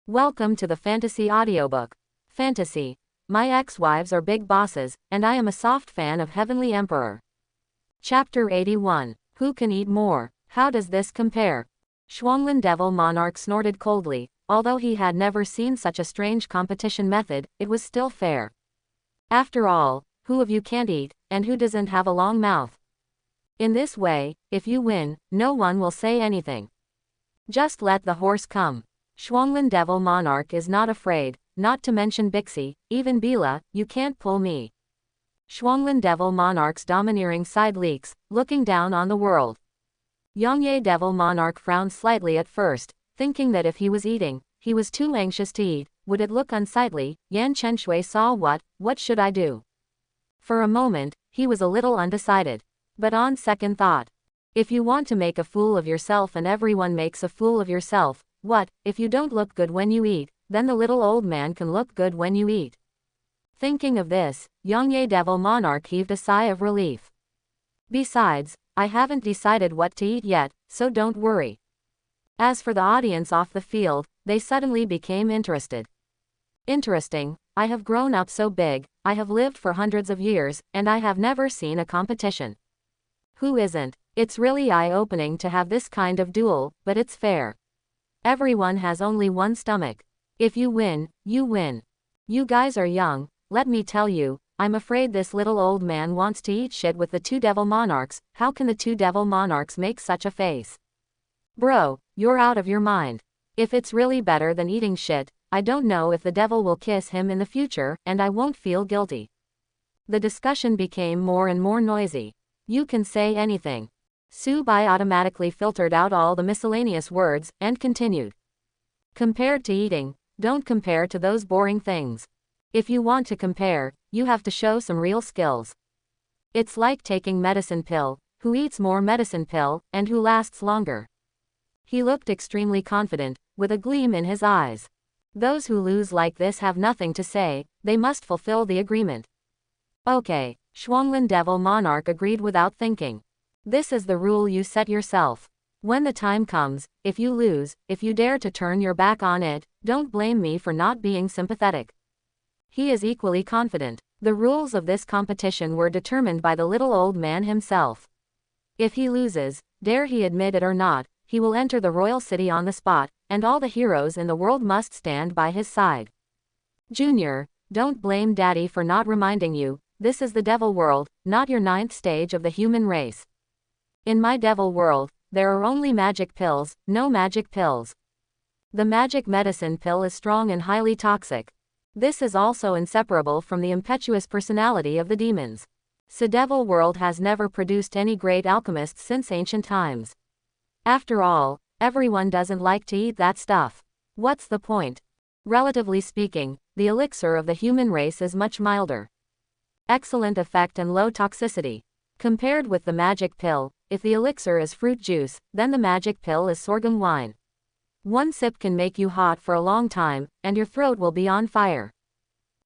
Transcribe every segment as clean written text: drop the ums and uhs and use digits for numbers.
Welcome to the Fantasy Audiobook. Fantasy. My ex-wives are big bosses, and I am a soft fan of Heavenly Emperor. Chapter 81. Who can eat more? How does this compare? Shuanglin Devil Monarch snorted coldly. Although he had never seen such a strange competition method, it was still fair. After all, who of you can't eat, and who doesn't have a long mouth? In this way, if you win, no one will say anything. Just let the horse come. Shuanglin Devil Monarch is not afraid, not to mention Bixie, even Bila, you can't pull me. Shuanglin Devil Monarch's domineering side leaks, looking down on the world. Yongye Devil Monarch frowned slightly at first, thinking that if he was eating, he was too anxious to eat, would it look unsightly? Yan Chenshui saw what should I do? For a moment, he was a little undecided. But on second thought, if you want to make a fool of yourself and everyone makes a fool of yourself, what, if you don't look good when you eat, then the little old man can look good when you eat. Thinking of this, Yongye Devil Monarch heaved a sigh of relief. Besides, I haven't decided what to eat yet, so don't worry. As for the audience off the field, they suddenly became interested. Interesting, I have grown up so big, I have lived for hundreds of years, and I have never seen a competition. Who isn't? It's really eye-opening to have this kind of duel, but it's fair. Everyone has only one stomach. If you win, you win. You guys are young, let me tell you, I'm afraid this little old man wants to eat shit with the two devil monarchs. How can the two devil monarchs make such a face? Bro, you're out of your mind. If it's really better than eating shit, I don't know if the devil will kiss him in the future, and I won't feel guilty. The discussion became more and more noisy. You can say anything. Su Bai automatically filtered out all the miscellaneous words, and continued. Compared to eating, don't compare to those boring things. If you want to compare, you have to show some real skills. It's like taking medicine pill, who eats more medicine pill, and who lasts longer. He looked extremely confident, with a gleam in his eyes. Those who lose like this have nothing to say, they must fulfill the agreement. Okay, Shuanglin Devil Monarch agreed without thinking. This is the rule you set yourself. When the time comes, if you lose, if you dare to turn your back on it, don't blame me for not being sympathetic. He is equally confident. The rules of this competition were determined by the little old man himself. If he loses, dare he admit it or not, he will enter the royal city on the spot, and all the heroes in the world must stand by his side. Junior, don't blame Daddy for not reminding you, this is the devil world, not your ninth stage of the human race. In my devil world, there are only magic pills, no magic pills. The magic medicine pill is strong and highly toxic. This is also inseparable from the impetuous personality of the demons. The devil world has never produced any great alchemists since ancient times. After all, everyone doesn't like to eat that stuff. What's the point? Relatively speaking, the elixir of the human race is much milder. Excellent effect and low toxicity. Compared with the magic pill, if the elixir is fruit juice, then the magic pill is sorghum wine. One sip can make you hot for a long time, and your throat will be on fire.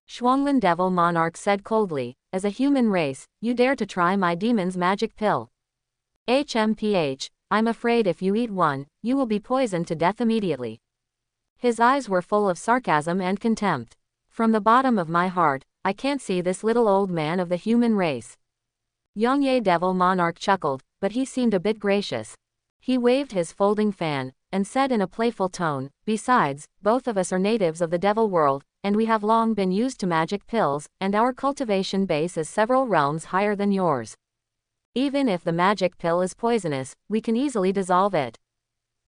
Shuanglin Devil Monarch said coldly, as a human race, you dare to try my demon's magic pill. HMPH, I'm afraid if you eat one, you will be poisoned to death immediately. His eyes were full of sarcasm and contempt. From the bottom of my heart, I can't see this little old man of the human race. Yongye Devil Monarch chuckled, but he seemed a bit gracious. He waved his folding fan, and said in a playful tone, besides, both of us are natives of the devil world, and we have long been used to magic pills, and our cultivation base is several realms higher than yours. Even if the magic pill is poisonous, we can easily dissolve it.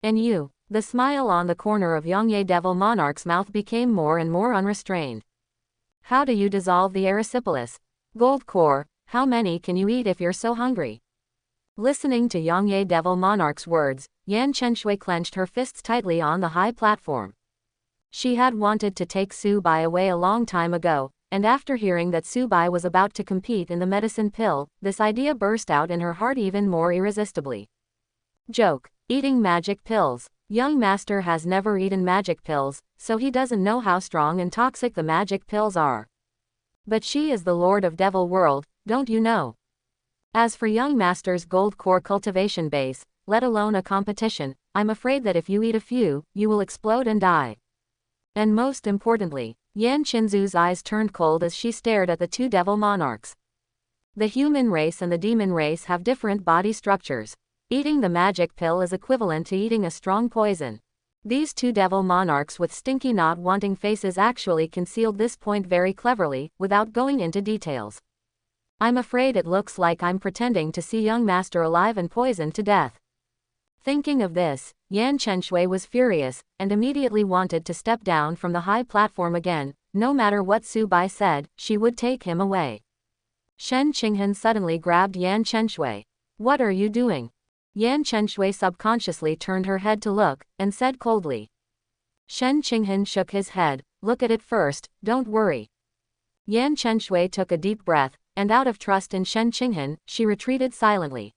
And you? The smile on the corner of Yongye Devil Monarch's mouth became more and more unrestrained. How do you dissolve the erysipelas? Gold core, how many can you eat if you're so hungry? Listening to Yongye Devil Monarch's words, Yan Chenshui clenched her fists tightly on the high platform. She had wanted to take Su Bai away a long time ago, and after hearing that Su Bai was about to compete in the medicine pill, this idea burst out in her heart even more irresistibly. Joke. Eating magic pills. Young master has never eaten magic pills, so he doesn't know how strong and toxic the magic pills are. But she is the lord of devil world, don't you know? As for young master's gold core cultivation base, let alone a competition, I'm afraid that if you eat a few, you will explode and die. And most importantly, Yan Qinzu's eyes turned cold as she stared at the two devil monarchs. The human race and the demon race have different body structures. Eating the magic pill is equivalent to eating a strong poison. These two devil monarchs with stinky not-wanting faces actually concealed this point very cleverly, without going into details. I'm afraid it looks like I'm pretending to see young master alive and poisoned to death. Thinking of this, Yan Chenshui was furious, and immediately wanted to step down from the high platform again. No matter what Su Bai said, she would take him away. Shen Qinghan suddenly grabbed Yan Chenshui. What are you doing? Yan Chenshui subconsciously turned her head to look, and said coldly. Shen Qinghan shook his head. Look at it first, don't worry. Yan Chenshui took a deep breath, and out of trust in Shen Qinghan, she retreated silently.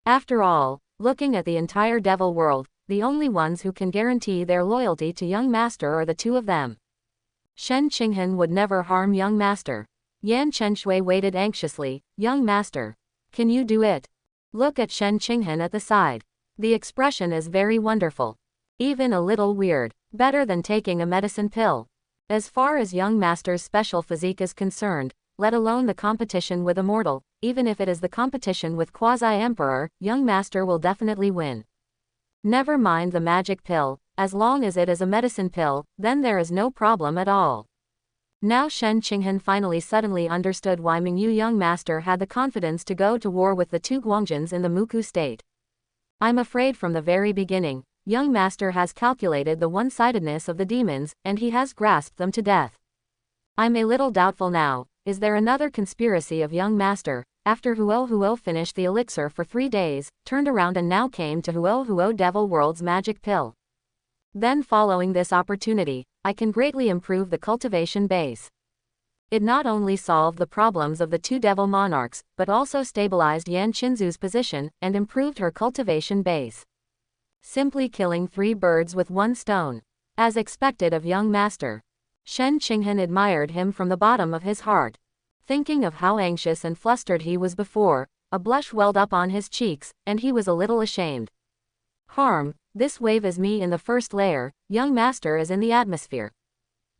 After all, looking at the entire devil world, the only ones who can guarantee their loyalty to young master are the two of them. Shen Qinghan would never harm young master. Yan Chenshui waited anxiously. Young master, can you do it? Look at Shen Qinghan at the side. The expression is very wonderful. Even a little weird. Better than taking a medicine pill. As far as young master's special physique is concerned, let alone the competition with a mortal, even if it is the competition with quasi-emperor, young master will definitely win. Never mind the magic pill, as long as it is a medicine pill, then there is no problem at all. Now Shen Qinghan finally suddenly understood why Mingyu young master had the confidence to go to war with the two Guangjins in the Muku state. I'm afraid from the very beginning, young master has calculated the one-sidedness of the demons, and he has grasped them to death. I'm a little doubtful now, is there another conspiracy of young master, after Huo finished the elixir for 3 days, turned around and now came to Huo Devil World's magic pill. Then following this opportunity, I can greatly improve the cultivation base. It not only solved the problems of the two devil monarchs, but also stabilized Yan Qinzu's position, and improved her cultivation base. Simply killing 3 birds with 1 stone. As expected of young master. Shen Qinghan admired him from the bottom of his heart. Thinking of how anxious and flustered he was before, a blush welled up on his cheeks, and he was a little ashamed. Harm, this wave is me in the first layer, young master is in the atmosphere.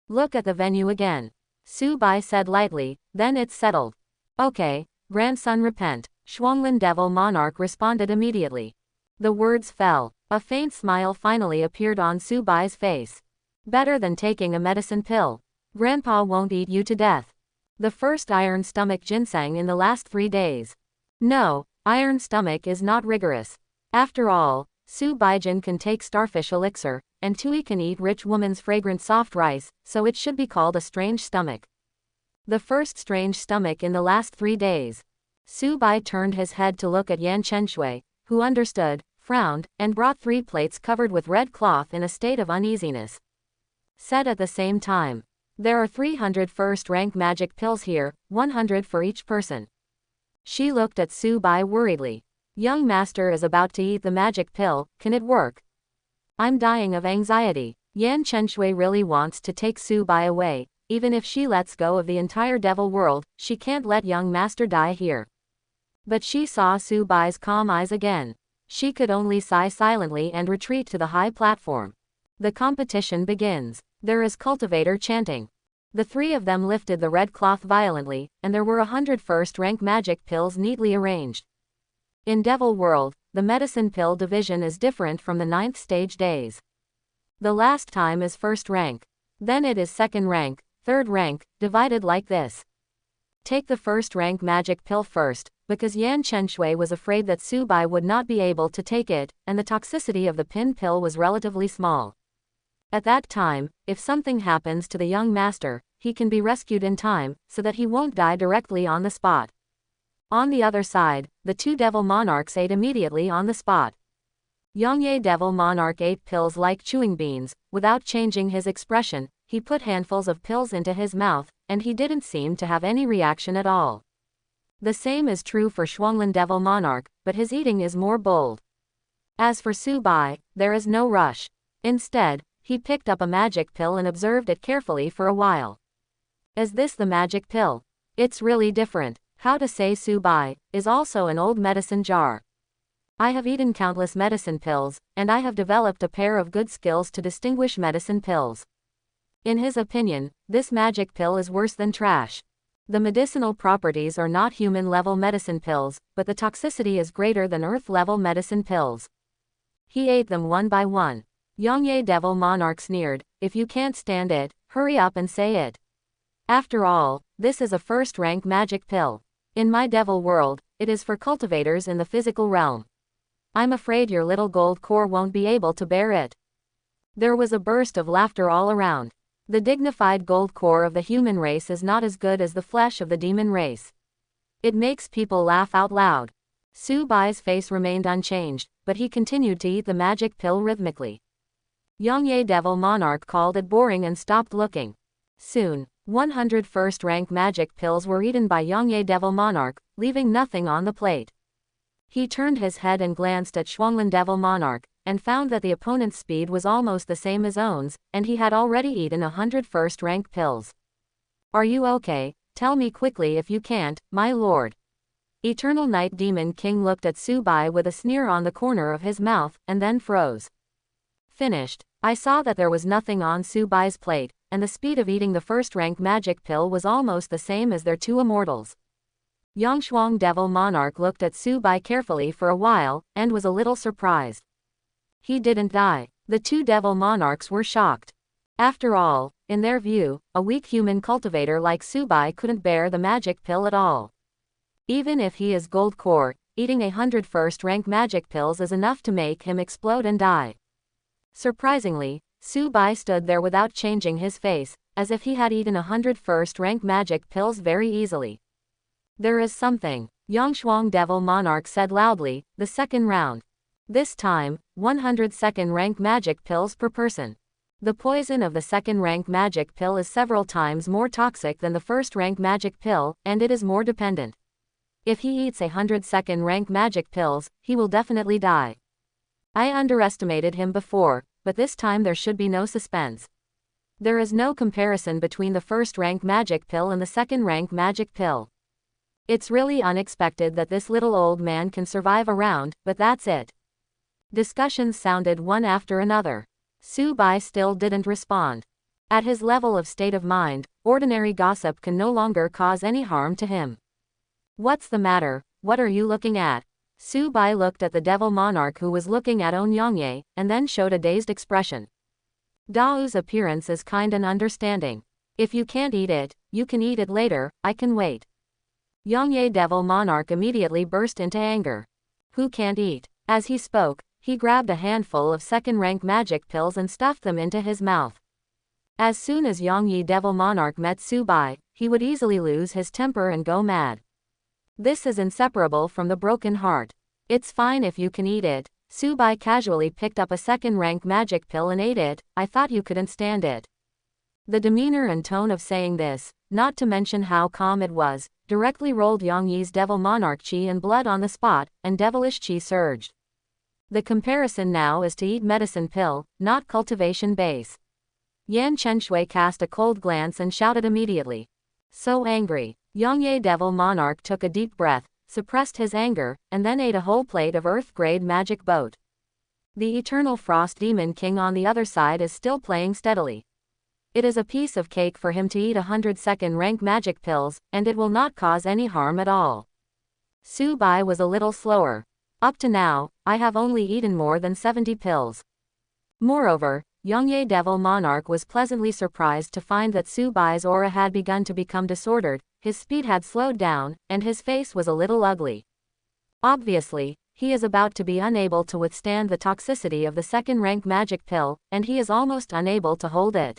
Look at the venue again. Su Bai said lightly, then it's settled. Okay, grandson repent. Shuanglin Devil Monarch responded immediately. The words fell. A faint smile finally appeared on Su Bai's face. Better than taking a medicine pill. Grandpa won't eat you to death. The first iron stomach ginseng in the last 3 days. No, iron stomach is not rigorous. After all, Su Baijin can take starfish elixir, and Tui can eat rich woman's fragrant soft rice, so it should be called a strange stomach. The first strange stomach in the last 3 days. Su Bai turned his head to look at Yan Chenshui, who understood, frowned, and brought 3 plates covered with red cloth in a state of uneasiness. Said at the same time, there are 300 first-rank magic pills here, 100 for each person. She looked at Su Bai worriedly. Young master is about to eat the magic pill, can it work? I'm dying of anxiety. Yan Chenshui really wants to take Su Bai away, even if she lets go of the entire devil world, she can't let young master die here. But she saw Su Bai's calm eyes again. She could only sigh silently and retreat to the high platform. The competition begins. There is cultivator chanting. The 3 of them lifted the red cloth violently, and there were 100 first-rank magic pills neatly arranged. In Devil World, the medicine pill division is different from the 9th stage days. The last time is first rank. Then it is second rank, third rank, divided like this. Take the first rank magic pill first, because Yan Chenshui was afraid that Su Bai would not be able to take it, and the toxicity of the pin pill was relatively small. At that time, if something happens to the young master, he can be rescued in time, so that he won't die directly on the spot. On the other side, the 2 devil monarchs ate immediately on the spot. Yongye Devil Monarch ate pills like chewing beans. Without changing his expression, he put handfuls of pills into his mouth, and he didn't seem to have any reaction at all. The same is true for Shuanglin Devil Monarch, but his eating is more bold. As for Su Bai, there is no rush. Instead, he picked up a magic pill and observed it carefully for a while. Is this the magic pill? It's really different. How to say Su Bai is also an old medicine jar. I have eaten countless medicine pills, and I have developed a pair of good skills to distinguish medicine pills. In his opinion, this magic pill is worse than trash. The medicinal properties are not human-level medicine pills, but the toxicity is greater than Earth-level medicine pills. He ate them one by one. Yongye Devil Monarch sneered, "If you can't stand it, hurry up and say it. After all, this is a first-rank magic pill. In my devil world, it is for cultivators in the physical realm. I'm afraid your little gold core won't be able to bear it." There was a burst of laughter all around. The dignified gold core of the human race is not as good as the flesh of the demon race. It makes people laugh out loud. Su Bai's face remained unchanged, but he continued to eat the magic pill rhythmically. Yongye Devil Monarch called it boring and stopped looking. Soon, 101st rank magic pills were eaten by Yongye Devil Monarch, leaving nothing on the plate. He turned his head and glanced at Shuanglin Devil Monarch, and found that the opponent's speed was almost the same as Owen's, and he had already eaten 101st rank pills. "Are you okay? Tell me quickly if you can't, my lord." Eternal Night Demon King looked at Su Bai with a sneer on the corner of his mouth, and then froze. Finished. I saw that there was nothing on Su Bai's plate, and the speed of eating the first-rank magic pill was almost the same as their two immortals. Yangshuang Devil Monarch looked at Su Bai carefully for a while, and was a little surprised. He didn't die. The two Devil Monarchs were shocked. After all, in their view, a weak human cultivator like Su Bai couldn't bear the magic pill at all. Even if he is gold core, eating 101st rank magic pills is enough to make him explode and die. Surprisingly, Su Bai stood there without changing his face, as if he had eaten 101st rank magic pills very easily. "There is something," Yangshuang Devil Monarch said loudly. "The second round. This time, 102nd rank magic pills per person. The poison of the second rank magic pill is several times more toxic than the first rank magic pill, and it is more dependent. If he eats 102nd rank magic pills, he will definitely die. I underestimated him before, but this time there should be no suspense. There is no comparison between the first rank magic pill and the second rank magic pill. It's really unexpected that this little old man can survive a round, but that's it." Discussions sounded one after another. Su Bai still didn't respond. At his level of state of mind, ordinary gossip can no longer cause any harm to him. "What's the matter? What are you looking at?" Su Bai looked at the Devil Monarch, who was looking at On Yongye, and then showed a dazed expression. Dao's appearance is kind and understanding. "If you can't eat it, you can eat it later, I can wait." Yongye Devil Monarch immediately burst into anger. "Who can't eat?" As he spoke, he grabbed a handful of second-rank magic pills and stuffed them into his mouth. As soon as Yongye Devil Monarch met Su Bai, he would easily lose his temper and go mad. This is inseparable from the broken heart. "It's fine if you can eat it." Su Bai casually picked up a second-rank magic pill and ate it. "I thought you couldn't stand it." The demeanor and tone of saying this, not to mention how calm it was, directly rolled Yongye's Devil Monarch chi and blood on the spot, and devilish chi surged. The comparison now is to eat medicine pill, not cultivation base. Yan Chenshui cast a cold glance and shouted immediately. So angry. Yongye Devil Monarch took a deep breath, suppressed his anger, and then ate a whole plate of Earth-grade magic boat. The Eternal Frost Demon King on the other side is still playing steadily. It is a piece of cake for him to eat 102nd rank magic pills, and it will not cause any harm at all. Su Bai was a little slower. "Up to now, I have only eaten more than 70 pills." Moreover, Yongye Devil Monarch was pleasantly surprised to find that Su Bai's aura had begun to become disordered, his speed had slowed down, and his face was a little ugly. Obviously, he is about to be unable to withstand the toxicity of the second-rank magic pill, and he is almost unable to hold it.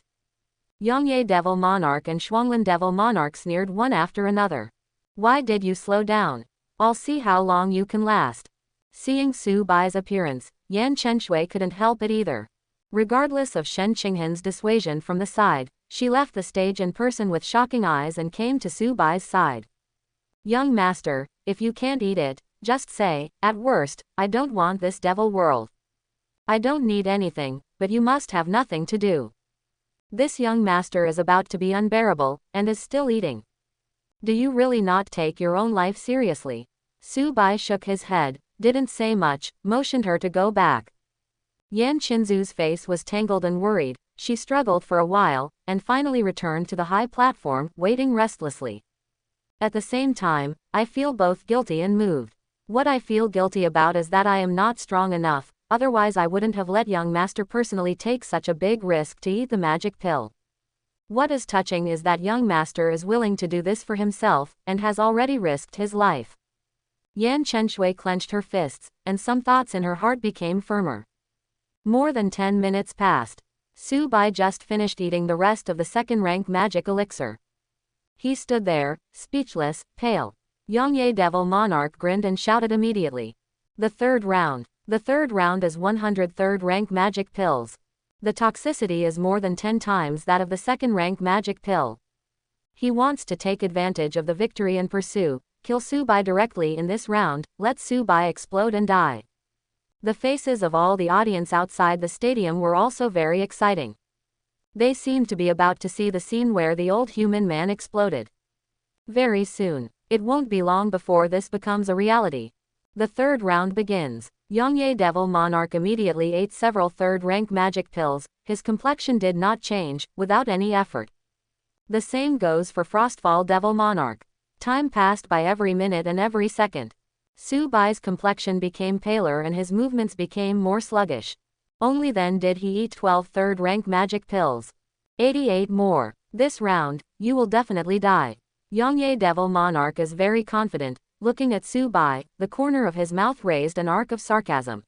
Yongye Devil Monarch and Shuanglin Devil Monarch sneered one after another. "Why did you slow down? I'll see how long you can last." Seeing Su Bai's appearance, Yan Chenshui couldn't help it either. Regardless of Shen Qinghan's dissuasion from the side, she left the stage in person with shocking eyes and came to Su Bai's side. "Young master, if you can't eat it, just say, at worst, I don't want this devil world. I don't need anything, but you must have nothing to do. This young master is about to be unbearable, and is still eating. Do you really not take your own life seriously?" Su Bai shook his head, didn't say much, motioned her to go back. Yan Qinzu's face was tangled and worried, She struggled for a while, and finally returned to the high platform, waiting restlessly. At the same time, I feel both guilty and moved. What I feel guilty about is that I am not strong enough, otherwise I wouldn't have let young master personally take such a big risk to eat the magic pill. What is touching is that young master is willing to do this for himself, and has already risked his life. Yan Chenshui clenched her fists, and some thoughts in her heart became firmer. More than 10 minutes passed. Su Bai just finished eating the rest of the second-rank magic elixir. He stood there, speechless, pale. Yongye Devil Monarch grinned and shouted immediately. The third round. The third round is 103rd rank magic pills. The toxicity is more than 10 times that of the second rank magic pill. He wants to take advantage of the victory and pursue, kill Su Bai directly in this round, let Su Bai explode and die. The faces of all the audience outside the stadium were also very exciting. They seemed to be about to see the scene where the old human man exploded. Very soon. It won't be long before this becomes a reality. The third round begins. Yongye Devil Monarch immediately ate several third-rank magic pills. His complexion did not change, without any effort. The same goes for Frostfall Devil Monarch. Time passed by every minute and every second. Su Bai's complexion became paler and his movements became more sluggish. Only then did he eat 12 third-rank magic pills. 88 more. This round, you will definitely die. Yongye Devil Monarch is very confident, looking at Su Bai, the corner of his mouth raised an arc of sarcasm.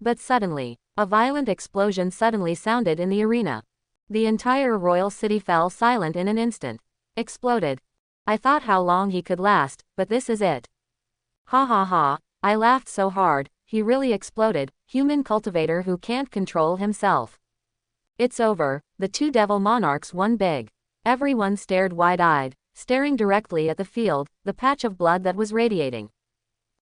But suddenly, a violent explosion suddenly sounded in the arena. The entire royal city fell silent in an instant. Exploded. I thought how long he could last, but this is it. Ha ha ha, I laughed so hard, he really exploded, human cultivator who can't control himself. It's over, the two devil monarchs won big. Everyone stared wide-eyed, staring directly at the field, the patch of blood that was radiating.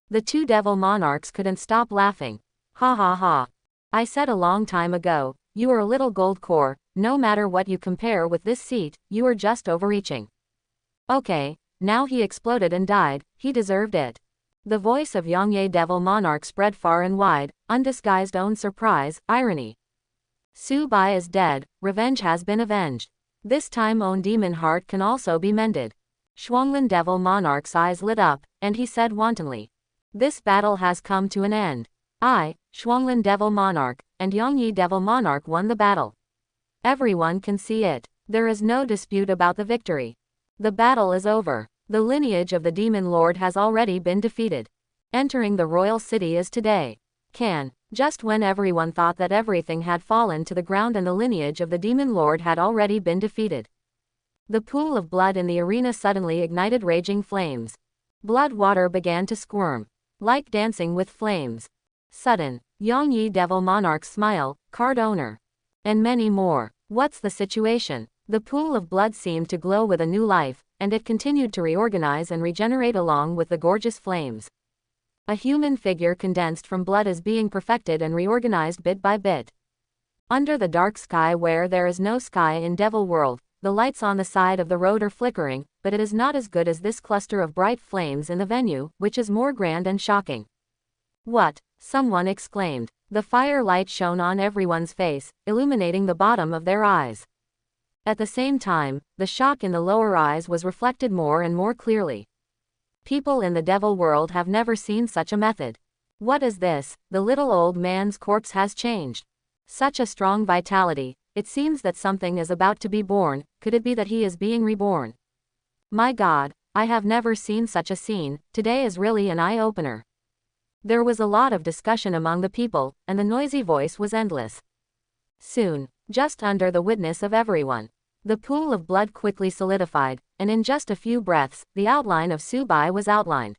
The two devil monarchs couldn't stop laughing. Ha ha ha. I said a long time ago, you are a little gold core, no matter what you compare with this seat, you are just overreaching. Okay, now he exploded and died, he deserved it. The voice of Yongye Devil Monarch spread far and wide, undisguised own surprise, irony. Su Bai is dead, revenge has been avenged. This time own demon heart can also be mended. Shuanglin Devil Monarch's eyes lit up, and he said wantonly. This battle has come to an end. I, Shuanglin Devil Monarch, and Yongyi Devil Monarch won the battle. Everyone can see it. There is no dispute about the victory. The battle is over. The lineage of the Demon Lord has already been defeated. Entering the royal city is today. Just when everyone thought that everything had fallen to the ground and the lineage of the Demon Lord had already been defeated. The pool of blood in the arena suddenly ignited raging flames. Blood water began to squirm, like dancing with flames. Sudden, Yongyi Devil Monarch smile, card owner. And many more. What's the situation? The pool of blood seemed to glow with a new life, and it continued to reorganize and regenerate along with the gorgeous flames. A human figure condensed from blood is being perfected and reorganized bit by bit. Under the dark sky where there is no sky in Devil World, the lights on the side of the road are flickering, but it is not as good as this cluster of bright flames in the venue, which is more grand and shocking. What? Someone exclaimed. The firelight shone on everyone's face, illuminating the bottom of their eyes. At the same time, the shock in the lower eyes was reflected more and more clearly. People in the devil world have never seen such a method. What is this? The little old man's corpse has changed. Such a strong vitality, it seems that something is about to be born. Could it be that he is being reborn? My God, I have never seen such a scene. Today is really an eye-opener. There was a lot of discussion among the people, and the noisy voice was endless. Soon, just under the witness of everyone, the pool of blood quickly solidified, and in just a few breaths, the outline of Su Bai was outlined.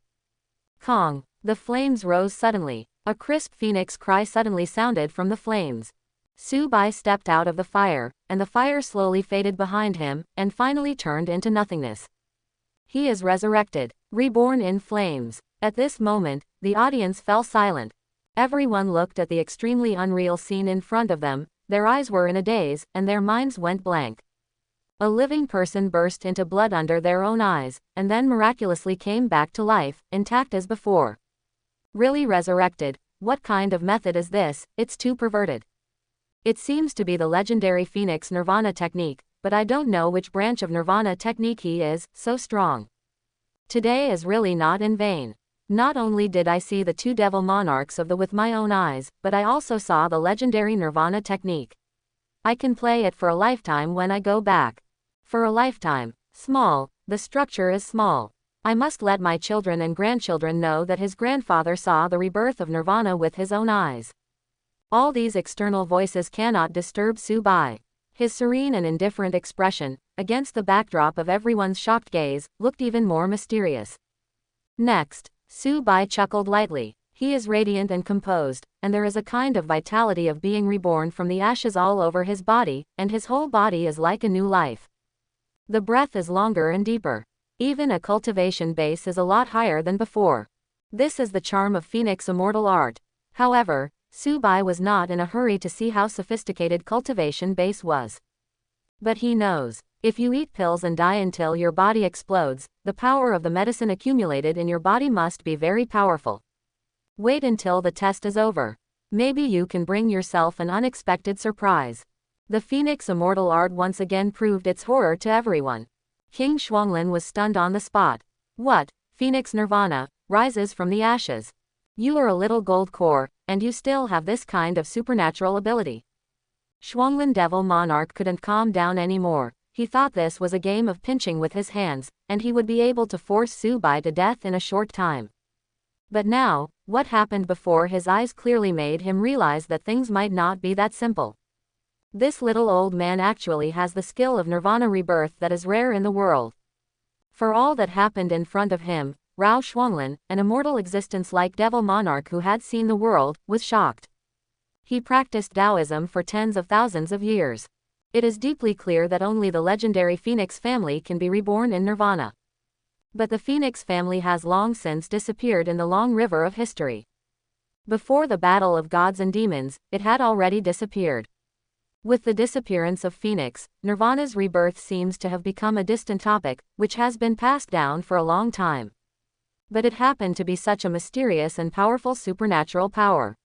Kong! The flames rose suddenly. A crisp phoenix cry suddenly sounded from the flames. Su Bai stepped out of the fire, and the fire slowly faded behind him, and finally turned into nothingness. He is resurrected, reborn in flames. At this moment, the audience fell silent. Everyone looked at the extremely unreal scene in front of them, their eyes were in a daze, and their minds went blank. A living person burst into blood under their own eyes, and then miraculously came back to life, intact as before. Really resurrected? What kind of method is this? It's too perverted. It seems to be the legendary Phoenix Nirvana technique, but I don't know which branch of Nirvana technique he is so strong. Today is really not in vain. Not only did I see the two devil monarchs of the with my own eyes, but I also saw the legendary Nirvana technique. I can play it for a lifetime when I go back. For a lifetime. Small, the structure is small. I must let my children and grandchildren know that his grandfather saw the rebirth of Nirvana with his own eyes. All these external voices cannot disturb Su Bai. His serene and indifferent expression, against the backdrop of everyone's shocked gaze, looked even more mysterious. Next, Su Bai chuckled lightly. He is radiant and composed, and there is a kind of vitality of being reborn from the ashes all over his body, and his whole body is like a new life. The breath is longer and deeper. Even a cultivation base is a lot higher than before. This is the charm of Phoenix immortal art. However, Su Bai was not in a hurry to see how sophisticated cultivation base was. But he knows, if you eat pills and die until your body explodes, the power of the medicine accumulated in your body must be very powerful. Wait until the test is over. Maybe you can bring yourself an unexpected surprise. The Phoenix immortal art once again proved its horror to everyone. King Shuanglin was stunned on the spot. What? Phoenix Nirvana rises from the ashes. You are a little gold core, and you still have this kind of supernatural ability. Shuanglin Devil Monarch couldn't calm down anymore. He thought this was a game of pinching with his hands, and he would be able to force Su Bai to death in a short time. But now, what happened before his eyes clearly made him realize that things might not be that simple. This little old man actually has the skill of Nirvana rebirth that is rare in the world. For all that happened in front of him, Rao Shuanglin, an immortal existence like Devil Monarch who had seen the world, was shocked. He practiced Taoism for tens of thousands of years. It is deeply clear that only the legendary Phoenix family can be reborn in Nirvana. But the Phoenix family has long since disappeared in the long river of history. Before the battle of gods and demons, it had already disappeared. With the disappearance of Phoenix, Nirvana's rebirth seems to have become a distant topic, which has been passed down for a long time. But it happened to be such a mysterious and powerful supernatural power.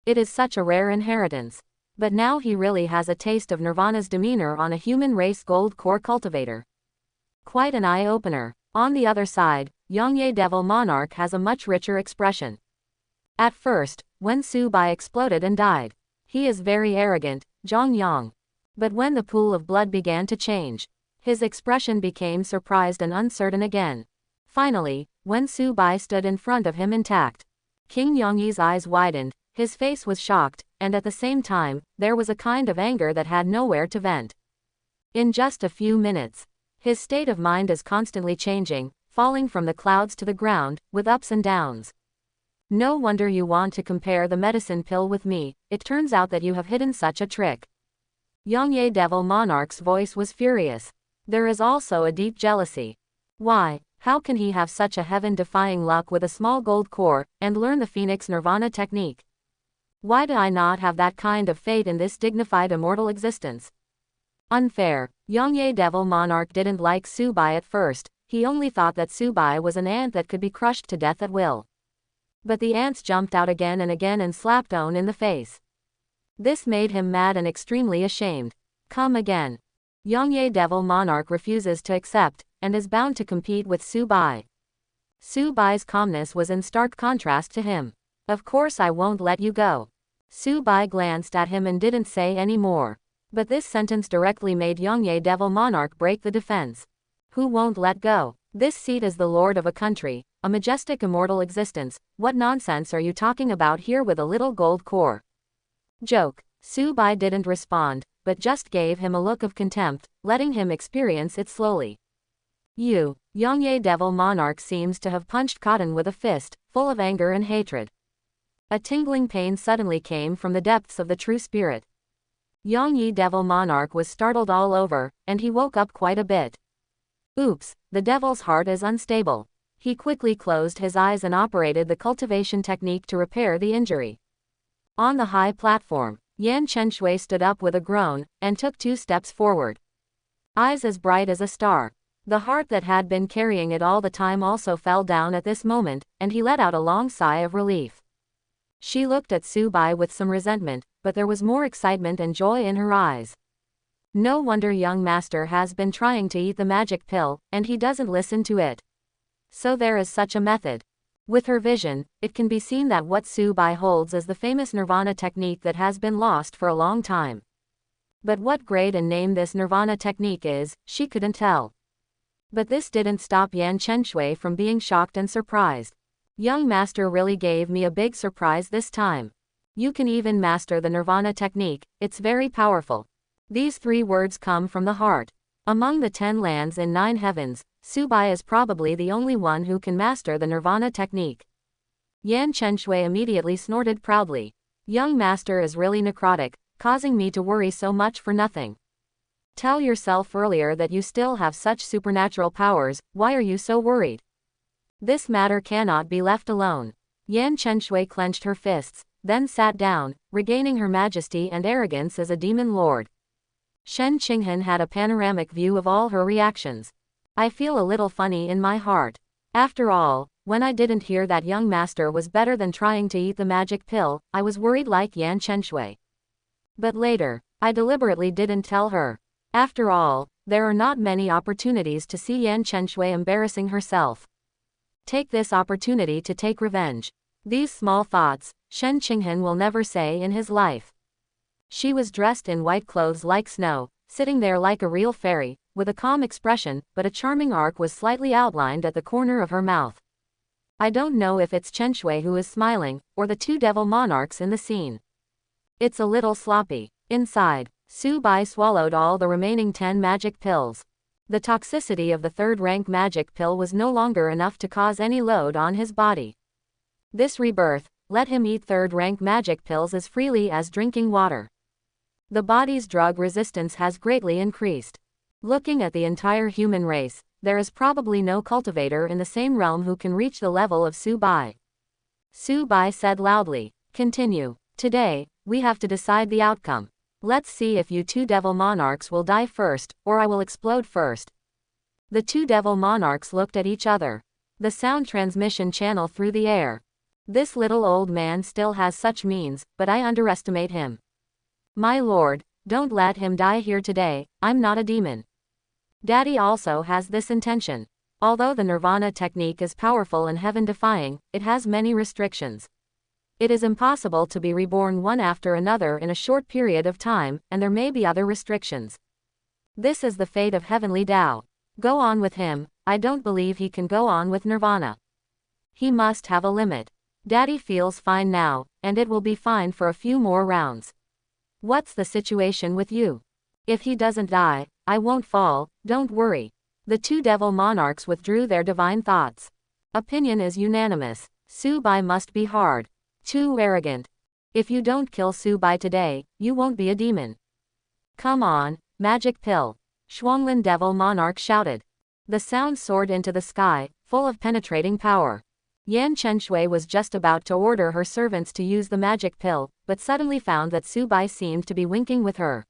It is such a rare inheritance. But now he really has a taste of Nirvana's demeanor on a human race gold core cultivator. Quite an eye-opener. On the other side, Yongye Devil Monarch has a much richer expression. At first, when Su Bai exploded and died, he is very arrogant, Zhang Yang. But when the pool of blood began to change, his expression became surprised and uncertain again. Finally, when Su Bai stood in front of him intact, King Yongyi's eyes widened, his face was shocked, and at the same time, there was a kind of anger that had nowhere to vent. In just a few minutes, his state of mind is constantly changing, falling from the clouds to the ground, with ups and downs. No wonder you want to compare the medicine pill with me, it turns out that you have hidden such a trick. Yongye Devil Monarch's voice was furious. There is also a deep jealousy. Why, how can he have such a heaven-defying luck with a small gold core, and learn the Phoenix Nirvana technique? Why do I not have that kind of fate in this dignified immortal existence? Unfair. Yongye Devil Monarch didn't like Su Bai at first, he only thought that Su Bai was an ant that could be crushed to death at will. But the ants jumped out again and slapped On in the face. This made him mad and extremely ashamed. Come again. Yongye Devil Monarch refuses to accept, and is bound to compete with Su Bai. Su Bai's calmness was in stark contrast to him. Of course I won't let you go. Su Bai glanced at him and didn't say any more. But this sentence directly made Yongye Devil Monarch break the defense. Who won't let go? This seat is the lord of a country, a majestic immortal existence. What nonsense are you talking about here with a little gold core? Joke. Su Bai didn't respond, but just gave him a look of contempt, letting him experience it slowly. You. Yongye Devil Monarch seems to have punched cotton with a fist, full of anger and hatred. A tingling pain suddenly came from the depths of the true spirit. Yongye Devil Monarch was startled all over, and he woke up quite a bit. Oops, the devil's heart is unstable. He quickly closed his eyes and operated the cultivation technique to repair the injury. On the high platform, Yan Chenshui stood up with a groan, and took 2 steps forward. Eyes as bright as a star. The heart that had been carrying it all the time also fell down at this moment, and he let out a long sigh of relief. She looked at Su Bai with some resentment, but there was more excitement and joy in her eyes. No wonder young master has been trying to eat the magic pill, and he doesn't listen to it. So there is such a method. With her vision, it can be seen that what Su Bai holds is the famous nirvana technique that has been lost for a long time. But what grade and name this nirvana technique is, she couldn't tell. But this didn't stop Yan Chenshui from being shocked and surprised. Young master really gave me a big surprise this time. You can even master the nirvana technique, it's very powerful. These 3 words come from the heart. Among the 10 lands in 9 heavens, Su Bai is probably the only one who can master the nirvana technique. Yan Chenshui immediately snorted proudly. Young master is really necrotic, causing me to worry so much for nothing. Tell yourself earlier that you still have such supernatural powers, why are you so worried? This matter cannot be left alone. Yan Chenshui clenched her fists, then sat down, regaining her majesty and arrogance as a demon lord. Shen Qinghan had a panoramic view of all her reactions. I feel a little funny in my heart. After all, when I didn't hear that young master was better than trying to eat the magic pill, I was worried like Yan Chenshui. But later, I deliberately didn't tell her. After all, there are not many opportunities to see Yan Chenshui embarrassing herself. Take this opportunity to take revenge. These small thoughts, Shen Qinghan will never say in his life. She was dressed in white clothes like snow, sitting there like a real fairy, with a calm expression, but a charming arc was slightly outlined at the corner of her mouth. I don't know if it's Chenshui who is smiling, or the 2 devil monarchs in the scene. It's a little sloppy. Inside, Su Bai swallowed all the remaining 10 magic pills. The toxicity of the 3rd rank magic pill was no longer enough to cause any load on his body. This rebirth, let him eat 3rd rank magic pills as freely as drinking water. The body's drug resistance has greatly increased. Looking at the entire human race, there is probably no cultivator in the same realm who can reach the level of Su Bai. Su Bai said loudly. Continue. Today, we have to decide the outcome. Let's see if you 2 devil monarchs will die first, or I will explode first. The 2 devil monarchs looked at each other. The sound transmission channel through the air. This little old man still has such means, but I underestimate him. My lord, don't let him die here today, I'm not a demon. Daddy also has this intention. Although the nirvana technique is powerful and heaven-defying, it has many restrictions. It is impossible to be reborn one after another in a short period of time, and there may be other restrictions. This is the fate of heavenly Tao. Go on with him, I don't believe he can go on with nirvana. He must have a limit. Daddy feels fine now, and it will be fine for a few more rounds. What's the situation with you? If he doesn't die, I won't fall, don't worry. The 2 devil monarchs withdrew their divine thoughts. Opinion is unanimous. Su Bai must be hard. Too arrogant. If you don't kill Su Bai today, you won't be a demon. Come on, magic pill. Shuanglin devil monarch shouted. The sound soared into the sky, full of penetrating power. Yan Chenshui was just about to order her servants to use the magic pill, but suddenly found that Su Bai seemed to be winking with her.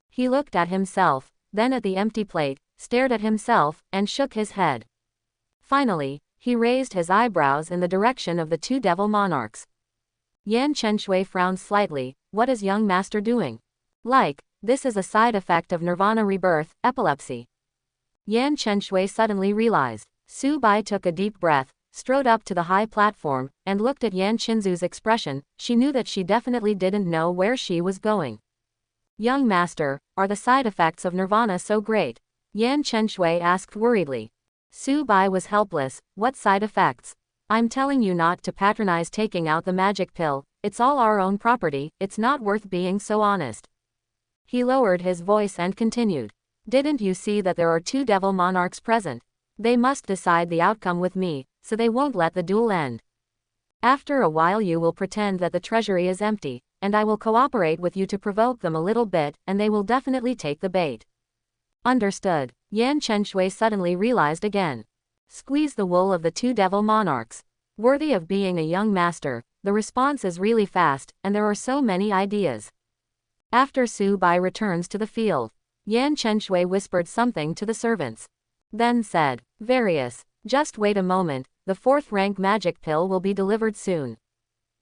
He looked at himself, then at the empty plate, stared at himself, and shook his head. Finally, he raised his eyebrows in the direction of the 2 devil monarchs. Yan Chenshui frowned slightly. What is young master doing? This is a side effect of nirvana rebirth, epilepsy. Yan Chenshui suddenly realized. Su Bai took a deep breath, strode up to the high platform, and looked at Yan Qinzu's expression. She knew that she definitely didn't know where she was going. Young master, are the side effects of nirvana so great? Yan Chenshui asked worriedly. Su Bai was helpless. What side effects? I'm telling you not to patronize taking out the magic pill, it's all our own property, it's not worth being so honest. He lowered his voice and continued. Didn't you see that there are 2 devil monarchs present? They must decide the outcome with me, so they won't let the duel end. After a while you will pretend that the treasury is empty, and I will cooperate with you to provoke them a little bit, and they will definitely take the bait. Understood. Yan Chenshui suddenly realized again. Squeeze the wool of the 2 devil monarchs. Worthy of being a young master, the response is really fast, and there are so many ideas. After Su Bai returns to the field, Yan Chenshui whispered something to the servants. Then said, Various, just wait a moment, the 4th rank magic pill will be delivered soon.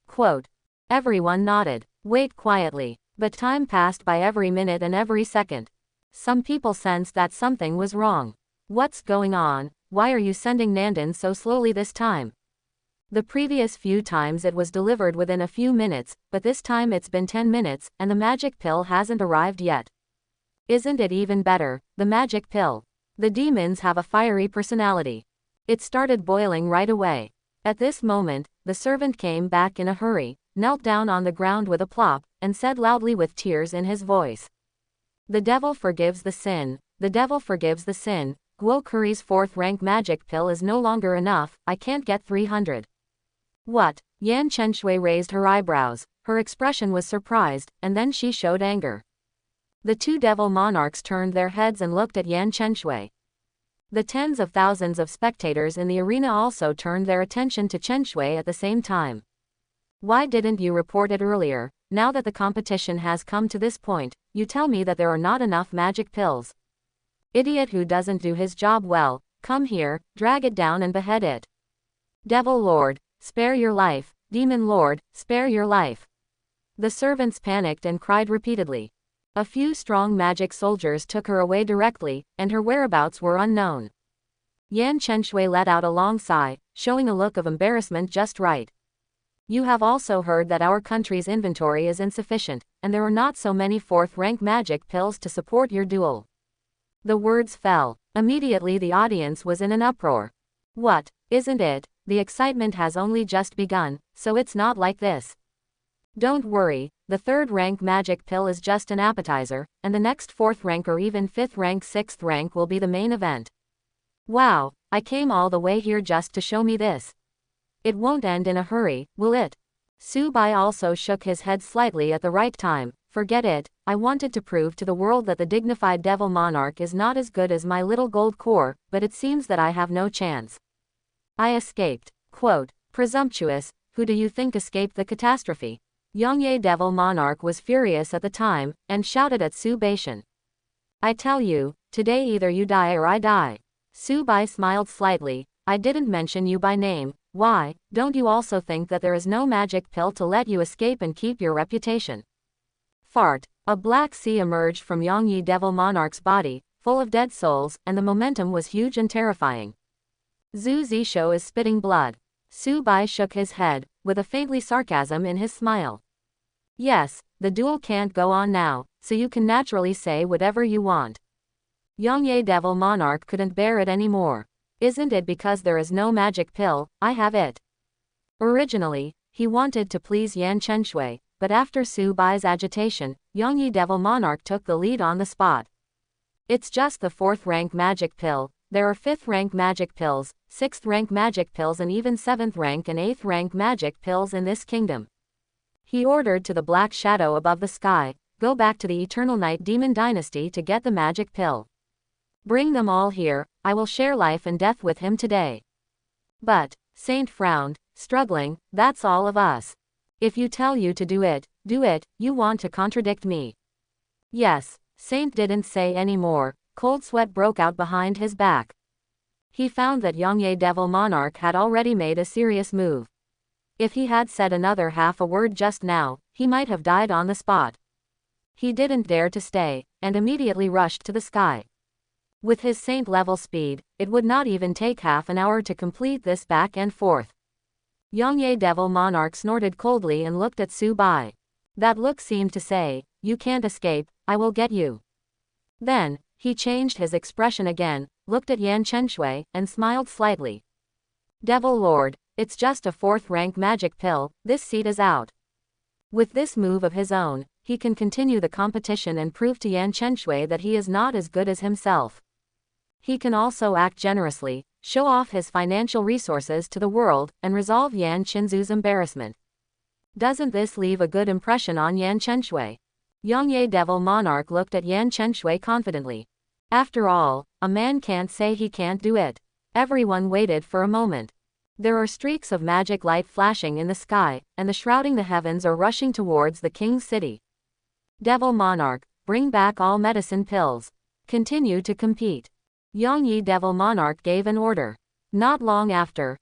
Quote. Everyone nodded. Wait quietly. But time passed by every minute and every second. Some people sensed that something was wrong. What's going on? Why are you sending Nandan so slowly this time? The previous few times it was delivered within a few minutes, but this time it's been 10 minutes, and the magic pill hasn't arrived yet. Isn't it even better, the magic pill? The demons have a fiery personality. It started boiling right away. At this moment, the servant came back in a hurry, knelt down on the ground with a plop, and said loudly with tears in his voice. The devil forgives the sin, the devil forgives the sin. Guo Kuri's 4th rank magic pill is no longer enough, I can't get 300. What? Yan Chenshui raised her eyebrows, her expression was surprised, and then she showed anger. The 2 devil monarchs turned their heads and looked at Yan Chenshui. The tens of thousands of spectators in the arena also turned their attention to Chenshui at the same time. Why didn't you report it earlier? Now that the competition has come to this point, you tell me that there are not enough magic pills. Idiot who doesn't do his job well, come here, drag it down and behead it. Devil Lord, spare your life, Demon Lord, spare your life. The servants panicked and cried repeatedly. A few strong magic soldiers took her away directly, and her whereabouts were unknown. Yan Chenshui let out a long sigh, showing a look of embarrassment just right. You have also heard that our country's inventory is insufficient, and there are not so many 4th rank magic pills to support your duel. The words fell. Immediately the audience was in an uproar. What? Isn't it? The excitement has only just begun, so it's not like this. Don't worry, the 3rd rank magic pill is just an appetizer, and the next 4th rank or even 5th rank 6th rank will be the main event. Wow, I came all the way here just to show me this. It won't end in a hurry, will it? Su Bai also shook his head slightly at the right time. Forget it, I wanted to prove to the world that the dignified devil monarch is not as good as my little gold core, but it seems that I have no chance. I escaped. Quote, presumptuous, who do you think escaped the catastrophe? Yongye devil monarch was furious at the time, and shouted at Su Baishan. I tell you, today either you die or I die. Su Bai smiled slightly, I didn't mention you by name. Why, don't you also think that there is no magic pill to let you escape and keep your reputation? Fart. A black sea emerged from Yongyi devil monarch's body, full of dead souls, and the momentum was huge and terrifying. Zhu Zishou is spitting blood. Su Bai shook his head, with a faintly sarcasm in his smile. Yes, the duel can't go on now, so you can naturally say whatever you want. Yongye devil monarch couldn't bear it anymore. Isn't it because there is no magic pill? I have it. Originally, he wanted to please Yan Chenshui, but after Su Bai's agitation, Yongyi devil monarch took the lead on the spot. It's just the 4th rank magic pill. There are 5th rank magic pills, 6th rank magic pills and even 7th rank and 8th rank magic pills in this kingdom. He ordered to the black shadow above the sky, go back to the Eternal Night Demon Dynasty to get the magic pill. Bring them all here, I will share life and death with him today. But, Saint frowned, struggling, that's all of us. If you tell you to do it, you want to contradict me. Yes, Saint didn't say any more, cold sweat broke out behind his back. He found that Yongye devil monarch had already made a serious move. If he had said another half a word just now, he might have died on the spot. He didn't dare to stay, and immediately rushed to the sky. With his saint-level speed, it would not even take half an hour to complete this back and forth. Yongye devil monarch snorted coldly and looked at Su Bai. That look seemed to say, you can't escape, I will get you. Then, he changed his expression again, looked at Yan Chenshui, and smiled slightly. Devil Lord, it's just a 4th rank magic pill, this seat is out. With this move of his own, he can continue the competition and prove to Yan Chenshui that he is not as good as himself. He can also act generously, show off his financial resources to the world, and resolve Yan Chenzu's embarrassment. Doesn't this leave a good impression on Yan Chenshui? Yongye devil monarch looked at Yan Chenshui confidently. After all, a man can't say he can't do it. Everyone waited for a moment. There are streaks of magic light flashing in the sky, and the shrouding the heavens are rushing towards the king's city. Devil monarch, bring back all medicine pills. Continue to compete. Yongyi devil monarch gave an order. Not long after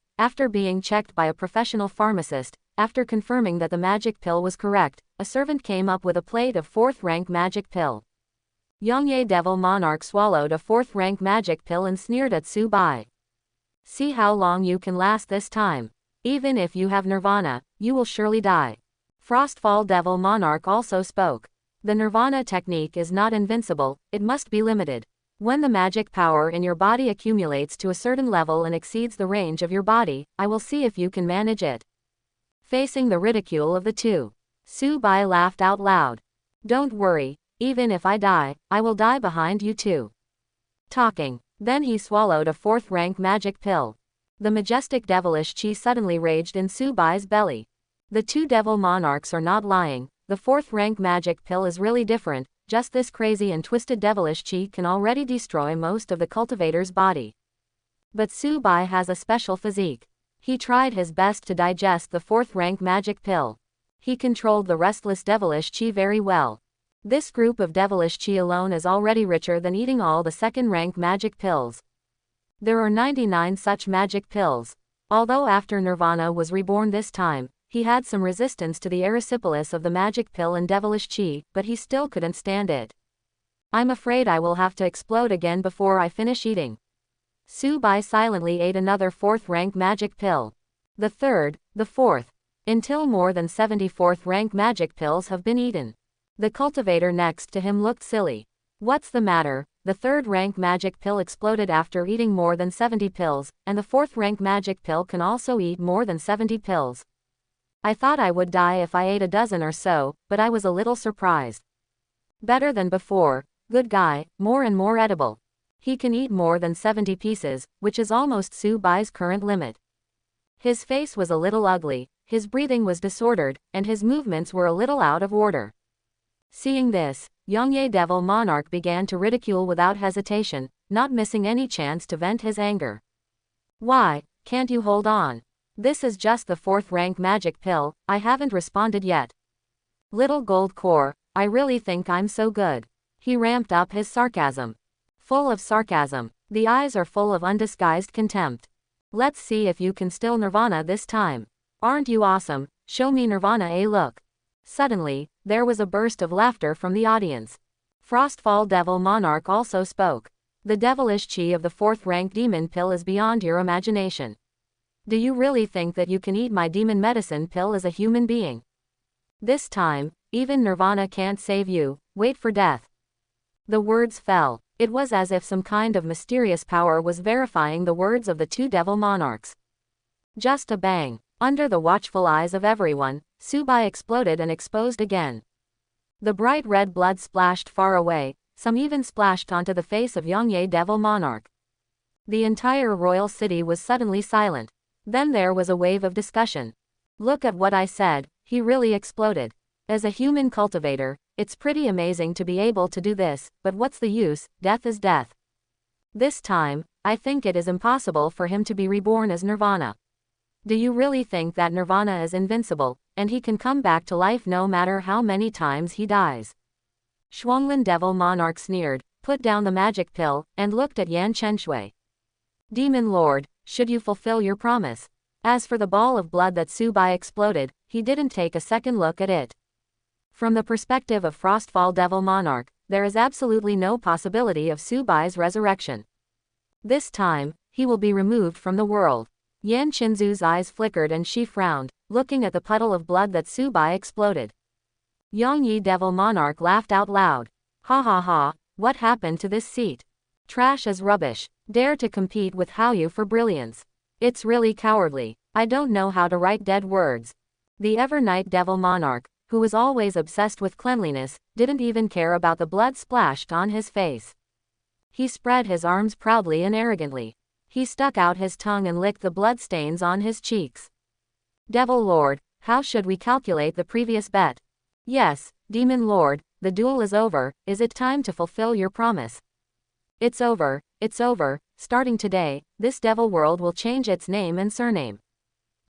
being checked by a professional pharmacist, after confirming that the magic pill was correct, a servant came up with a plate of 4th-rank magic pill. Yongye Devil Monarch swallowed a 4th-rank magic pill and sneered at Su Bai. See how long you can last this time. Even if you have nirvana, you will surely die. Frostfall Devil Monarch also spoke. The nirvana technique is not invincible, it must be limited. When the magic power in your body accumulates to a certain level and exceeds the range of your body, I will see if you can manage it. Facing the ridicule of the two, Su Bai laughed out loud. Don't worry, even if I die, I will die behind you too. Talking. Then he swallowed a 4th-rank magic pill. The majestic devilish chi suddenly raged in Su Bai's belly. The two devil monarchs are not lying, the 4th-rank magic pill is really different, just this crazy and twisted devilish chi can already destroy most of the cultivator's body. But Su Bai has a special physique. He tried his best to digest the 4th-rank magic pill. He controlled the restless devilish chi very well. This group of devilish chi alone is already richer than eating all the 2nd-rank magic pills. There are 99 such magic pills. Although after Nirvana was reborn this time, he had some resistance to the erysipelas of the magic pill and devilish chi, but he still couldn't stand it. I'm afraid I will have to explode again before I finish eating. Su Bai silently ate another 4th-rank magic pill. The 3rd, the 4th. Until more than 70 4th-rank magic pills have been eaten. The cultivator next to him looked silly. What's the matter? The 3rd-rank magic pill exploded after eating more than 70 pills, and the 4th-rank magic pill can also eat more than 70 pills. I thought I would die if I ate a dozen or so, but I was a little surprised. Better than before, good guy, more and more edible. He can eat more than 70 pieces, which is almost Su Bai's current limit. His face was a little ugly, his breathing was disordered, and his movements were a little out of order. Seeing this, Yongye Devil Monarch began to ridicule without hesitation, not missing any chance to vent his anger. Why, can't you hold on? This is just the 4th-rank magic pill, I haven't responded yet. Little gold core, I really think I'm so good. He ramped up his sarcasm. Full of sarcasm, the eyes are full of undisguised contempt. Let's see if you can still nirvana this time. Aren't you awesome? Show me nirvana, look. Suddenly, there was a burst of laughter from the audience. Frostfall Devil Monarch also spoke. The devilish chi of the 4th-rank demon pill is beyond your imagination. Do you really think that you can eat my demon medicine pill as a human being? This time, even nirvana can't save you, wait for death. The words fell. It was as if some kind of mysterious power was verifying the words of the two devil monarchs. Just a bang. Under the watchful eyes of everyone, Su Bai exploded and exposed again. The bright red blood splashed far away, some even splashed onto the face of Yongye Devil Monarch. The entire royal city was suddenly silent. Then there was a wave of discussion. Look at what I said, he really exploded. As a human cultivator, it's pretty amazing to be able to do this, but what's the use, death is death. This time, I think it is impossible for him to be reborn as Nirvana. Do you really think that Nirvana is invincible, and he can come back to life no matter how many times he dies? Shuanglin Devil Monarch sneered, put down the magic pill, and looked at Yan Chenshui. Demon Lord, should you fulfill your promise? As for the ball of blood that Su Bai exploded, he didn't take a second look at it. From the perspective of Frostfall Devil Monarch, there is absolutely no possibility of Su Bai's resurrection. This time, he will be removed from the world. Yan Qinzu's eyes flickered and she frowned, looking at the puddle of blood that Su Bai exploded. Yongyi Devil Monarch laughed out loud. Ha ha ha, what happened to this seat? Trash as rubbish. Dare to compete with Haoyu for brilliance. It's really cowardly. I don't know how to write dead words. The Evernight Devil Monarch, who was always obsessed with cleanliness, didn't even care about the blood splashed on his face. He spread his arms proudly and arrogantly. He stuck out his tongue and licked the bloodstains on his cheeks. Devil Lord, how should we calculate the previous bet? Yes, Demon Lord, the duel is over, is it time to fulfill your promise? It's over, starting today, this devil world will change its name and surname.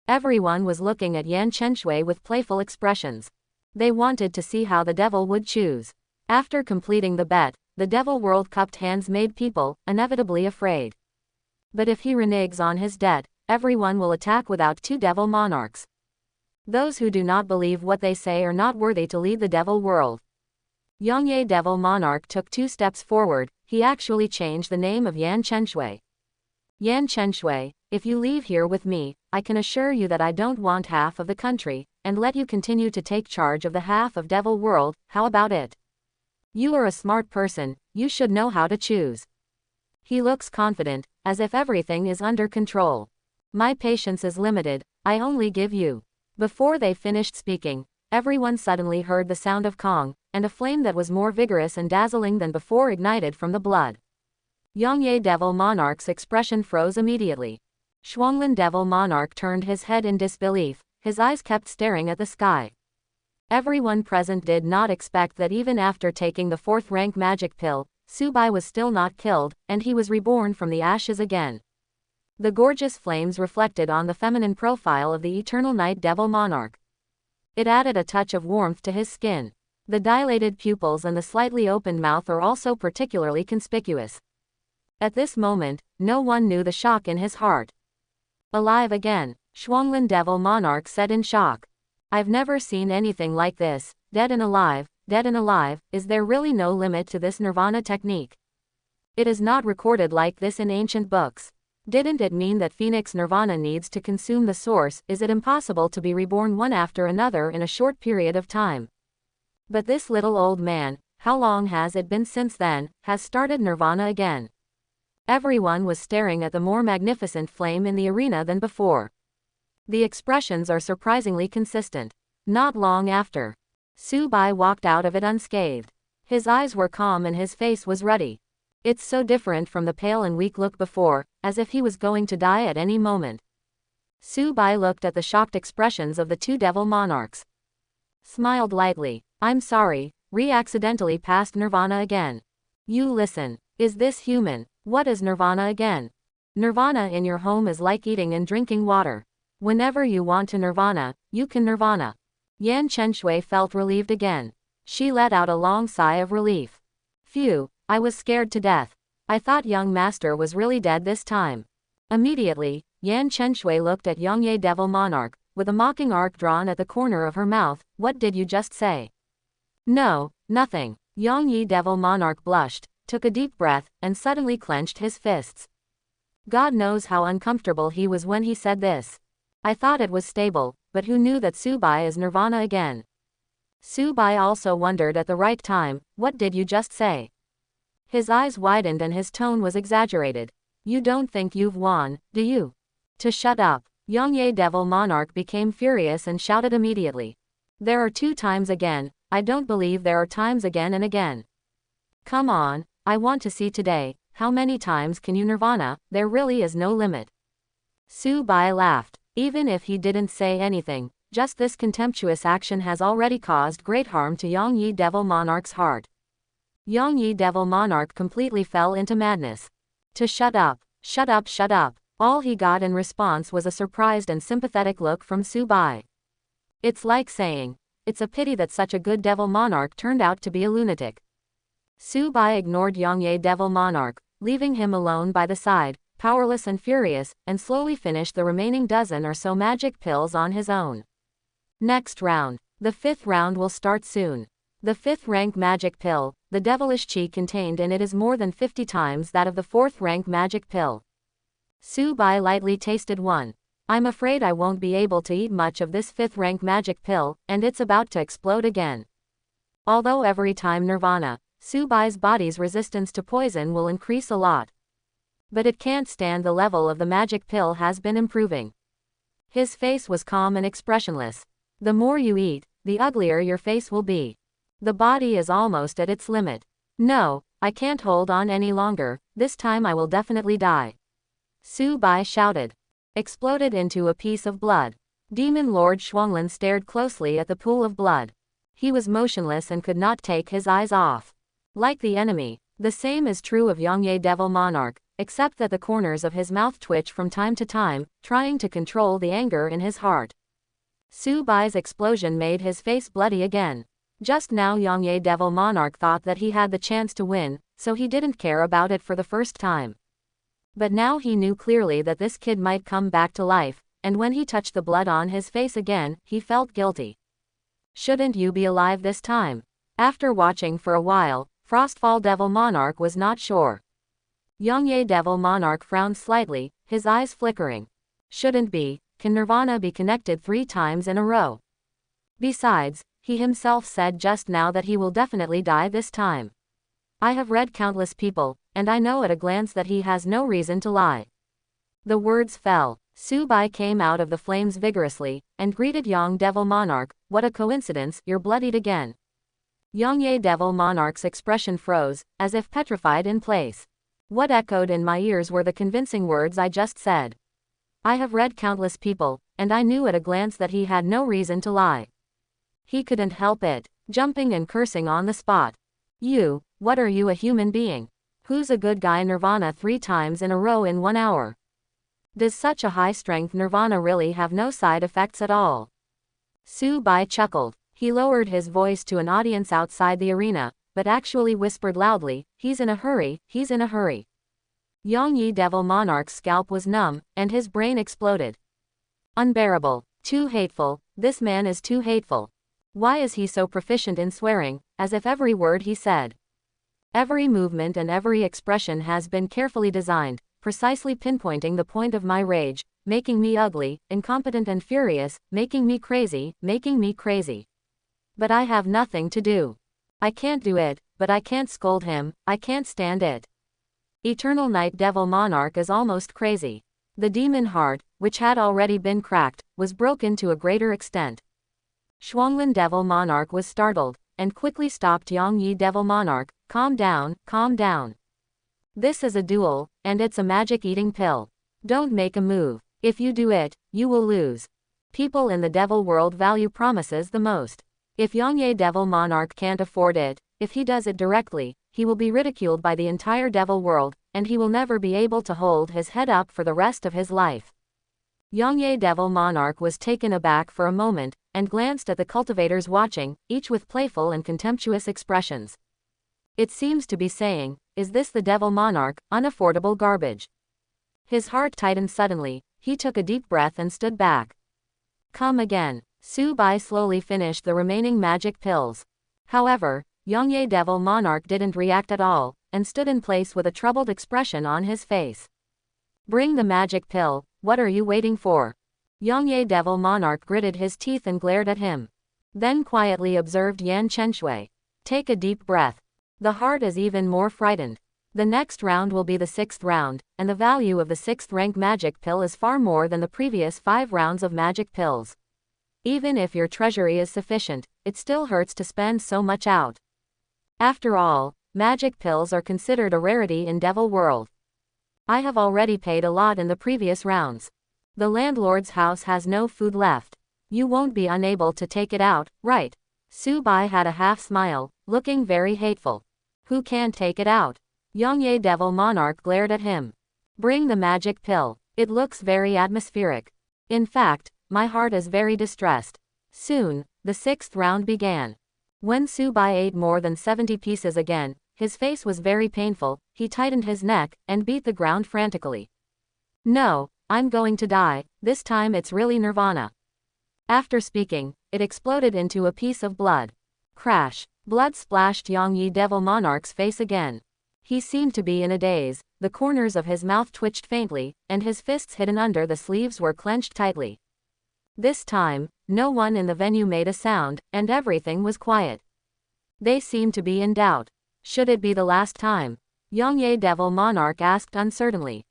Everyone was looking at Yan Chenshui with playful expressions. They wanted to see how the devil would choose. After completing the bet, the devil world cupped hands made people inevitably afraid. But if he reneges on his debt, everyone will attack without two devil monarchs. Those who do not believe what they say are not worthy to lead the devil world. Yongye Devil Monarch took 2 steps forward. He actually changed the name of Yan Chenshui. Yan Chenshui, if you leave here with me, I can assure you that I don't want half of the country, and let you continue to take charge of the half of Devil World. How about it? You are a smart person, you should know how to choose. He looks confident, as if everything is under control. My patience is limited, I only give you. Before they finished speaking, everyone suddenly heard the sound of Kong, and a flame that was more vigorous and dazzling than before ignited from the blood. Yongye Devil Monarch's expression froze immediately. Shuanglin Devil Monarch turned his head in disbelief, his eyes kept staring at the sky. Everyone present did not expect that even after taking the 4th rank magic pill, Subai was still not killed, and he was reborn from the ashes again. The gorgeous flames reflected on the feminine profile of the Eternal Night Devil Monarch. It added a touch of warmth to his skin. The dilated pupils and the slightly opened mouth are also particularly conspicuous. At this moment, no one knew the shock in his heart. Alive again, Shuanglin Devil Monarch said in shock. I've never seen anything like this, dead and alive, is there really no limit to this nirvana technique? It is not recorded like this in ancient books. Didn't it mean that Phoenix Nirvana needs to consume the source? Is it impossible to be reborn one after another in a short period of time? But this little old man, how long has it been since then, has started nirvana again? Everyone was staring at the more magnificent flame in the arena than before. The expressions are surprisingly consistent. Not long after, Subai walked out of it unscathed. His eyes were calm and his face was ruddy. It's so different from the pale and weak look before, as if he was going to die at any moment. Subai looked at the shocked expressions of the 2 devil monarchs. Smiled lightly. I'm sorry, accidentally passed nirvana again. You listen. Is this human? What is nirvana again? Nirvana in your home is like eating and drinking water. Whenever you want to nirvana, you can nirvana. Yan Chenshui felt relieved again. She let out a long sigh of relief. Phew, I was scared to death. I thought young master was really dead this time. Immediately, Yan Chenshui looked at Yongye Devil Monarch, with a mocking arc drawn at the corner of her mouth. What did you just say? No, nothing. Yongye Devil Monarch blushed, took a deep breath, and suddenly clenched his fists. God knows how uncomfortable he was when he said this. I thought it was stable, but who knew that Subai is nirvana again? Subai also wondered at the right time. What did you just say? His eyes widened and his tone was exaggerated. You don't think you've won, do you? To shut up. Yongye Devil Monarch became furious and shouted immediately. There are 2 times again. I don't believe there are times again and again. Come on, I want to see today. How many times can you nirvana? There really is no limit. Subai laughed. Even if he didn't say anything, just this contemptuous action has already caused great harm to Yongye Devil Monarch's heart. Yongye Devil Monarch completely fell into madness. To shut up, shut up, shut up. All he got in response was a surprised and sympathetic look from Subai. It's like saying, it's a pity that such a good Devil Monarch turned out to be a lunatic. Subai ignored Yongye Devil Monarch, leaving him alone by the side, powerless and furious, and slowly finished the remaining dozen or so magic pills on his own. Next round. The 5th round will start soon. The 5th rank magic pill, the devilish chi contained in it is more than 50 times that of the 4th rank magic pill. Subai lightly tasted one. I'm afraid I won't be able to eat much of this 5th rank magic pill, and it's about to explode again. Although every time nirvana, Subai's body's resistance to poison will increase a lot. But it can't stand the level of the magic pill has been improving. His face was calm and expressionless. The more you eat, the uglier your face will be. The body is almost at its limit. No, I can't hold on any longer, this time I will definitely die. Subai shouted. Exploded into a piece of blood. Demon Lord Shuanglin stared closely at the pool of blood. He was motionless and could not take his eyes off. Like the enemy, the same is true of Yongye Devil Monarch, except that the corners of his mouth twitch from time to time, trying to control the anger in his heart. Subai's explosion made his face bloody again. Just now Yongye Devil Monarch thought that he had the chance to win, so he didn't care about it for the first time. But now he knew clearly that this kid might come back to life, and when he touched the blood on his face again, he felt guilty. Shouldn't you be alive this time? After watching for a while, Frostfall Devil Monarch was not sure. Yongye Devil Monarch frowned slightly, his eyes flickering. Shouldn't be. Can Nirvana be connected 3 times in a row? Besides, he himself said just now that he will definitely die this time. I have read countless people, and I know at a glance that he has no reason to lie. The words fell. Su Bai came out of the flames vigorously, and greeted Yang Devil Monarch. What a coincidence, you're bloodied again. Yongye Devil Monarch's expression froze, as if petrified in place. What echoed in my ears were the convincing words I just said. I have read countless people, and I knew at a glance that he had no reason to lie. He couldn't help it, jumping and cursing on the spot. You, what are you, a human being? Who's a good guy? Nirvana 3 times in a row in 1 hour. Does such a high-strength Nirvana really have no side effects at all? Su Bai chuckled. He lowered his voice to an audience outside the arena, but actually whispered loudly, he's in a hurry, he's in a hurry. Yongye Devil Monarch's scalp was numb, and his brain exploded. Unbearable. Too hateful. This man is too hateful. Why is he so proficient in swearing, as if every word he said, every movement and every expression has been carefully designed, precisely pinpointing the point of my rage, making me ugly, incompetent and furious, making me crazy, making me crazy. But I have nothing to do. I can't do it, but I can't scold him, I can't stand it. Eternal Night Devil Monarch is almost crazy. The demon heart, which had already been cracked, was broken to a greater extent. Shuanglin Devil Monarch was startled, and quickly stopped Yongye Devil Monarch. Calm down, calm down. This is a duel, and it's a magic-eating pill. Don't make a move. If you do it, you will lose. People in the devil world value promises the most. If Yongye Devil Monarch can't afford it, if he does it directly, he will be ridiculed by the entire devil world, and he will never be able to hold his head up for the rest of his life. Yongye Devil Monarch was taken aback for a moment, and glanced at the cultivators watching, each with playful and contemptuous expressions. It seems to be saying, is this the Devil Monarch, unaffordable garbage? His heart tightened suddenly, he took a deep breath and stood back. Come again. Su Bai slowly finished the remaining magic pills. However, Yongye Devil Monarch didn't react at all, and stood in place with a troubled expression on his face. Bring the magic pill, what are you waiting for? Yongye Devil Monarch gritted his teeth and glared at him. Then quietly observed Yan Chenshui. Take a deep breath. The heart is even more frightened. The next round will be the 6th round, and the value of the 6th rank magic pill is far more than the previous 5 rounds of magic pills. Even if your treasury is sufficient, it still hurts to spend so much out. After all, magic pills are considered a rarity in Devil World. I have already paid a lot in the previous rounds. The landlord's house has no food left. You won't be unable to take it out, right? Su Bai had a half smile, looking very hateful. Who can take it out? Yongye Devil Monarch glared at him. Bring the magic pill. It looks very atmospheric. In fact, my heart is very distressed. Soon, the 6th round began. When Su Bai ate more than 70 pieces again, his face was very painful, he tightened his neck, and beat the ground frantically. No, I'm going to die, this time it's really Nirvana. After speaking, it exploded into a piece of blood. Crash. Blood splashed Yongye Devil Monarch's face again. He seemed to be in a daze, the corners of his mouth twitched faintly, and his fists hidden under the sleeves were clenched tightly. This time, no one in the venue made a sound, and everything was quiet. They seemed to be in doubt. Should it be the last time? Yongye Devil Monarch asked uncertainly.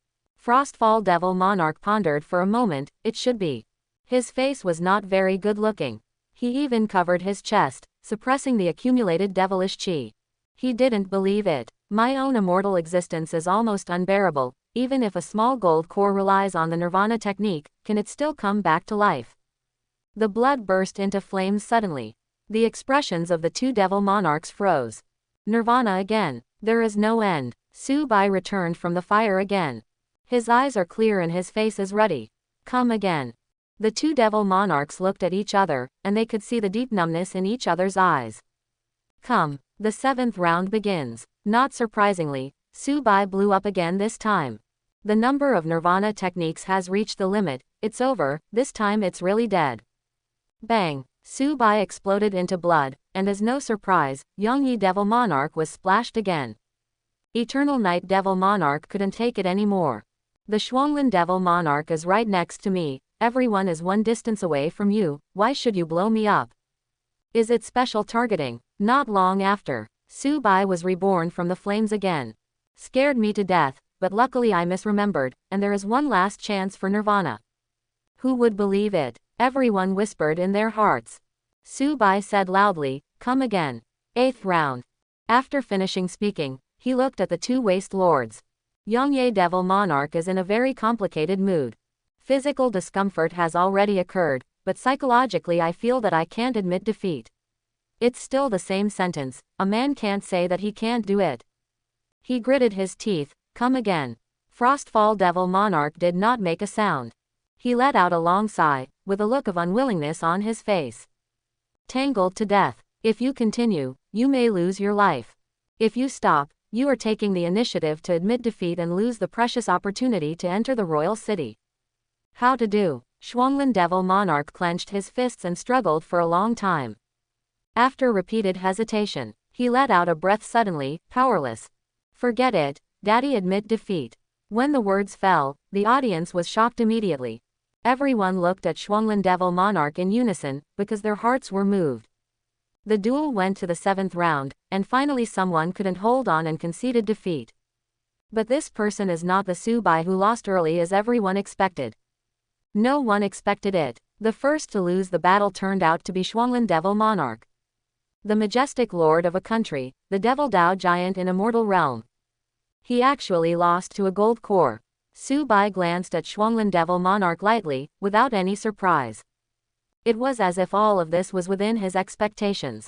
Frostfall Devil Monarch pondered for a moment, it should be. His face was not very good looking. He even covered his chest, suppressing the accumulated devilish chi. He didn't believe it. My own immortal existence is almost unbearable, even if a small gold core relies on the Nirvana technique, can it still come back to life? The blood burst into flames suddenly. The expressions of the 2 Devil Monarchs froze. Nirvana again. There is no end. Su Bai returned from the fire again. His eyes are clear and his face is ruddy. Come again. The 2 Devil Monarchs looked at each other, and they could see the deep numbness in each other's eyes. Come. The 7th round begins. Not surprisingly, Su Bai blew up again this time. The number of nirvana techniques has reached the limit, it's over, this time it's really dead. Bang! Su Bai exploded into blood, and as no surprise, Yongyi Devil Monarch was splashed again. Eternal Night Devil Monarch couldn't take it anymore. The Shuanglin Devil Monarch is right next to me, everyone is one distance away from you, why should you blow me up? Is it special targeting? Not long after, Su Bai was reborn from the flames again. Scared me to death, but luckily I misremembered, and there is one last chance for nirvana. Who would believe it? Everyone whispered in their hearts. Su Bai said loudly, come again. 8th round. After finishing speaking, he looked at the two waste lords. Yongye Devil Monarch is in a very complicated mood. Physical discomfort has already occurred, but psychologically I feel that I can't admit defeat. It's still the same sentence, a man can't say that he can't do it. He gritted his teeth, come again. Frostfall Devil Monarch did not make a sound. He let out a long sigh, with a look of unwillingness on his face. Tangled to death. If you continue, you may lose your life. If you stop, you are taking the initiative to admit defeat and lose the precious opportunity to enter the royal city. How to do? Shuanglin Devil Monarch clenched his fists and struggled for a long time. After repeated hesitation, he let out a breath suddenly, powerless. Forget it, Daddy, admit defeat. When the words fell, the audience was shocked immediately. Everyone looked at Shuanglin Devil Monarch in unison, because their hearts were moved. The duel went to the 7th round, and finally someone couldn't hold on and conceded defeat. But this person is not the Su Bai who lost early as everyone expected. No one expected it. The first to lose the battle turned out to be Shuanglin Devil Monarch. The majestic lord of a country, the Devil Dao giant in Immortal Realm. He actually lost to a gold core. Su Bai glanced at Shuanglin Devil Monarch lightly, without any surprise. It was as if all of this was within his expectations.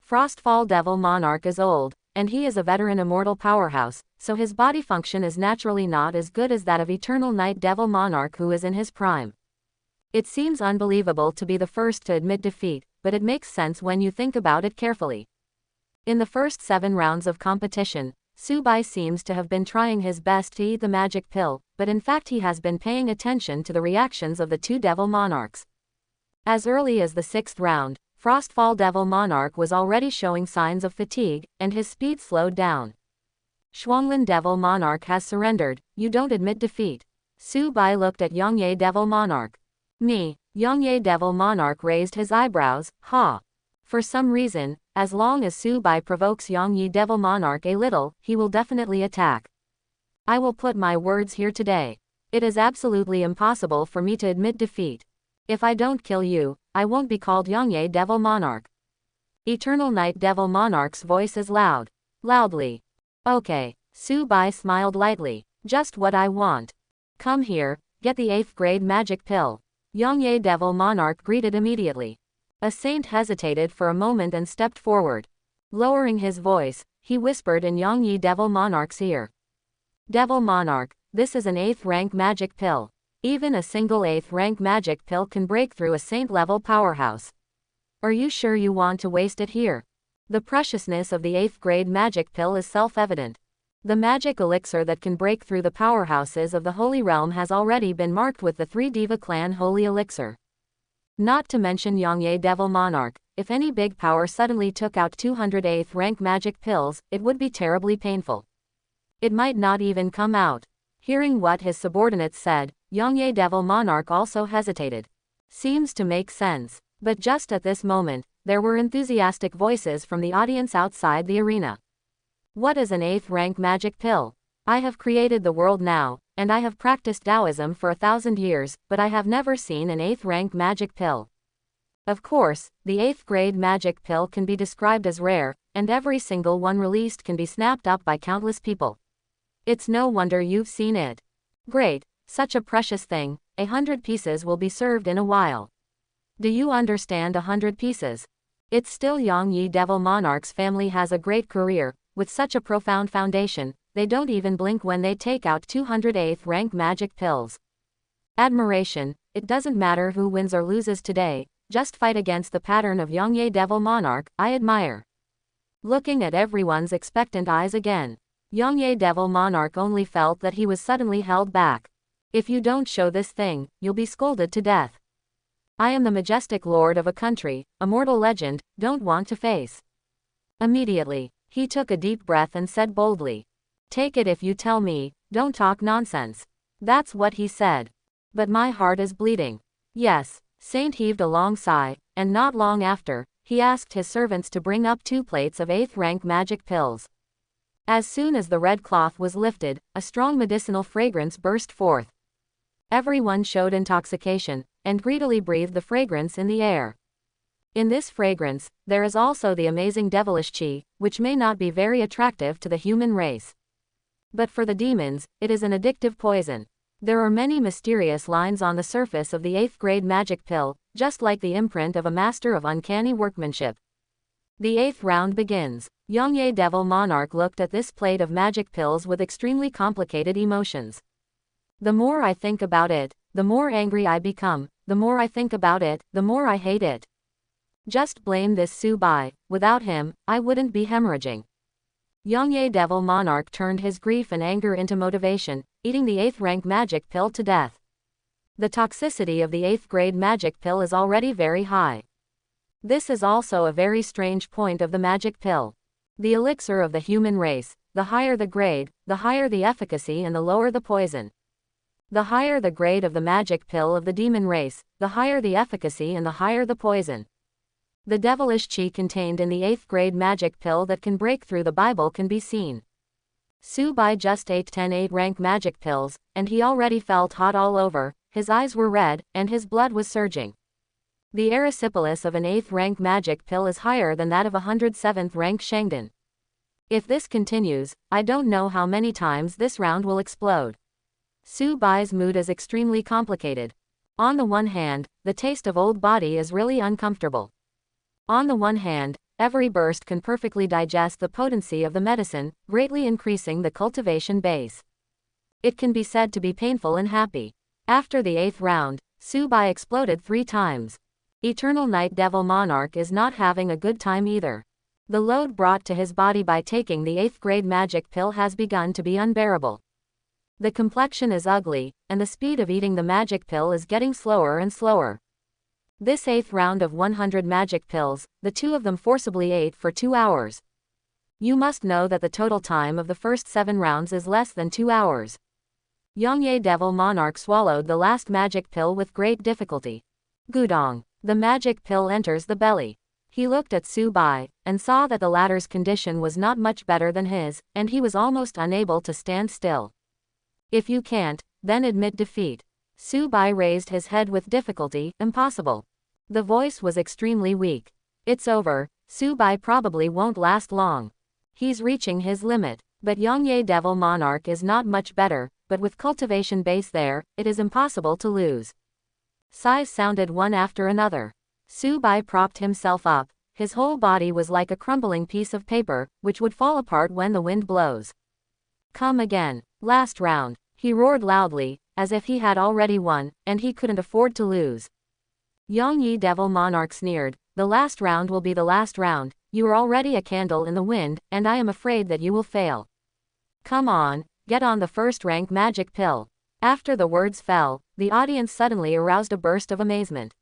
Frostfall Devil Monarch is old, and he is a veteran immortal powerhouse, so his body function is naturally not as good as that of Eternal Night Devil Monarch who is in his prime. It seems unbelievable to be the first to admit defeat, but it makes sense when you think about it carefully. In the first 7 rounds of competition, Su Bai seems to have been trying his best to eat the magic pill, but in fact he has been paying attention to the reactions of the two Devil Monarchs. As early as the 6th round, Frostfall Devil Monarch was already showing signs of fatigue, and his speed slowed down. Shuanglin Devil Monarch has surrendered, you don't admit defeat. Su Bai looked at Yongye Devil Monarch. Me. Yongye Devil Monarch raised his eyebrows, ha. For some reason, as long as Su Bai provokes Yongye Devil Monarch a little, he will definitely attack. I will put my words here today. It is absolutely impossible for me to admit defeat. If I don't kill you, I won't be called Yongye Devil Monarch. Eternal Night Devil Monarch's voice is loud. Loudly. Okay. Su Bai smiled lightly. Just what I want. Come here, get the 8th grade magic pill. Yongye Devil Monarch greeted immediately. A saint hesitated for a moment and stepped forward. Lowering his voice, he whispered in Yongye Devil Monarch's ear. Devil Monarch, this is an 8th rank magic pill. Even a single 8th rank magic pill can break through a saint-level powerhouse. Are you sure you want to waste it here? The preciousness of the 8th grade magic pill is self-evident. The magic elixir that can break through the powerhouses of the Holy Realm has already been marked with the 3 Diva Clan Holy Elixir. Not to mention Yongye Devil Monarch, if any big power suddenly took out 200 8th rank magic pills, it would be terribly painful. It might not even come out. Hearing what his subordinates said, Yongye Devil Monarch also hesitated. Seems to make sense. But just at this moment, there were enthusiastic voices from the audience outside the arena. What is an 8th rank magic pill? I have created the world now, and I have practiced Taoism for 1,000 years, but I have never seen an 8th rank magic pill. Of course, the 8th grade magic pill can be described as rare, and every single one released can be snapped up by countless people. It's no wonder you've seen it. Great, such a precious thing, 100 pieces will be served in a while. Do you understand 100 pieces? It's still Yongye Devil Monarch's family has a great career, with such a profound foundation, they don't even blink when they take out 200 8th rank magic pills. Admiration, it doesn't matter who wins or loses today, just fight against the pattern of Yongye Devil Monarch, I admire. Looking at everyone's expectant eyes again. Yongye Devil Monarch only felt that he was suddenly held back. If you don't show this thing, you'll be scolded to death. I am the majestic lord of a country, a mortal legend, don't want to face. Immediately, he took a deep breath and said boldly. Take it if you tell me, don't talk nonsense. That's what he said. But my heart is bleeding. Yes, Saint heaved a long sigh, and not long after, he asked his servants to bring up 2 plates of 8th rank magic pills. As soon as the red cloth was lifted, a strong medicinal fragrance burst forth. Everyone showed intoxication, and greedily breathed the fragrance in the air. In this fragrance, there is also the amazing devilish qi, which may not be very attractive to the human race. But for the demons, it is an addictive poison. There are many mysterious lines on the surface of the 8th grade magic pill, just like the imprint of a master of uncanny workmanship. The 8th round begins. Yongye Devil Monarch looked at this plate of magic pills with extremely complicated emotions. The more I think about it, the more angry I become. The more I think about it, the more I hate it. Just blame this Su-bai. Without him, I wouldn't be hemorrhaging. Yongye Devil Monarch turned his grief and anger into motivation, eating the 8th rank magic pill to death. The toxicity of the 8th grade magic pill is already very high. This is also a very strange point of the magic pill. The elixir of the human race, the higher the grade, the higher the efficacy and the lower the poison. The higher the grade of the magic pill of the demon race, the higher the efficacy and the higher the poison. The devilish qi contained in the 8th grade magic pill that can break through the Bible can be seen. Su-bai just ate 10 8th rank magic pills, and he already felt hot all over, his eyes were red, and his blood was surging. The erysipelas of an 8th rank magic pill is higher than that of a 107th rank Shangdan. If this continues, I don't know how many times this round will explode. Su-bai's mood is extremely complicated. On the one hand, the taste of old body is really uncomfortable. On the one hand, every burst can perfectly digest the potency of the medicine, greatly increasing the cultivation base. It can be said to be painful and happy. After the 8th round, Su-bai exploded 3 times. Eternal Night Devil Monarch is not having a good time either. The load brought to his body by taking the 8th grade magic pill has begun to be unbearable. The complexion is ugly, and the speed of eating the magic pill is getting slower and slower. This 8th round of 100 magic pills, the 2 of them forcibly ate for 2 hours. You must know that the total time of the first 7 rounds is less than 2 hours. Yongye Devil Monarch swallowed the last magic pill with great difficulty. Gudong. The magic pill enters the belly. He looked at Su-bai, and saw that the latter's condition was not much better than his, and he was almost unable to stand still. If you can't, then admit defeat. Su-bai raised his head with difficulty. Impossible. The voice was extremely weak. It's over, Su-bai probably won't last long. He's reaching his limit. But Yongye Devil Monarch is not much better, but with cultivation base there, it is impossible to lose. Sighs sounded one after another. Su-bai propped himself up. His whole body was like a crumbling piece of paper, which would fall apart when the wind blows. Come again. Last round. He roared loudly, as if he had already won, and he couldn't afford to lose. Yongye Devil Monarch sneered. The last round will be the last round. You are already a candle in the wind, and I am afraid that you will fail. Come on, get on the first rank magic pill. After the words fell, the audience suddenly aroused a burst of amazement.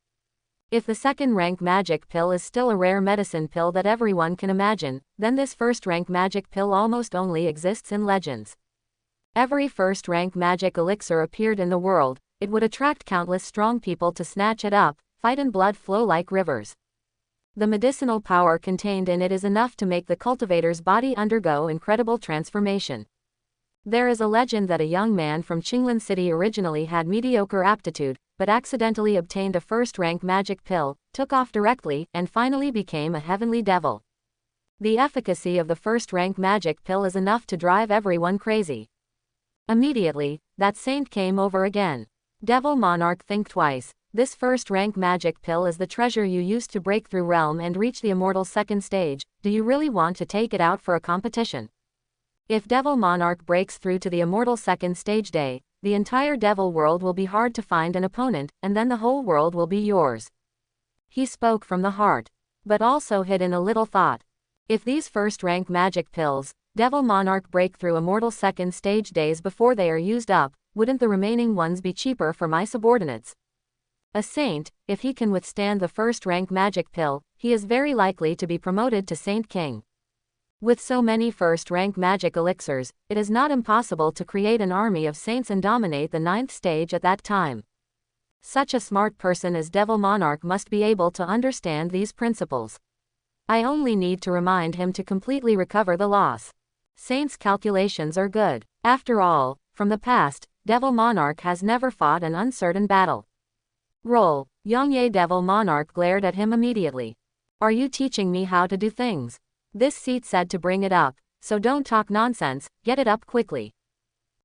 If the second rank magic pill is still a rare medicine pill that everyone can imagine, then this first rank magic pill almost only exists in legends. Every first rank magic elixir appeared in the world, it would attract countless strong people to snatch it up, fight and blood flow like rivers. The medicinal power contained in it is enough to make the cultivator's body undergo incredible transformation. There is a legend that a young man from Qinglan City originally had mediocre aptitude, but accidentally obtained a first-rank magic pill, took off directly, and finally became a heavenly devil. The efficacy of the first-rank magic pill is enough to drive everyone crazy. Immediately, that saint came over again. Devil Monarch, think twice. This first-rank magic pill is the treasure you used to break through realm and reach the immortal second stage. Do you really want to take it out for a competition? If Devil Monarch breaks through to the immortal second stage day, the entire devil world will be hard to find an opponent, and then the whole world will be yours. He spoke from the heart, but also hid in a little thought. If these first-rank magic pills, Devil Monarch break through immortal second stage days before they are used up. Wouldn't the remaining ones be cheaper for my subordinates? A saint, if he can withstand the first rank magic pill, he is very likely to be promoted to Saint King. With so many first rank magic elixirs, it is not impossible to create an army of saints and dominate the 9th stage at that time. Such a smart person as Devil Monarch must be able to understand these principles. I only need to remind him to completely recover the loss. Saint's calculations are good. After all, from the past, Devil Monarch has never fought an uncertain battle. Roll. Yongye Devil Monarch glared at him immediately. Are you teaching me how to do things? This seat said to bring it up, so don't talk nonsense, get it up quickly.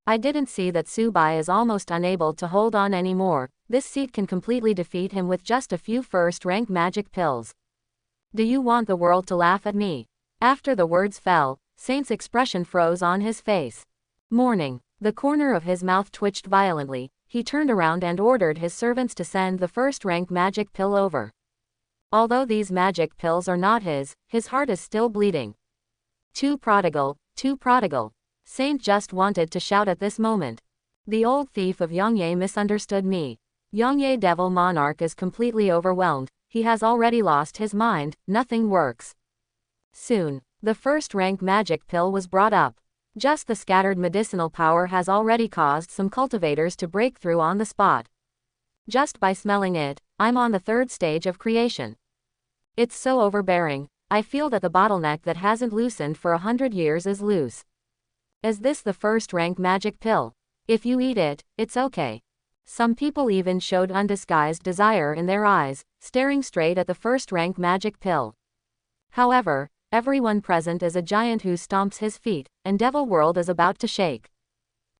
I didn't see that Subai is almost unable to hold on anymore. This seat can completely defeat him with just a few first-rank magic pills. Do you want the world to laugh at me? After the words fell, Saint's expression froze on his face. Morning. The corner of his mouth twitched violently. He turned around and ordered his servants to send the first-rank magic pill over. Although these magic pills are not his heart is still bleeding. Too prodigal, too prodigal. Saint just wanted to shout at this moment. The old thief of Yongye misunderstood me. Yongye Devil Monarch is completely overwhelmed. He has already lost his mind, nothing works. Soon, the first-rank magic pill was brought up. Just the scattered medicinal power has already caused some cultivators to break through on the spot. Just by smelling it, I'm on the 3rd stage of creation. It's so overbearing, I feel that the bottleneck that hasn't loosened for 100 years is loose. Is this the first-rank magic pill? If you eat it, it's okay. Some people even showed undisguised desire in their eyes, staring straight at the first-rank magic pill. However, everyone present is a giant who stomps his feet, and Devil World is about to shake.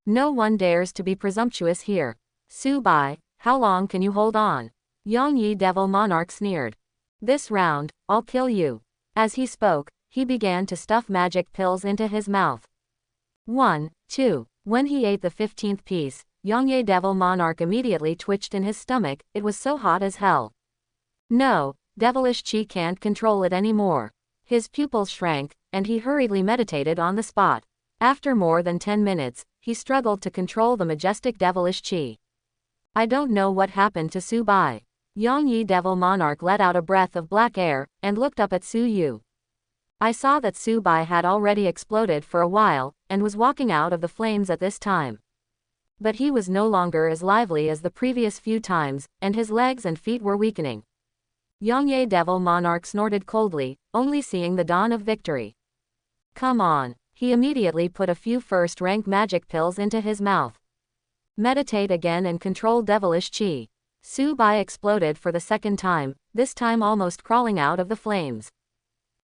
No one dares to be presumptuous here. Subai, how long can you hold on? Yongye Devil Monarch sneered. This round, I'll kill you. As he spoke, he began to stuff magic pills into his mouth. 1, 2. When he ate the 15th piece, Yongye Devil Monarch immediately twitched in his stomach. It was so hot as hell. No, devilish chi can't control it anymore. His pupils shrank, and he hurriedly meditated on the spot. After more than 10 minutes, he struggled to control the majestic devilish chi. I don't know what happened to Subai. Yongye Devil Monarch let out a breath of black air, and looked up at Su Yu. I saw that Subai had already exploded for a while, and was walking out of the flames at this time. But he was no longer as lively as the previous few times, and his legs and feet were weakening. Yongye Devil Monarch snorted coldly, only seeing the dawn of victory. Come on. He immediately put a few first-rank magic pills into his mouth. Meditate again and control devilish chi. Subai exploded for the 2nd time, this time almost crawling out of the flames.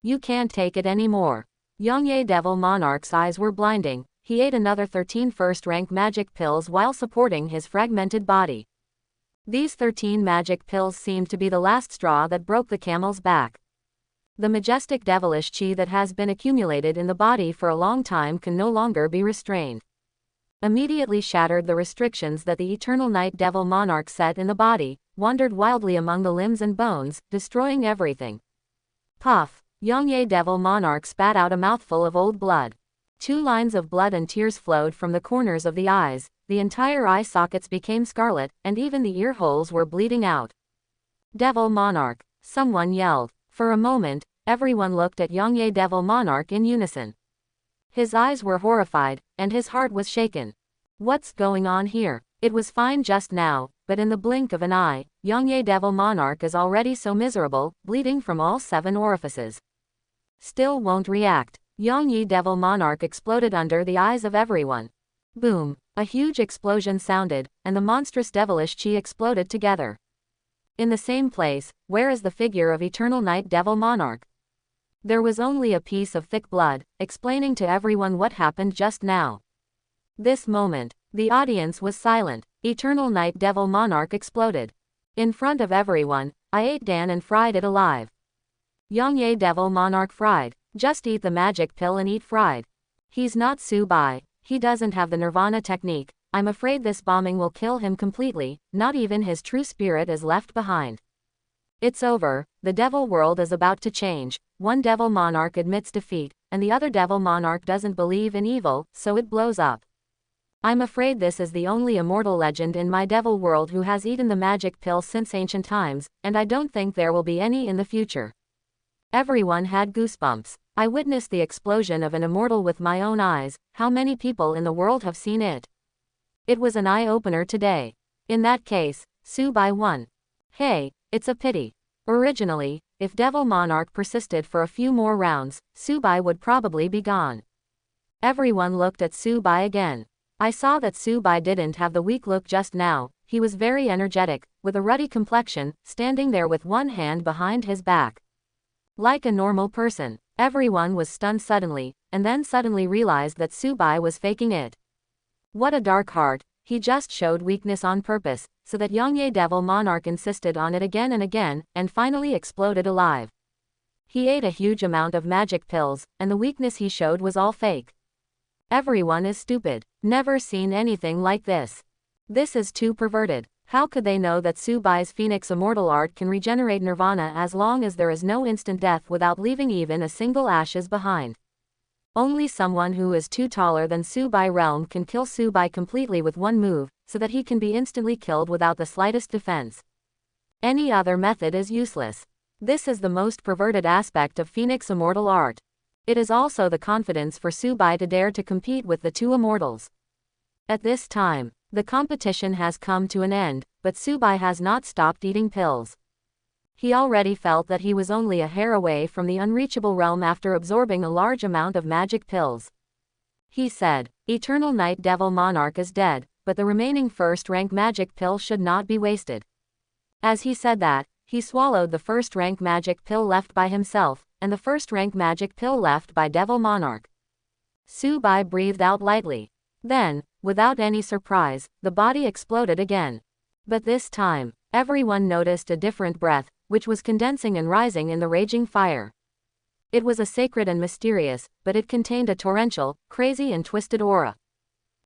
You can't take it anymore. Yongye Devil Monarch's eyes were blinding. He ate another 13 first-rank magic pills while supporting his fragmented body. These 13 magic pills seemed to be the last straw that broke the camel's back. The majestic devilish chi that has been accumulated in the body for a long time can no longer be restrained. Immediately shattered the restrictions that the eternal night Devil Monarch set in the body, wandered wildly among the limbs and bones, destroying everything. Puff! Yongye Devil Monarch spat out a mouthful of old blood. 2 lines of blood and tears flowed from the corners of the eyes, the entire eye sockets became scarlet, and even the ear holes were bleeding out. Devil Monarch! Someone yelled. For a moment, everyone looked at Yongye Devil Monarch in unison. His eyes were horrified, and his heart was shaken. What's going on here? It was fine just now, but in the blink of an eye, Yongye Devil Monarch is already so miserable, bleeding from all 7 orifices. Still won't react. Yongye Devil Monarch exploded under the eyes of everyone. Boom! A huge explosion sounded, and the monstrous devilish chi exploded together. In the same place, where is the figure of Eternal Night Devil Monarch? There was only a piece of thick blood, explaining to everyone what happened just now. This moment, the audience was silent. Eternal Night Devil Monarch exploded. In front of everyone, I ate Dan and fried it alive. Yongye Devil Monarch fried. Just eat the magic pill and eat fried. He's not Subai. He doesn't have the Nirvana technique. I'm afraid this bombing will kill him completely. Not even his true spirit is left behind. It's over. The devil world is about to change. One Devil Monarch admits defeat, and the other devil monarch doesn't believe in evil, so it blows up. I'm afraid this is the only immortal legend in my devil world who has eaten the magic pill since ancient times, and I don't think there will be any in the future. Everyone had goosebumps. I witnessed the explosion of an immortal with my own eyes. How many people in the world have seen it? It was an eye-opener today. In that case, Subai won. Hey, it's a pity. Originally, if Devil Monarch persisted for a few more rounds, Subai would probably be gone. Everyone looked at Subai again. I saw that Subai didn't have the weak look just now. He was very energetic, with a ruddy complexion, standing there with one hand behind his back. Like a normal person. Everyone was stunned suddenly, and then suddenly realized that Subai was faking it. What a dark heart. He just showed weakness on purpose, so that Yongye Devil Monarch insisted on it again and again, and finally exploded alive. He ate a huge amount of magic pills, and the weakness he showed was all fake. Everyone is stupid. Never seen anything like this. This is too perverted. How could they know that Subai's Phoenix Immortal Art can regenerate nirvana as long as there is no instant death without leaving even a single ashes behind? Only someone who is too taller than Subai realm can kill Subai completely with one move, so that he can be instantly killed without the slightest defense. Any other method is useless. This is the most perverted aspect of Phoenix Immortal Art. It is also the confidence for Subai to dare to compete with the two immortals. At this time, the competition has come to an end, but Subai has not stopped eating pills. He already felt that he was only a hair away from the unreachable realm after absorbing a large amount of magic pills. He said, Eternal Night Devil Monarch is dead, but the remaining first-rank magic pill should not be wasted. As he said that, he swallowed the first-rank magic pill left by himself, and the first-rank magic pill left by Devil Monarch. Subai breathed out lightly. Then, without any surprise, the body exploded again. But this time, everyone noticed a different breath, which was condensing and rising in the raging fire. It was a sacred and mysterious, but it contained a torrential, crazy and twisted aura.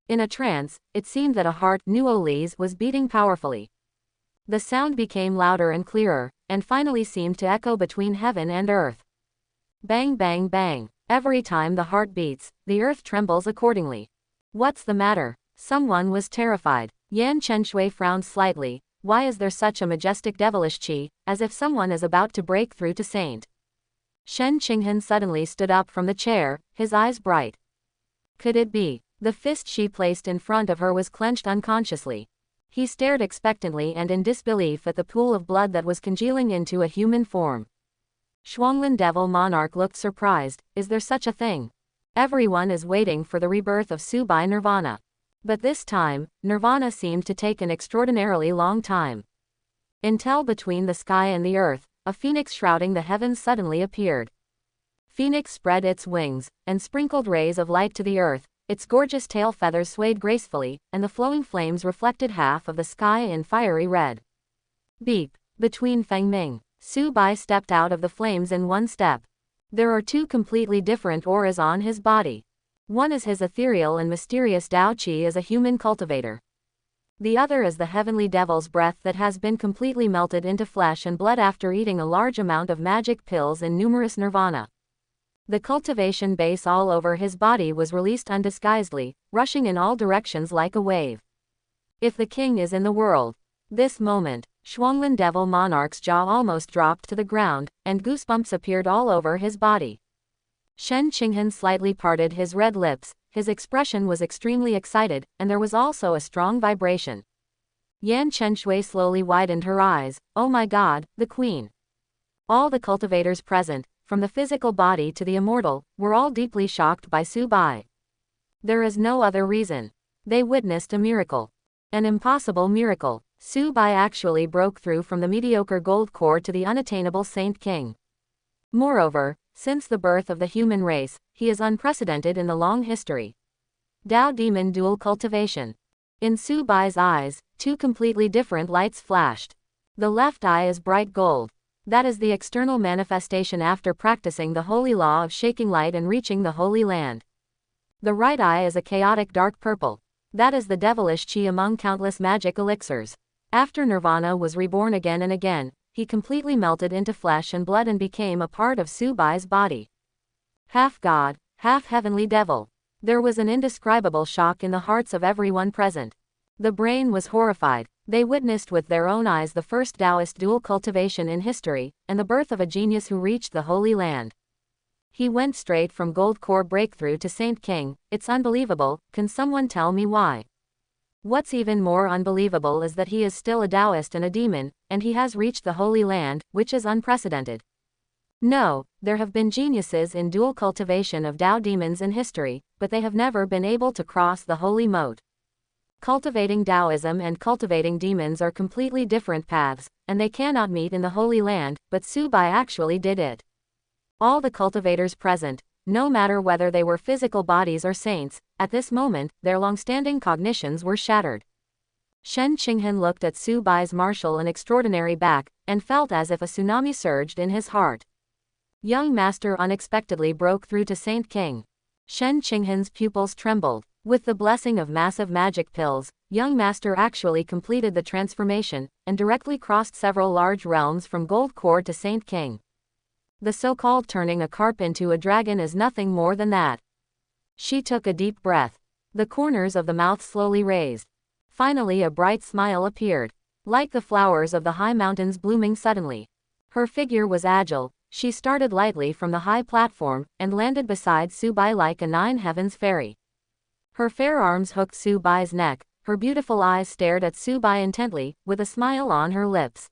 In a trance, it seemed that a heart, Nuolis, was beating powerfully. The sound became louder and clearer, and finally seemed to echo between heaven and earth. Bang bang bang. Every time the heart beats, the earth trembles accordingly. What's the matter? Someone was terrified. Yan Chenshui frowned slightly. Why is there such a majestic devilish qi, as if someone is about to break through to saint? Shen Qinghan suddenly stood up from the chair, his eyes bright. Could it be? The fist she placed in front of her was clenched unconsciously. He stared expectantly and in disbelief at the pool of blood that was congealing into a human form. Shuanglin Devil Monarch looked surprised. Is there such a thing? Everyone is waiting for the rebirth of Subai Nirvana. But this time, Nirvana seemed to take an extraordinarily long time. Until between the sky and the earth, a phoenix shrouding the heavens suddenly appeared. Phoenix spread its wings, and sprinkled rays of light to the earth. Its gorgeous tail feathers swayed gracefully, and the flowing flames reflected half of the sky in fiery red. Beep. Between Fengming, Subai stepped out of the flames in one step. There are two completely different auras on his body. One is his ethereal and mysterious Dao Qi as a human cultivator. The other is the heavenly devil's breath that has been completely melted into flesh and blood after eating a large amount of magic pills and numerous nirvana. The cultivation base all over his body was released undisguisedly, rushing in all directions like a wave. If the king is in the world. This moment, Shuanglin Devil Monarch's jaw almost dropped to the ground, and goosebumps appeared all over his body. Shen Qinghan slightly parted his red lips, his expression was extremely excited, and there was also a strong vibration. Yan Chenshui slowly widened her eyes. Oh my god, the queen. All the cultivators present, from the physical body to the immortal, were all deeply shocked by Subai. There is no other reason. They witnessed a miracle. An impossible miracle. Subai actually broke through from the mediocre gold core to the unattainable Saint King. Moreover, since the birth of the human race, he is unprecedented in the long history. Dao Demon Dual Cultivation. In Subai's eyes, two completely different lights flashed. The left eye is bright gold. That is the external manifestation after practicing the holy law of shaking light and reaching the Holy Land. The right eye is a chaotic dark purple. That is the devilish qi among countless magic elixirs. After Nirvana was reborn again and again, he completely melted into flesh and blood and became a part of Subai's body. Half god, half heavenly devil. There was an indescribable shock in the hearts of everyone present. The brain was horrified. They witnessed with their own eyes the first Taoist dual cultivation in history, and the birth of a genius who reached the Holy Land. He went straight from Gold Core breakthrough to Saint King. It's unbelievable. Can someone tell me why? What's even more unbelievable is that he is still a Taoist and a demon, and he has reached the Holy Land, which is unprecedented. No, there have been geniuses in dual cultivation of Tao demons in history, but they have never been able to cross the holy moat. Cultivating Taoism and cultivating demons are completely different paths, and they cannot meet in the Holy Land, but Su Bai actually did it. All the cultivators present, no matter whether they were physical bodies or saints, at this moment, their long-standing cognitions were shattered. Shen Qinghen looked at Su Bai's martial and extraordinary back, and felt as if a tsunami surged in his heart. Young Master unexpectedly broke through to Saint King. Shen Qinghen's pupils trembled. With the blessing of massive magic pills, young Master actually completed the transformation, and directly crossed several large realms from Gold Core to Saint King. The so-called turning a carp into a dragon is nothing more than that. She took a deep breath. The corners of the mouth slowly raised. Finally a bright smile appeared, like the flowers of the high mountains blooming suddenly. Her figure was agile. She started lightly from the high platform, and landed beside Su Bai like a nine heavens fairy. Her fair arms hooked Su Bai's neck, her beautiful eyes stared at Su Bai intently, with a smile on her lips.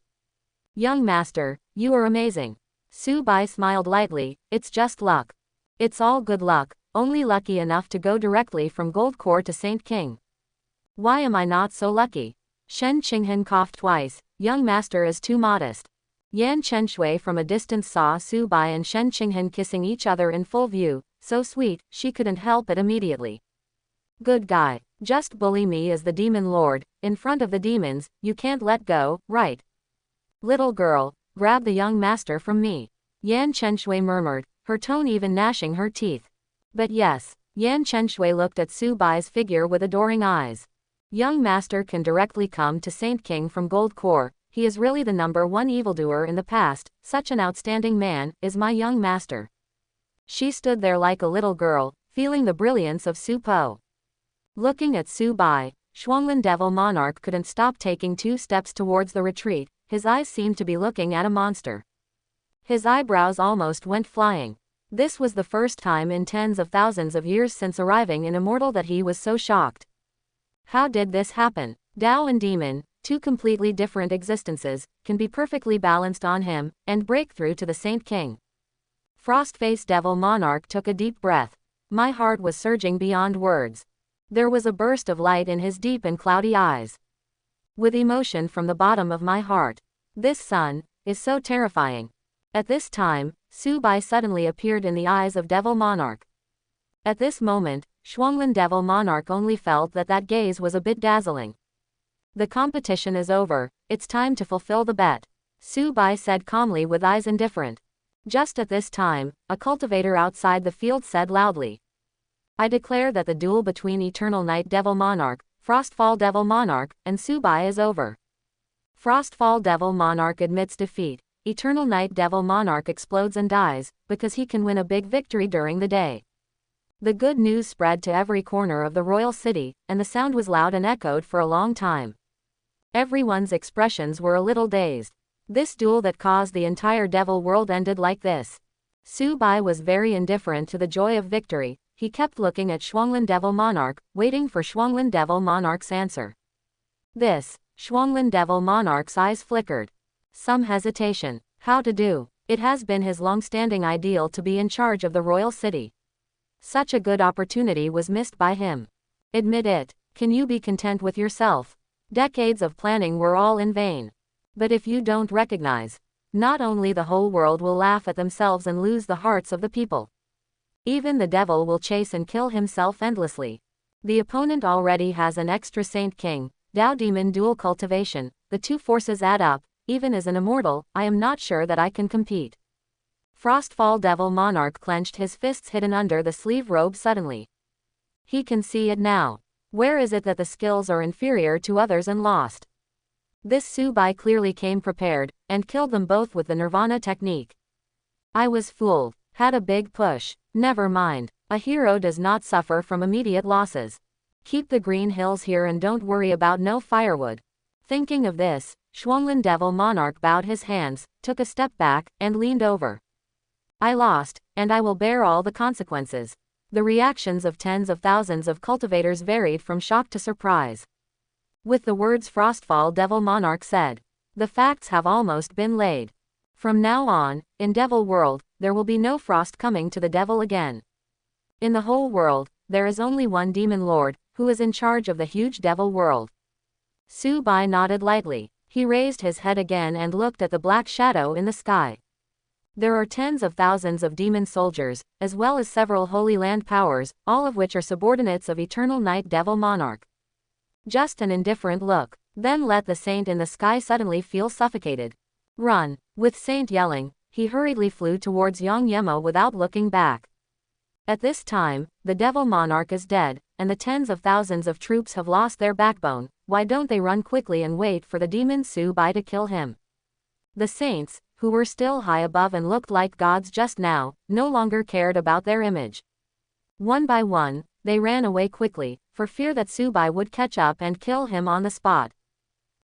Young Master, you are amazing. Su Bai smiled lightly. It's just luck. It's all good luck, only lucky enough to go directly from Gold Core to Saint King. Why am I not so lucky? Shen Qinghen coughed twice. Young Master is too modest. Yan Chenshui from a distance saw Su Bai and Shen Qinghen kissing each other in full view, so sweet, she couldn't help it immediately. Good guy. Just bully me as the demon lord, in front of the demons, you can't let go, right? Little girl, grab the young master from me. Yan Chenshui murmured, her tone even gnashing her teeth. But yes, Yan Chenshui looked at Su Bai's figure with adoring eyes. Young Master can directly come to Saint King from Gold Core. He is really the #1 evildoer in the past. Such an outstanding man, is my young master. She stood there like a little girl, feeling the brilliance of Su Po. Looking at Su Bai, Shuanglin Devil Monarch couldn't stop taking 2 steps towards the retreat. His eyes seemed to be looking at a monster. His eyebrows almost went flying. This was the first time in tens of thousands of years since arriving in Immortal that he was so shocked. How did this happen? Tao and demon, 2 completely different existences, can be perfectly balanced on him, and break through to the Saint King. Frostface Devil Monarch took a deep breath. My heart was surging beyond words. There was a burst of light in his deep and cloudy eyes. With emotion from the bottom of my heart. This sun is so terrifying. At this time, Su Bai suddenly appeared in the eyes of Devil Monarch. At this moment, Shuanglin Devil Monarch only felt that that gaze was a bit dazzling. The competition is over, it's time to fulfill the bet. Su Bai said calmly with eyes indifferent. Just at this time, a cultivator outside the field said loudly. I declare that the duel between Eternal Night Devil Monarch, Frostfall Devil Monarch, and Su Bai is over. Frostfall Devil Monarch admits defeat. Eternal Night Devil Monarch explodes and dies, because he can win a big victory during the day. The good news spread to every corner of the royal city, and the sound was loud and echoed for a long time. Everyone's expressions were a little dazed. This duel that caused the entire devil world ended like this. Su Bai was very indifferent to the joy of victory. He kept looking at Shuanglin Devil Monarch, waiting for Shuanglin Devil Monarch's answer. Shuanglin Devil Monarch's eyes flickered. Some hesitation. How to do? It has been his long-standing ideal to be in charge of the royal city. Such a good opportunity was missed by him. Admit it. Can you be content with yourself? Decades of planning were all in vain. But if you don't recognize, not only the whole world will laugh at themselves and lose the hearts of the people. Even the devil will chase and kill himself endlessly. The opponent already has an extra Saint King, Tao Demon dual cultivation. The 2 forces add up. Even as an immortal, I am not sure that I can compete. Frostfall Devil Monarch clenched his fists hidden under the sleeve robe suddenly. He can see it now. Where is it that the skills are inferior to others and lost? This Su Bai clearly came prepared, and killed them both with the Nirvana technique. I was fooled. Had a big push. Never mind. A hero does not suffer from immediate losses. Keep the green hills here and don't worry about no firewood. Thinking of this, Shuanglin Devil Monarch bowed his hands, took a step back, and leaned over. I lost, and I will bear all the consequences. The reactions of tens of thousands of cultivators varied from shock to surprise. With the words Frostfall Devil Monarch said, the facts have almost been laid. From now on, in Devil World, there will be no frost coming to the devil again. In the whole world, there is only one demon lord, who is in charge of the huge devil world. Su Bai nodded lightly. He raised his head again and looked at the black shadow in the sky. There are tens of thousands of demon soldiers, as well as several Holy Land powers, all of which are subordinates of Eternal Night Devil Monarch. Just an indifferent look. Then let the saint in the sky suddenly feel suffocated. Run. With Saint yelling, he hurriedly flew towards Yang Yemo without looking back. At this time, the Devil Monarch is dead, and the tens of thousands of troops have lost their backbone. Why don't they run quickly and wait for the demon Su Bai to kill him? The saints, who were still high above and looked like gods just now, no longer cared about their image. One by one, they ran away quickly, for fear that Su Bai would catch up and kill him on the spot.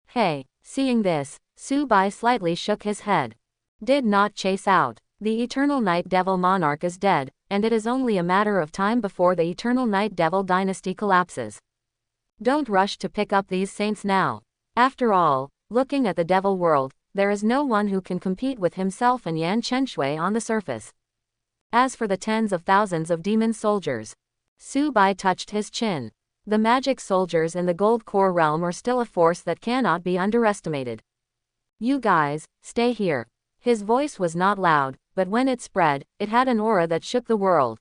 Hey, seeing this, Su Bai slightly shook his head. Did not chase out. The Eternal Night Devil Monarch is dead, and it is only a matter of time before the Eternal Night Devil dynasty collapses. Don't rush to pick up these saints now. After all, looking at the devil world, there is no one who can compete with himself and Yan Chenshui on the surface. As for the tens of thousands of demon soldiers, Su Bai touched his chin. The magic soldiers in the Gold Core realm are still a force that cannot be underestimated. You guys, stay here. His voice was not loud, but when it spread, it had an aura that shook the world.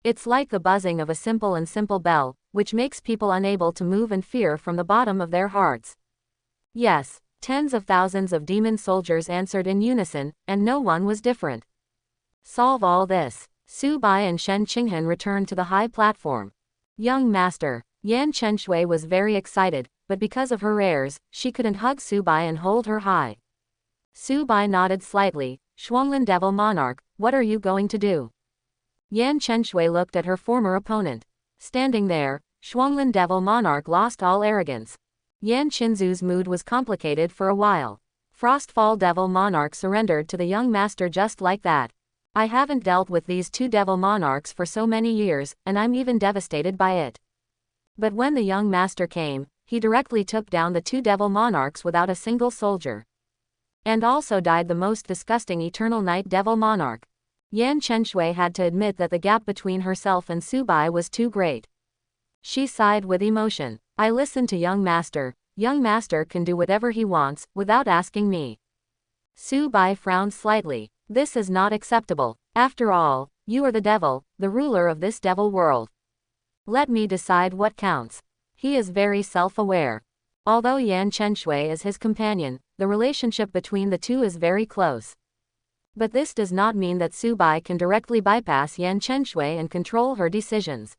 It's like the buzzing of a simple bell, which makes people unable to move in fear from the bottom of their hearts. Yes, tens of thousands of demon soldiers answered in unison, and no one was different. Solve all this. Su Bai and Shen Qinghan returned to the high platform. Young master, Yan Chenshui was very excited, but because of her airs, she couldn't hug Su Bai and hold her high. Su Bai nodded slightly. Shuanglin Devil Monarch, what are you going to do? Yan Chenshui looked at her former opponent. Standing there, Shuanglin Devil Monarch lost all arrogance. Yan Qinzu's mood was complicated for a while. Frostfall Devil Monarch surrendered to the young master just like that. I haven't dealt with these two Devil Monarchs for so many years, and I'm even devastated by it. But when the young master came, he directly took down the two Devil Monarchs without a single soldier. And also died the most disgusting Eternal Night Devil Monarch. Yan Chenshui had to admit that the gap between herself and Su Bai was too great. She sighed with emotion. I listened to young master. Young master can do whatever he wants, without asking me. Su Bai frowned slightly. This is not acceptable. After all, you are the devil, the ruler of this devil world. Let me decide what counts. He is very self-aware. Although Yan Chenshui is his companion, the relationship between the two is very close. But this does not mean that Su Bai can directly bypass Yan Chenshui and control her decisions.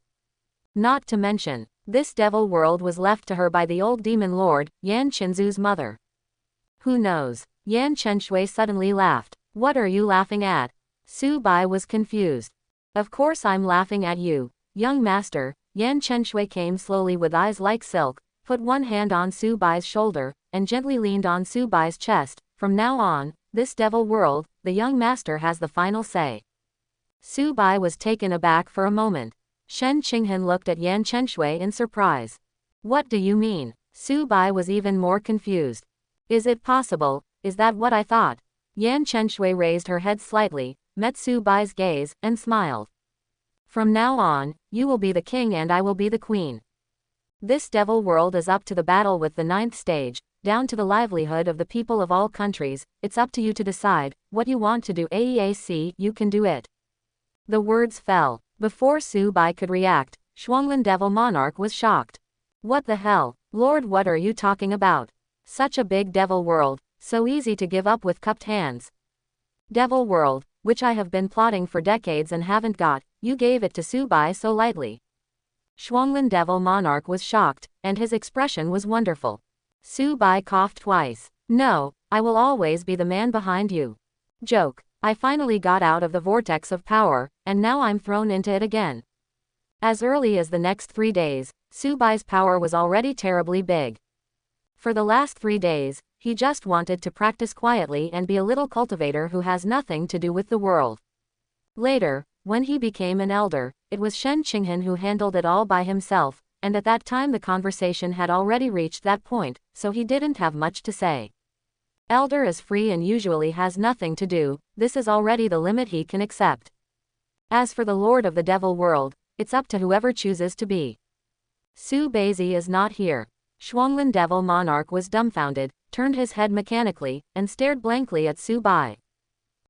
Not to mention, this devil world was left to her by the old demon lord, Yan Qinzu's mother. Who knows? Yan Chenshui suddenly laughed. What are you laughing at? Su Bai was confused. Of course I'm laughing at you, young master. Yan Chenshui came slowly with eyes like silk, put one hand on Su Bai's shoulder, and gently leaned on Su Bai's chest. From now on, this devil world, the young master has the final say. Su Bai was taken aback for a moment. Shen Qinghan looked at Yan Chenshui in surprise. What do you mean? Su Bai was even more confused. Is it possible? Is that what I thought? Yan Chenshui raised her head slightly, met Su Bai's gaze, and smiled. From now on, you will be the king and I will be the queen. This devil world is up to the battle with the 9th stage, down to the livelihood of the people of all countries. It's up to you to decide what you want to do. AEAC, you can do it. The words fell. Before Su Bai could react, Shuanglin Devil Monarch was shocked. What the hell, Lord, what are you talking about? Such a big devil world, so easy to give up with cupped hands. Devil world, which I have been plotting for decades and haven't got, you gave it to Su Bai so lightly. Shuanglin Devil Monarch was shocked, and his expression was wonderful. Su Bai coughed twice. No, I will always be the man behind you. Joke. I finally got out of the vortex of power, and now I'm thrown into it again. As early as the next 3 days, Subai's power was already terribly big. For the last 3 days, he just wanted to practice quietly and be a little cultivator who has nothing to do with the world. Later, when he became an elder, it was Shen Qinghan who handled it all by himself, and at that time the conversation had already reached that point, so he didn't have much to say. Elder is free and usually has nothing to do, this is already the limit he can accept. As for the Lord of the Devil World, it's up to whoever chooses to be. Su Baizi is not here. Shuanglin Devil Monarch was dumbfounded, turned his head mechanically, and stared blankly at Su Bai.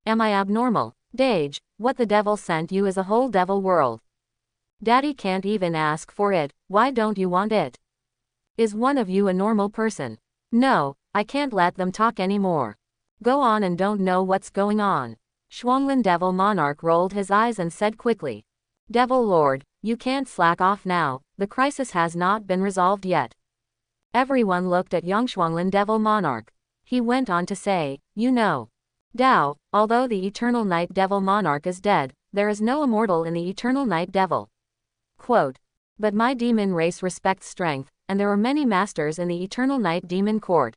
Am I abnormal? Dage, what the devil sent you is a whole devil world. Daddy can't even ask for it, why don't you want it? Is one of you a normal person? No, I can't let them talk anymore. Go on and don't know what's going on. Shuanglin Devil Monarch rolled his eyes and said quickly. Devil Lord, you can't slack off now, the crisis has not been resolved yet. Everyone looked at young Shuanglin Devil Monarch. He went on to say, you know. Dao, although the Eternal Night Devil Monarch is dead, there is no immortal in the Eternal Night Devil. Quote. But my demon race respects strength, and there are many masters in the Eternal Night Demon Court.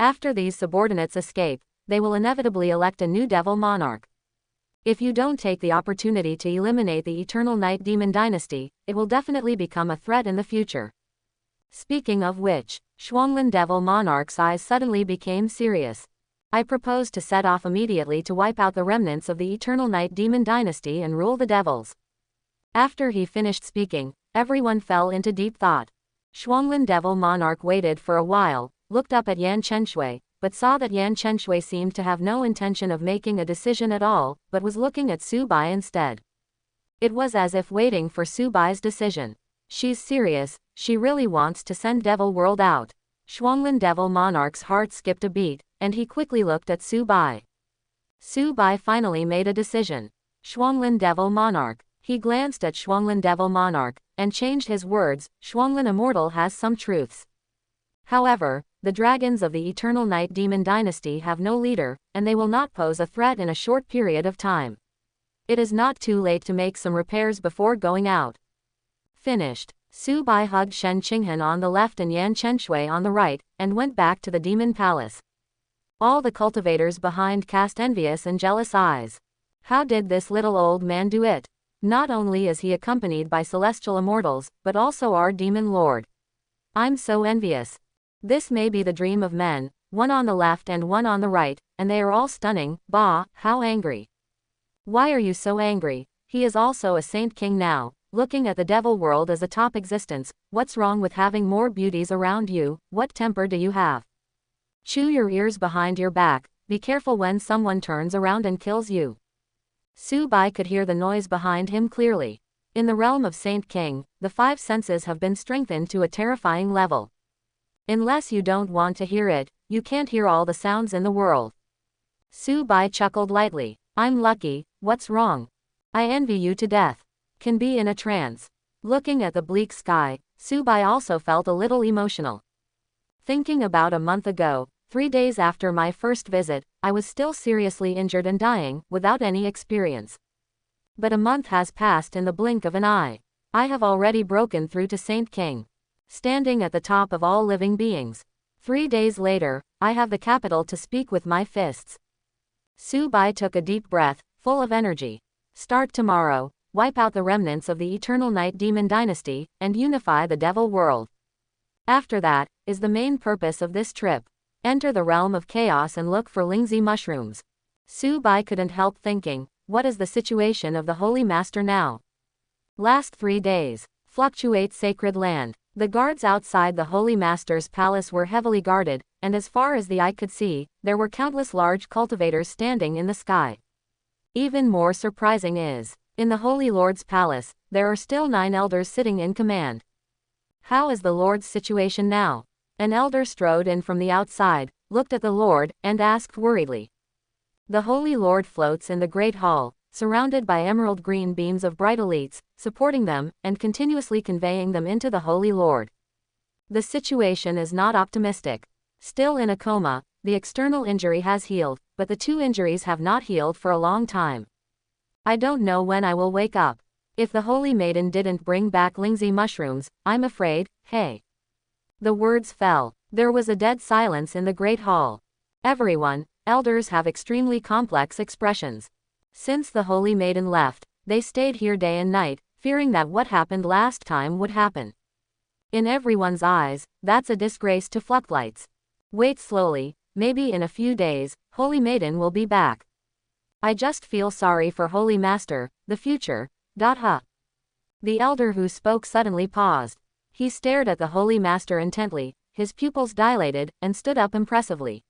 After these subordinates escape, they will inevitably elect a new Devil Monarch. If you don't take the opportunity to eliminate the Eternal Night Demon Dynasty, it will definitely become a threat in the future. Speaking of which, Shuanglin Devil Monarch's eyes suddenly became serious. I propose to set off immediately to wipe out the remnants of the Eternal Night Demon Dynasty and rule the devils. After he finished speaking, everyone fell into deep thought. Shuanglin Devil Monarch waited for a while, looked up at Yan Chenshui, but saw that Yan Chenshui seemed to have no intention of making a decision at all, but was looking at Su Bai instead. It was as if waiting for Su Bai's decision. She's serious, she really wants to send Devil World out. Shuanglin Devil Monarch's heart skipped a beat, and he quickly looked at Su Bai. Su Bai finally made a decision. Shuanglin Devil Monarch. He glanced at Shuanglin Devil Monarch, and changed his words, Shuanglin Immortal has some truths. However, the dragons of the Eternal Night Demon Dynasty have no leader, and they will not pose a threat in a short period of time. It is not too late to make some repairs before going out. Finished. Su Bai hugged Shen Qinghan on the left and Yan Chenshui on the right, and went back to the Demon Palace. All the cultivators behind cast envious and jealous eyes. How did this little old man do it? Not only is he accompanied by celestial immortals, but also our demon lord. I'm so envious. This may be the dream of men, one on the left and one on the right, and they are all stunning. Bah, how angry. Why are you so angry? He is also a saint king now. Looking at the devil world as a top existence, what's wrong with having more beauties around you? What temper do you have? Chew your ears behind your back, be careful when someone turns around and kills you. Su Bai could hear the noise behind him clearly. In the realm of Saint King, the 5 senses have been strengthened to a terrifying level. Unless you don't want to hear it, you can't hear all the sounds in the world. Su Bai chuckled lightly. I'm lucky, what's wrong? I envy you to death. Can be in a trance. Looking at the bleak sky, Su Bai also felt a little emotional. Thinking about a month ago, 3 days after my first visit, I was still seriously injured and dying, without any experience. But a month has passed in the blink of an eye. I have already broken through to Saint King. Standing at the top of all living beings. 3 days later, I have the capital to speak with my fists. Su Bai took a deep breath, full of energy. Start tomorrow. Wipe out the remnants of the Eternal Night Demon Dynasty, and unify the Devil World. After that, is the main purpose of this trip. Enter the realm of chaos and look for Lingzi mushrooms. Su Bai couldn't help thinking, what is the situation of the Holy Master now? Last 3 days. Fluctuate sacred land. The guards outside the Holy Master's palace were heavily guarded, and as far as the eye could see, there were countless large cultivators standing in the sky. Even more surprising is, in the Holy Lord's palace, there are still 9 elders sitting in command. How is the Lord's situation now? An elder strode in from the outside, looked at the Lord, and asked worriedly. The Holy Lord floats in the Great Hall, surrounded by emerald green beams of bright elites, supporting them, and continuously conveying them into the Holy Lord. The situation is not optimistic. Still in a coma, the external injury has healed, but the two injuries have not healed for a long time. I don't know when I will wake up. If the Holy Maiden didn't bring back Lingzi mushrooms, I'm afraid, hey. The words fell. There was a dead silence in the great hall. Everyone, elders have extremely complex expressions. Since the Holy Maiden left, they stayed here day and night, fearing that what happened last time would happen. In everyone's eyes, that's a disgrace to Fluchtlights. Wait slowly, maybe in a few days, Holy Maiden will be back. I just feel sorry for Holy Master, the future, huh. The elder who spoke suddenly paused. He stared at the Holy Master intently, his pupils dilated, and stood up impressively.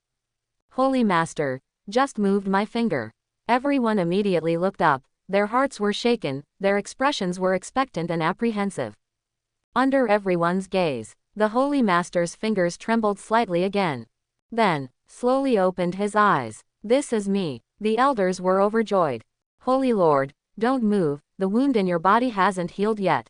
Holy Master, just moved my finger. Everyone immediately looked up, their hearts were shaken, their expressions were expectant and apprehensive. Under everyone's gaze, the Holy Master's fingers trembled slightly again. Then, slowly opened his eyes. This is me. The elders were overjoyed. Holy Lord, don't move, the wound in your body hasn't healed yet.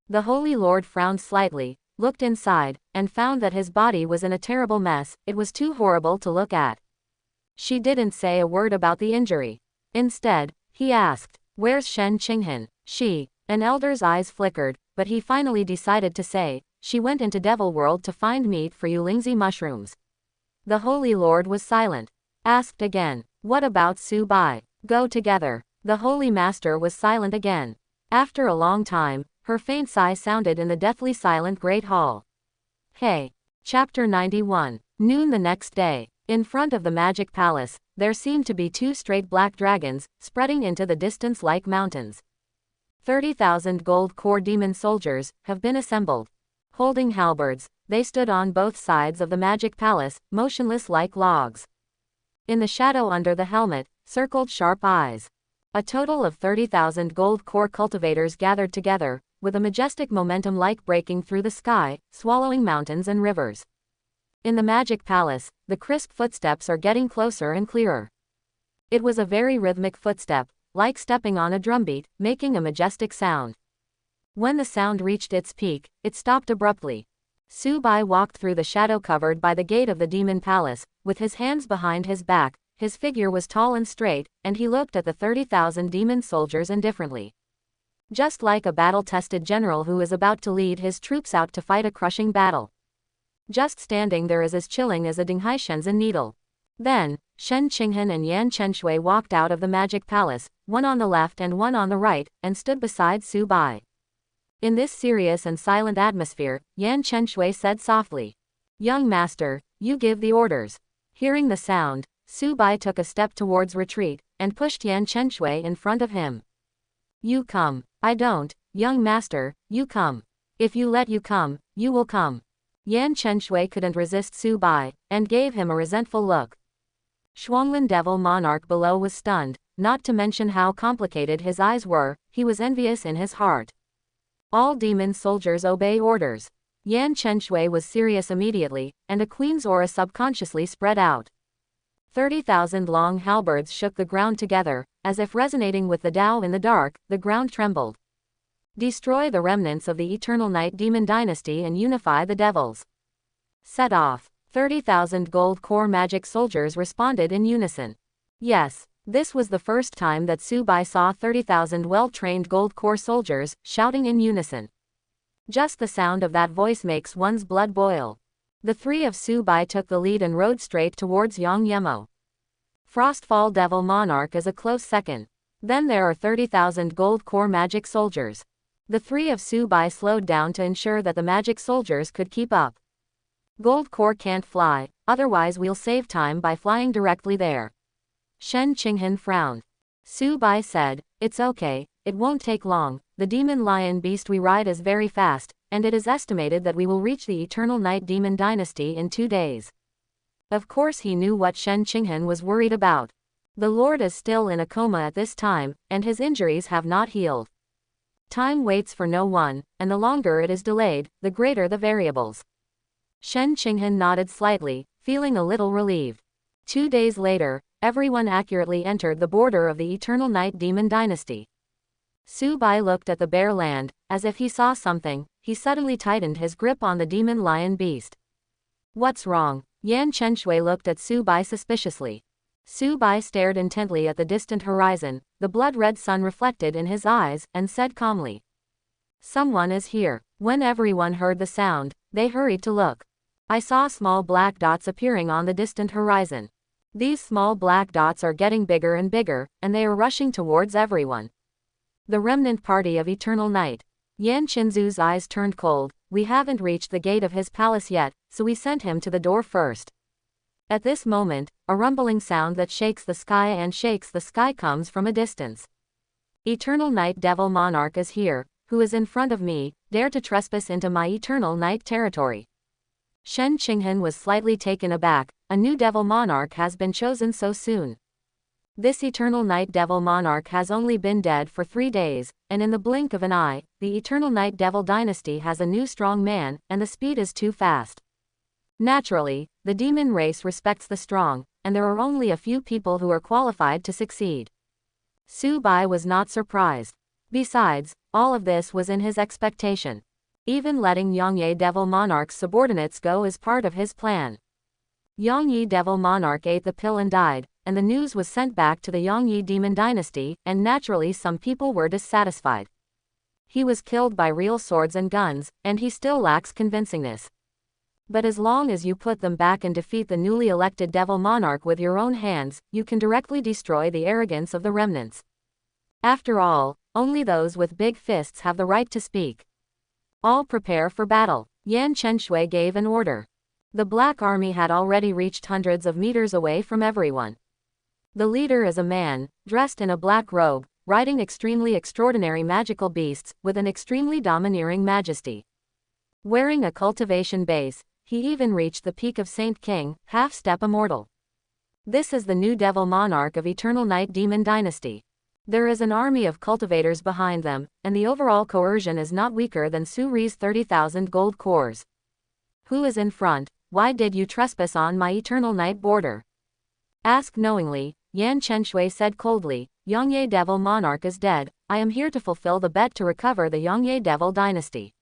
The Holy Lord frowned slightly, looked inside, and found that his body was in a terrible mess. It was too horrible to look at. She didn't say a word about the injury. Instead, he asked, "Where's Shen Qinghan?" An elder's eyes flickered, but he finally decided to say, "She went into Devil World to find meat for you Lingzi mushrooms." The Holy Lord was silent. Asked again, "What about Su Bai? Go together." The Holy Master was silent again. After a long time, her faint sigh sounded in the deathly silent great hall. Hey. Chapter 91. Noon the next day. In front of the magic palace, there seemed to be two straight black dragons, spreading into the distance like mountains. 30,000 gold core demon soldiers have been assembled. Holding halberds, they stood on both sides of the magic palace, motionless like logs. In the shadow under the helmet, circled sharp eyes. A total of 30,000 gold core cultivators gathered together, with a majestic momentum like breaking through the sky, swallowing mountains and rivers. In the magic palace, the crisp footsteps are getting closer and clearer. It was a very rhythmic footstep, like stepping on a drumbeat, making a majestic sound. When the sound reached its peak, it stopped abruptly. Su Bai walked through the shadow covered by the gate of the demon palace, with his hands behind his back. His figure was tall and straight, and he looked at the 30,000 demon soldiers indifferently. Just like a battle-tested general who is about to lead his troops out to fight a crushing battle. Just standing there is as chilling as a Dinghai Shenzhen needle. Then, Shen Qinghan and Yan Chenshui walked out of the magic palace, one on the left and one on the right, and stood beside Su Bai. In this serious and silent atmosphere, Yan Chenshui said softly, "Young master, you give the orders." Hearing the sound, Su Bai took a step towards retreat, and pushed Yan Chenshui in front of him. "You come." "I don't, young master, you come. If you let you come, you will come." Yan Chenshui couldn't resist Su Bai, and gave him a resentful look. Shuanglin Devil Monarch below was stunned, not to mention how complicated his eyes were. He was envious in his heart. All demon soldiers obey orders. Yan Chenshui was serious immediately, and a queen's aura subconsciously spread out. 30,000 long halberds shook the ground together, as if resonating with the Tao in the dark. The ground trembled. Destroy the remnants of the Eternal Night Demon Dynasty and unify the devils. Set off. 30,000 gold core magic soldiers responded in unison. Yes, this was the first time that Su Bai saw 30,000 well-trained gold core soldiers shouting in unison. Just the sound of that voice makes one's blood boil. The three of Su Bai took the lead and rode straight towards Yang Yemo. Frostfall Devil Monarch is a close second. Then there are 30,000 gold core magic soldiers. The three of Su Bai slowed down to ensure that the magic soldiers could keep up. Gold core can't fly, otherwise we'll save time by flying directly there. Shen Qinghan frowned. Su Bai said, "It's okay, it won't take long. The demon lion beast we ride is very fast, and it is estimated that we will reach the Eternal Night Demon Dynasty in 2 days." Of course he knew what Shen Qinghan was worried about. The Lord is still in a coma at this time, and his injuries have not healed. Time waits for no one, and the longer it is delayed, the greater the variables. Shen Qinghan nodded slightly, feeling a little relieved. 2 days later, everyone accurately entered the border of the Eternal Night Demon Dynasty. Su Bai looked at the bare land, as if he saw something. He suddenly tightened his grip on the demon lion beast. "What's wrong?" Yan Chenshui looked at Su Bai suspiciously. Su Bai stared intently at the distant horizon, the blood-red sun reflected in his eyes, and said calmly, "Someone is here." When everyone heard the sound, they hurried to look. I saw small black dots appearing on the distant horizon. These small black dots are getting bigger and bigger, and they are rushing towards everyone. The remnant party of Eternal Night. Yan Qinzu's eyes turned cold. We haven't reached the gate of his palace yet, so we sent him to the door first. At this moment, a rumbling sound that shakes the sky comes from a distance. Eternal Night Devil Monarch is here, who is in front of me, dare to trespass into my Eternal Night territory. Shen Qinghan was slightly taken aback. A new Devil Monarch has been chosen so soon. This Eternal Night Devil Monarch has only been dead for 3 days, and in the blink of an eye, the Eternal Night Devil dynasty has a new strong man, and the speed is too fast. Naturally, the demon race respects the strong, and there are only a few people who are qualified to succeed. Su Bai was not surprised. Besides, all of this was in his expectation. Even letting Yangye Devil Monarch's subordinates go is part of his plan. Yangye Devil Monarch ate the pill and died, and the news was sent back to the Yangye Demon Dynasty, and naturally some people were dissatisfied. He was killed by real swords and guns, and he still lacks convincingness. But as long as you put them back and defeat the newly elected Devil Monarch with your own hands, you can directly destroy the arrogance of the remnants. After all, only those with big fists have the right to speak. All prepare for battle. Yan Chenshui gave an order. The Black Army had already reached hundreds of meters away from everyone. The leader is a man, dressed in a black robe, riding extremely extraordinary magical beasts, with an extremely domineering majesty. Wearing a cultivation base, he even reached the peak of Saint King, half-step immortal. This is the new Devil Monarch of Eternal Night Demon Dynasty. There is an army of cultivators behind them, and the overall coercion is not weaker than Su Ri's 30,000 gold cores. Who is in front? Why did you trespass on my Eternal Night border? Asked knowingly, Yan Chenshui said coldly, Yangye Devil Monarch is dead. I am here to fulfill the bet to recover the Yangye Devil dynasty.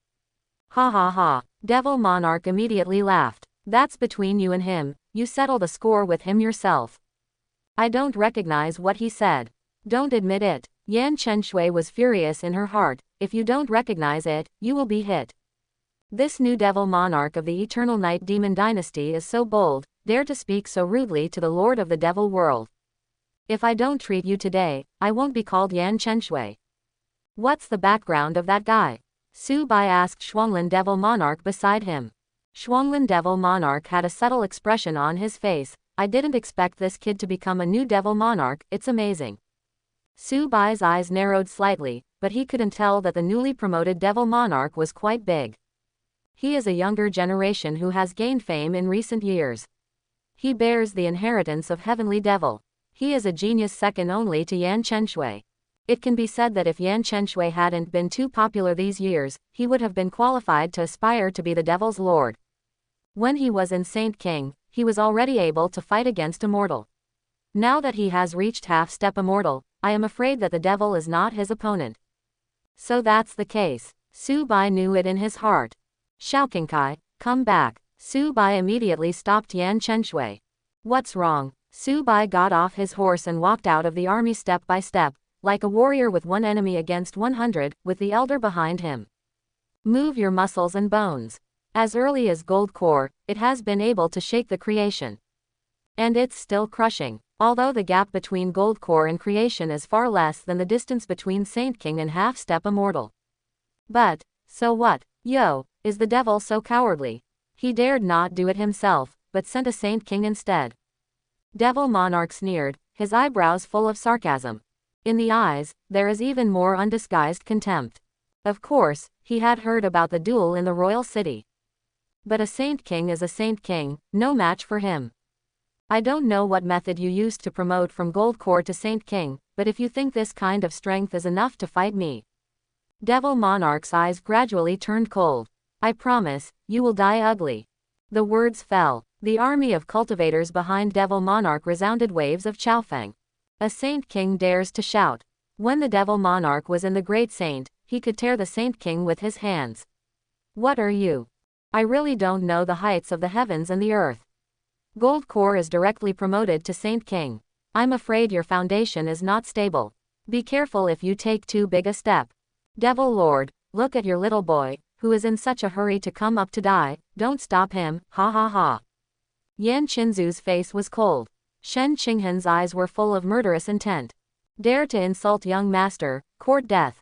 Ha ha ha. Devil Monarch immediately laughed. That's between you and him, you settle the score with him yourself. I don't recognize what he said. Don't admit it. Yan Chenshui was furious in her heart. If you don't recognize it, you will be hit. This new Devil Monarch of the Eternal Night Demon Dynasty is so bold, dare to speak so rudely to the Lord of the Devil World. If I don't treat you today, I won't be called Yan Chenshui. What's the background of that guy? Su Bai asked Shuanglin Devil Monarch beside him. Shuanglin Devil Monarch had a subtle expression on his face. I didn't expect this kid to become a new Devil Monarch, it's amazing. Su Bai's eyes narrowed slightly, but he couldn't tell that the newly promoted Devil Monarch was quite big. He is a younger generation who has gained fame in recent years. He bears the inheritance of Heavenly Devil. He is a genius second only to Yan Chenshui. It can be said that if Yan Chenshui hadn't been too popular these years, he would have been qualified to aspire to be the Devil's Lord. When he was in Saint King, he was already able to fight against Immortal. Now that he has reached half-step Immortal, I am afraid that the Devil is not his opponent. So that's the case. Su Bai knew it in his heart. Xiaoqingkai, come back. Su Bai immediately stopped Yan Chenshui. What's wrong? Su Bai got off his horse and walked out of the army step by step, like a warrior with one enemy against 100, with the elder behind him. Move your muscles and bones. As early as Gold Core, it has been able to shake the creation. And it's still crushing. Although the gap between Gold Core and creation is far less than the distance between Saint King and half-step Immortal. But, so what? Yo, is the Devil so cowardly? He dared not do it himself, but sent a Saint King instead. Devil Monarch sneered, his eyebrows full of sarcasm. In the eyes, there is even more undisguised contempt. Of course, he had heard about the duel in the royal city. But a Saint King is a Saint King, no match for him. I don't know what method you used to promote from Gold Core to Saint King, but if you think this kind of strength is enough to fight me. Devil Monarch's eyes gradually turned cold. I promise, you will die ugly. The words fell. The army of cultivators behind Devil Monarch resounded waves of Chaofeng. A Saint King dares to shout. When the Devil Monarch was in the Great Saint, he could tear the Saint King with his hands. What are you? I really don't know the heights of the heavens and the earth. Gold core is directly promoted to Saint King. I'm afraid your foundation is not stable. Be careful if you take too big a step. Devil Lord, look at your little boy, who is in such a hurry to come up to die, don't stop him, ha ha ha. Yan Qinzu's face was cold. Shen Qinghan's eyes were full of murderous intent. Dare to insult young master, court death.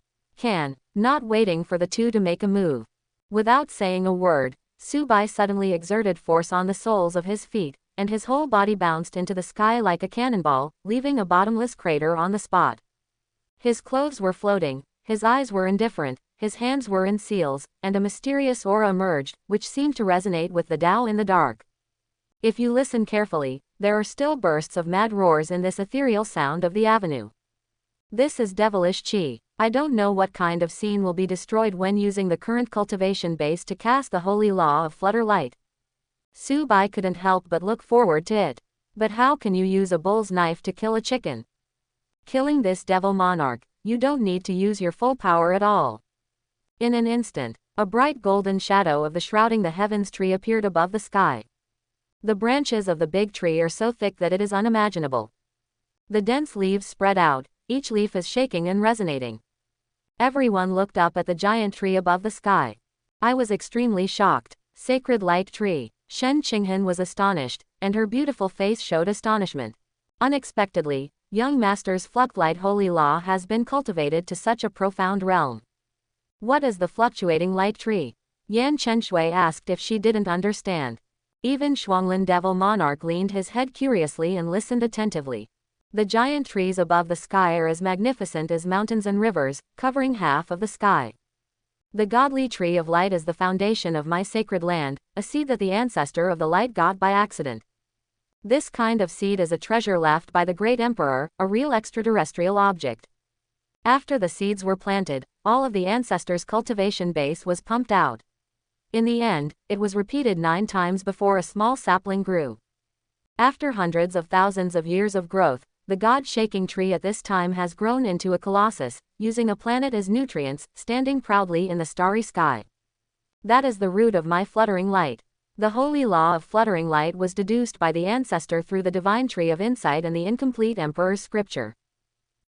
Not waiting for the two to make a move. Without saying a word, Su Bai suddenly exerted force on the soles of his feet, and his whole body bounced into the sky like a cannonball, leaving a bottomless crater on the spot. His clothes were floating, his eyes were indifferent, his hands were in seals, and a mysterious aura emerged, which seemed to resonate with the Tao in the dark. If you listen carefully, there are still bursts of mad roars in this ethereal sound of the avenue. This is devilish chi. I don't know what kind of scene will be destroyed when using the current cultivation base to cast the holy law of flutter light. Su Bai couldn't help but look forward to it. But how can you use a bull's knife to kill a chicken? Killing this devil monarch, you don't need to use your full power at all. In an instant, a bright golden shadow of the shrouding the heavens tree appeared above the sky. The branches of the big tree are so thick that it is unimaginable. The dense leaves spread out, each leaf is shaking and resonating. Everyone looked up at the giant tree above the sky. I was extremely shocked. Sacred light tree. Shen Qinghan was astonished, and her beautiful face showed astonishment. Unexpectedly, young master's fluctlight holy law has been cultivated to such a profound realm. What is the fluctuating light tree? Yan Chenshui asked if she didn't understand. Even Shuanglin Devil Monarch leaned his head curiously and listened attentively. The giant trees above the sky are as magnificent as mountains and rivers, covering half of the sky. The godly tree of light is the foundation of my sacred land, a seed that the ancestor of the light got by accident. This kind of seed is a treasure left by the great emperor, a real extraterrestrial object. After the seeds were planted, all of the ancestors' cultivation base was pumped out. In the end, it was repeated 9 times before a small sapling grew. After hundreds of thousands of years of growth, the God-shaking tree at this time has grown into a colossus, using a planet as nutrients, standing proudly in the starry sky. That is the root of my fluttering light. The holy law of fluttering light was deduced by the ancestor through the divine tree of insight and the incomplete emperor's scripture.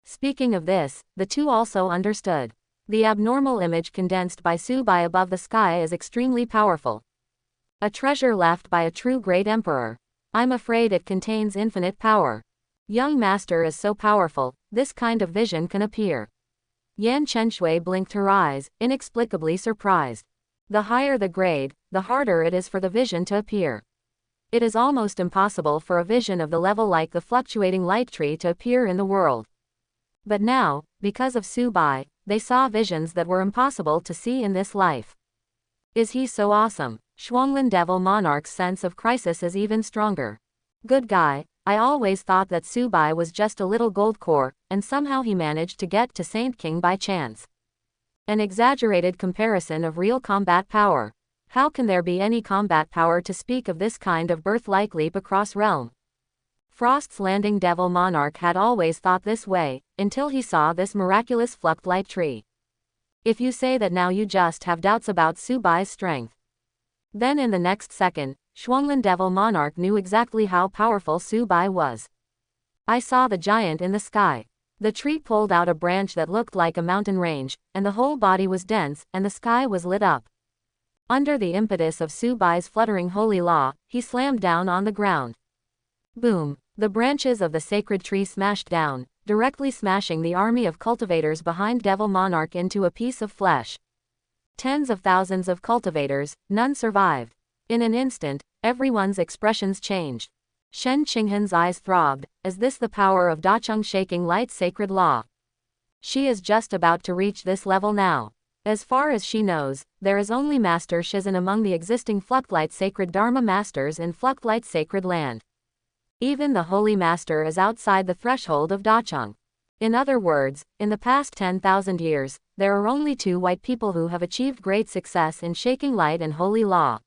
Speaking of this, the two also understood. The abnormal image condensed by Su Bai above the sky is extremely powerful. A treasure left by a true great emperor. I'm afraid it contains infinite power. Young master is so powerful, this kind of vision can appear. Yan Chenshui blinked her eyes, inexplicably surprised. The higher the grade, the harder it is for the vision to appear. It is almost impossible for a vision of the level like the fluctuating light tree to appear in the world. But now, because of Su Bai, they saw visions that were impossible to see in this life. Is he so awesome? Shuanglin Devil Monarch's sense of crisis is even stronger. Good guy, I always thought that Su Bai was just a little gold core, and somehow he managed to get to Saint King by chance. An exaggerated comparison of real combat power. How can there be any combat power to speak of this kind of birth-like leap across realm? Frost's Landing Devil Monarch had always thought this way, until he saw this miraculous fluct light tree. If you say that now you just have doubts about Su Bai's strength. Then in the next second, Shuanglin Devil Monarch knew exactly how powerful Su Bai was. I saw the giant in the sky. The tree pulled out a branch that looked like a mountain range, and the whole body was dense, and the sky was lit up. Under the impetus of Su Bai's fluttering holy law, he slammed down on the ground. Boom! The branches of the sacred tree smashed down, directly smashing the army of cultivators behind Devil Monarch into a piece of flesh. Tens of thousands of cultivators, none survived. In an instant, everyone's expressions changed. Shen Qinghan's eyes throbbed. Is this the power of Dacheng shaking light's sacred law? She is just about to reach this level now. As far as she knows, there is only Master Shizen among the existing Fluctlight Sacred Dharma Masters in Fluctlight Sacred Land. Even the Holy Master is outside the threshold of Dacheng. In other words, in the past 10,000 years, there are only 2 white people who have achieved great success in shaking light and holy law.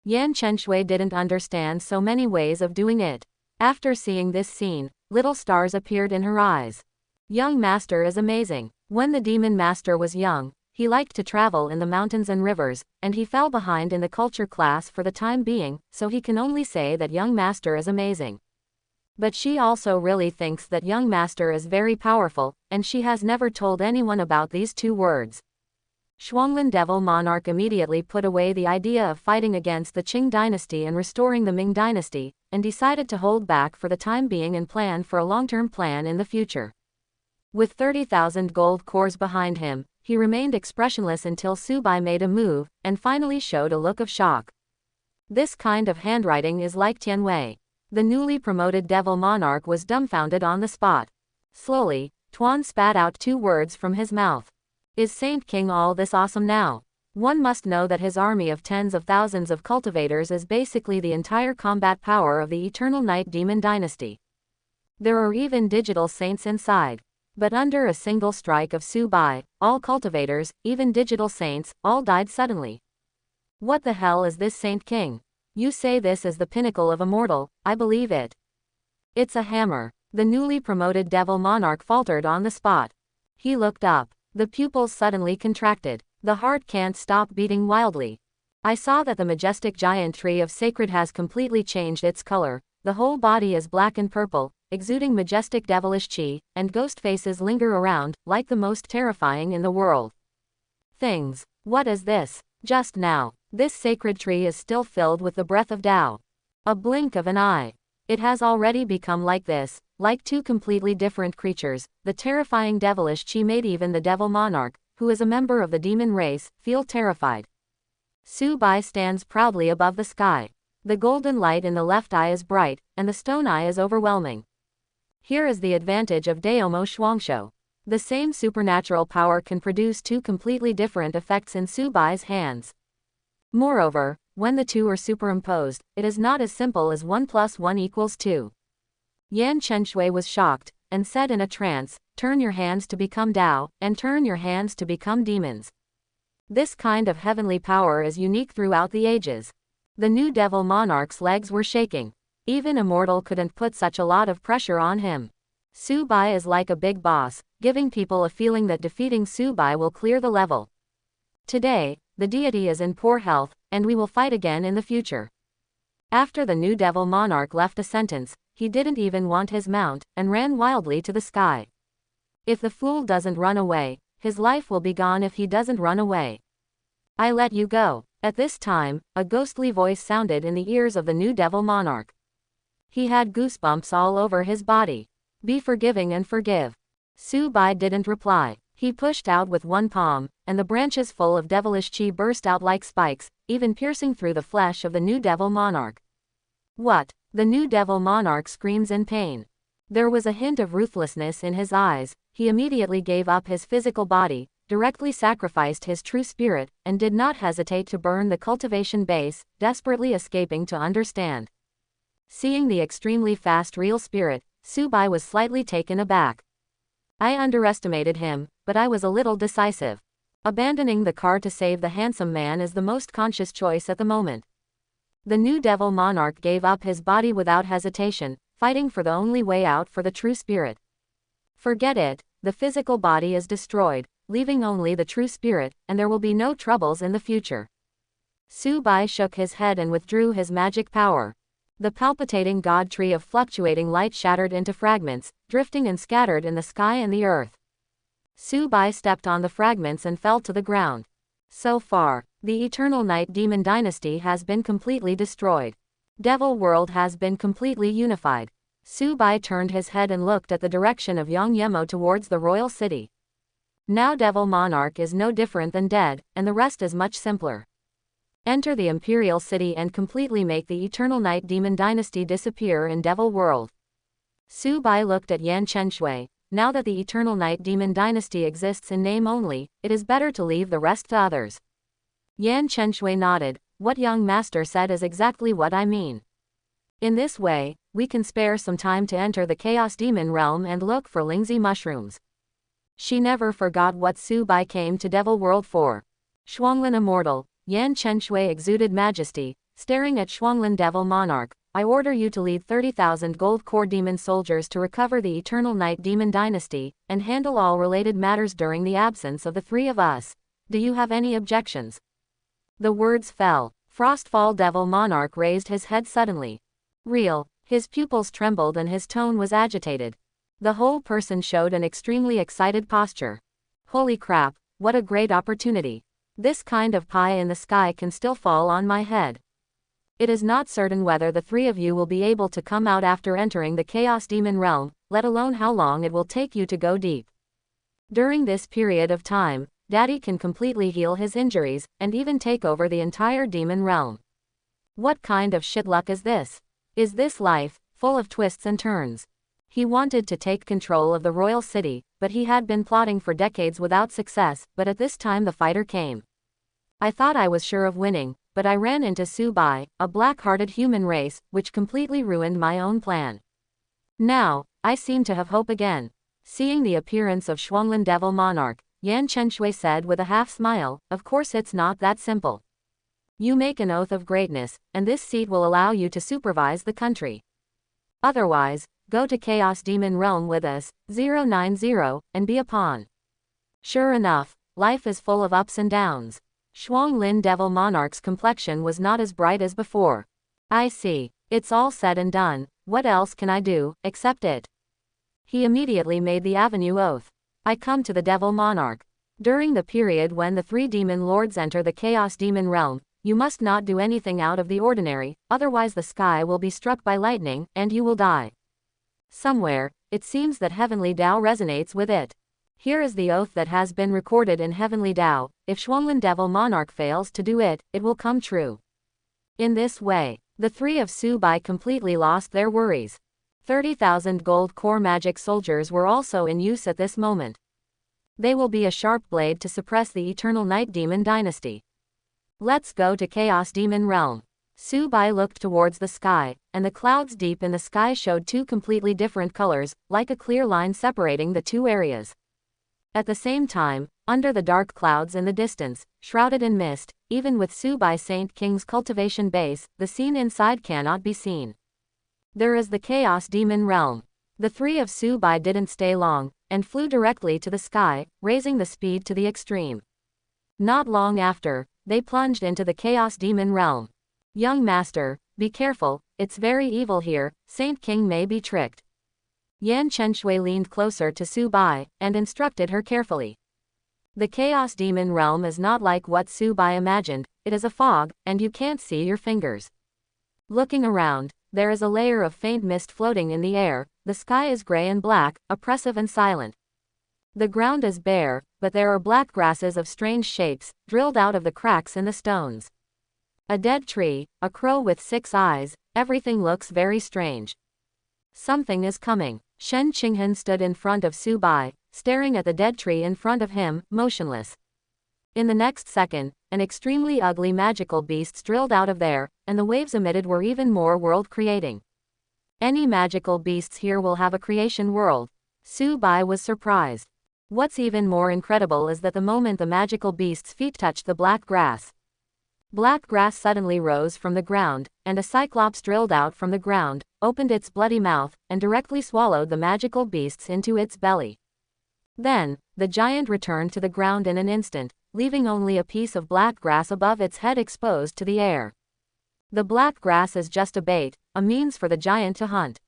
Yan Chenshui didn't understand so many ways of doing it. After seeing this scene, little stars appeared in her eyes. Young master is amazing. When the demon master was young, He liked to travel in the mountains and rivers, and he fell behind in the culture class for the time being, so he can only say that young master is amazing. But she also really thinks that young master is very powerful, and she has never told anyone about these two words. Shuanglin Devil Monarch immediately put away the idea of fighting against the Qing dynasty and restoring the Ming dynasty, and decided to hold back for the time being and plan for a long-term plan in the future. With 30,000 gold cores behind him, he remained expressionless until Su Bai made a move, and finally showed a look of shock. This kind of handwriting is like Tianwei. The newly promoted Devil Monarch was dumbfounded on the spot. Slowly, Tuan spat out two words from his mouth. Is Saint King all this awesome now? One must know that his army of tens of thousands of cultivators is basically the entire combat power of the Eternal Night Demon Dynasty. There are even digital saints inside. But under a single strike of Su Bai, all cultivators, even digital saints, all died suddenly. What the hell is this Saint King? You say this is the pinnacle of immortal, I believe it. It's a hammer. The newly promoted Devil Monarch faltered on the spot. He looked up. The pupils suddenly contracted. The heart can't stop beating wildly. I saw that the majestic giant tree of sacred has completely changed its color. The whole body is black and purple, exuding majestic devilish chi, and ghost faces linger around, like the most terrifying in the world. Things. What is this? Just now, this sacred tree is still filled with the breath of Tao. A blink of an eye. It has already become like this, like two completely different creatures. The terrifying devilish chi made even the Devil Monarch, who is a member of the demon race, feel terrified. Su Bai stands proudly above the sky. The golden light in the left eye is bright, and the stone eye is overwhelming. Here is the advantage of Daomo Shuangshou. The same supernatural power can produce two completely different effects in Su Bai's hands. Moreover, when the two are superimposed, it is not as simple as 1 + 1 = 2. Yan Chenshui was shocked, and said in a trance, turn your hands to become Tao, and turn your hands to become demons. This kind of heavenly power is unique throughout the ages. The new Devil Monarch's legs were shaking. Even immortal couldn't put such a lot of pressure on him. Su Bai is like a big boss, giving people a feeling that defeating Su Bai will clear the level. Today, the deity is in poor health, and we will fight again in the future. After the new Devil Monarch left a sentence, he didn't even want his mount, and ran wildly to the sky. If the fool doesn't run away, his life will be gone if he doesn't run away. I let you go. At this time, a ghostly voice sounded in the ears of the new Devil Monarch. He had goosebumps all over his body. Be forgiving and forgive. Su Bai didn't reply. He pushed out with one palm, and the branches full of devilish chi burst out like spikes, even piercing through the flesh of the new Devil Monarch. What? The new Devil Monarch screams in pain. There was a hint of ruthlessness in his eyes. He immediately gave up his physical body, directly sacrificed his true spirit, and did not hesitate to burn the cultivation base, desperately escaping to understand. Seeing the extremely fast real spirit, Su Bai was slightly taken aback. I underestimated him, but I was a little decisive. Abandoning the car to save the handsome man is the most conscious choice at the moment. The new Devil Monarch gave up his body without hesitation, fighting for the only way out for the true spirit. Forget it, the physical body is destroyed, leaving only the true spirit, and there will be no troubles in the future. Su Bai shook his head and withdrew his magic power. The palpitating god tree of fluctuating light shattered into fragments, drifting and scattered in the sky and the earth. Su Bai stepped on the fragments and fell to the ground. So far, the Eternal Night Demon Dynasty has been completely destroyed. Devil World has been completely unified. Su Bai turned his head and looked at the direction of Yongyemo towards the royal city. Now Devil Monarch is no different than dead, and the rest is much simpler. Enter the Imperial City and completely make the Eternal Night Demon Dynasty disappear in Devil World. Su Bai looked at Yan Chenshui. Now that the Eternal Night Demon Dynasty exists in name only, it is better to leave the rest to others. Yan Chenshui nodded. What young master said is exactly what I mean. In this way, we can spare some time to enter the Chaos Demon realm and look for Lingzi mushrooms. She never forgot what Su Bai came to Devil World for. Shuanglin Immortal. Yan Chenshui exuded majesty, staring at Shuanglin Devil Monarch. I order you to lead 30,000 gold core demon soldiers to recover the Eternal Night Demon Dynasty, and handle all related matters during the absence of the three of us. Do you have any objections? The words fell. Frostfall Devil Monarch raised his head suddenly. Real. His pupils trembled and his tone was agitated. The whole person showed an extremely excited posture. Holy crap, what a great opportunity. This kind of pie in the sky can still fall on my head. It is not certain whether the three of you will be able to come out after entering the Chaos Demon realm, let alone how long it will take you to go deep. During this period of time, Daddy can completely heal his injuries, and even take over the entire demon realm. What kind of shit luck is this? Is this life, full of twists and turns? He wanted to take control of the royal city, but he had been plotting for decades without success, but at this time the fighter came. I thought I was sure of winning, but I ran into Subai, a black-hearted human race, which completely ruined my own plan. Now, I seem to have hope again. Seeing the appearance of Shuanglin Devil Monarch, Yan Chenshui said with a half-smile, of course it's not that simple. You make an oath of greatness, and this seat will allow you to supervise the country. Otherwise, go to Chaos Demon Realm with us, 090, and be a pawn. Sure enough, life is full of ups and downs. Shuanglin Devil Monarch's complexion was not as bright as before. I see. It's all said and done, what else can I do, except it? He immediately made the Avenue Oath. I come to the Devil Monarch. During the period when the three demon lords enter the Chaos Demon Realm, you must not do anything out of the ordinary, otherwise the sky will be struck by lightning, and you will die. Somewhere, it seems that Heavenly Tao resonates with it. Here is the oath that has been recorded in Heavenly Tao. If Shuanglin Devil Monarch fails to do it, it will come true. In this way, the three of Subai completely lost their worries. 30,000 gold core magic soldiers were also in use at this moment. They will be a sharp blade to suppress the Eternal Night Demon dynasty. Let's go to Chaos Demon Realm. Subai looked towards the sky, and the clouds deep in the sky showed two completely different colors, like a clear line separating the two areas. At the same time, under the dark clouds in the distance, shrouded in mist, even with Subai Saint King's cultivation base, the scene inside cannot be seen. There is the Chaos Demon Realm. The three of Subai didn't stay long, and flew directly to the sky, raising the speed to the extreme. Not long after, they plunged into the Chaos Demon Realm. Young master, be careful, it's very evil here, Saint King may be tricked. Yan Chenshui leaned closer to Subai, and instructed her carefully. The Chaos Demon Realm is not like what Subai imagined, it is a fog, and you can't see your fingers. Looking around, there is a layer of faint mist floating in the air, the sky is gray and black, oppressive and silent. The ground is bare, but there are black grasses of strange shapes, drilled out of the cracks in the stones. A dead tree, a crow with 6 eyes, everything looks very strange. Something is coming. Shen Qinghan stood in front of Subai, staring at the dead tree in front of him, motionless. In the next second, an extremely ugly magical beast drilled out of there, and the waves emitted were even more world-creating. Any magical beasts here will have a creation world. Subai was surprised. What's even more incredible is that the moment the magical beast's feet touched the black grass suddenly rose from the ground, and a cyclops drilled out from the ground, opened its bloody mouth, and directly swallowed the magical beasts into its belly. Then, the giant returned to the ground in an instant, leaving only a piece of black grass above its head exposed to the air. The black grass is just a bait, a means for the giant to hunt.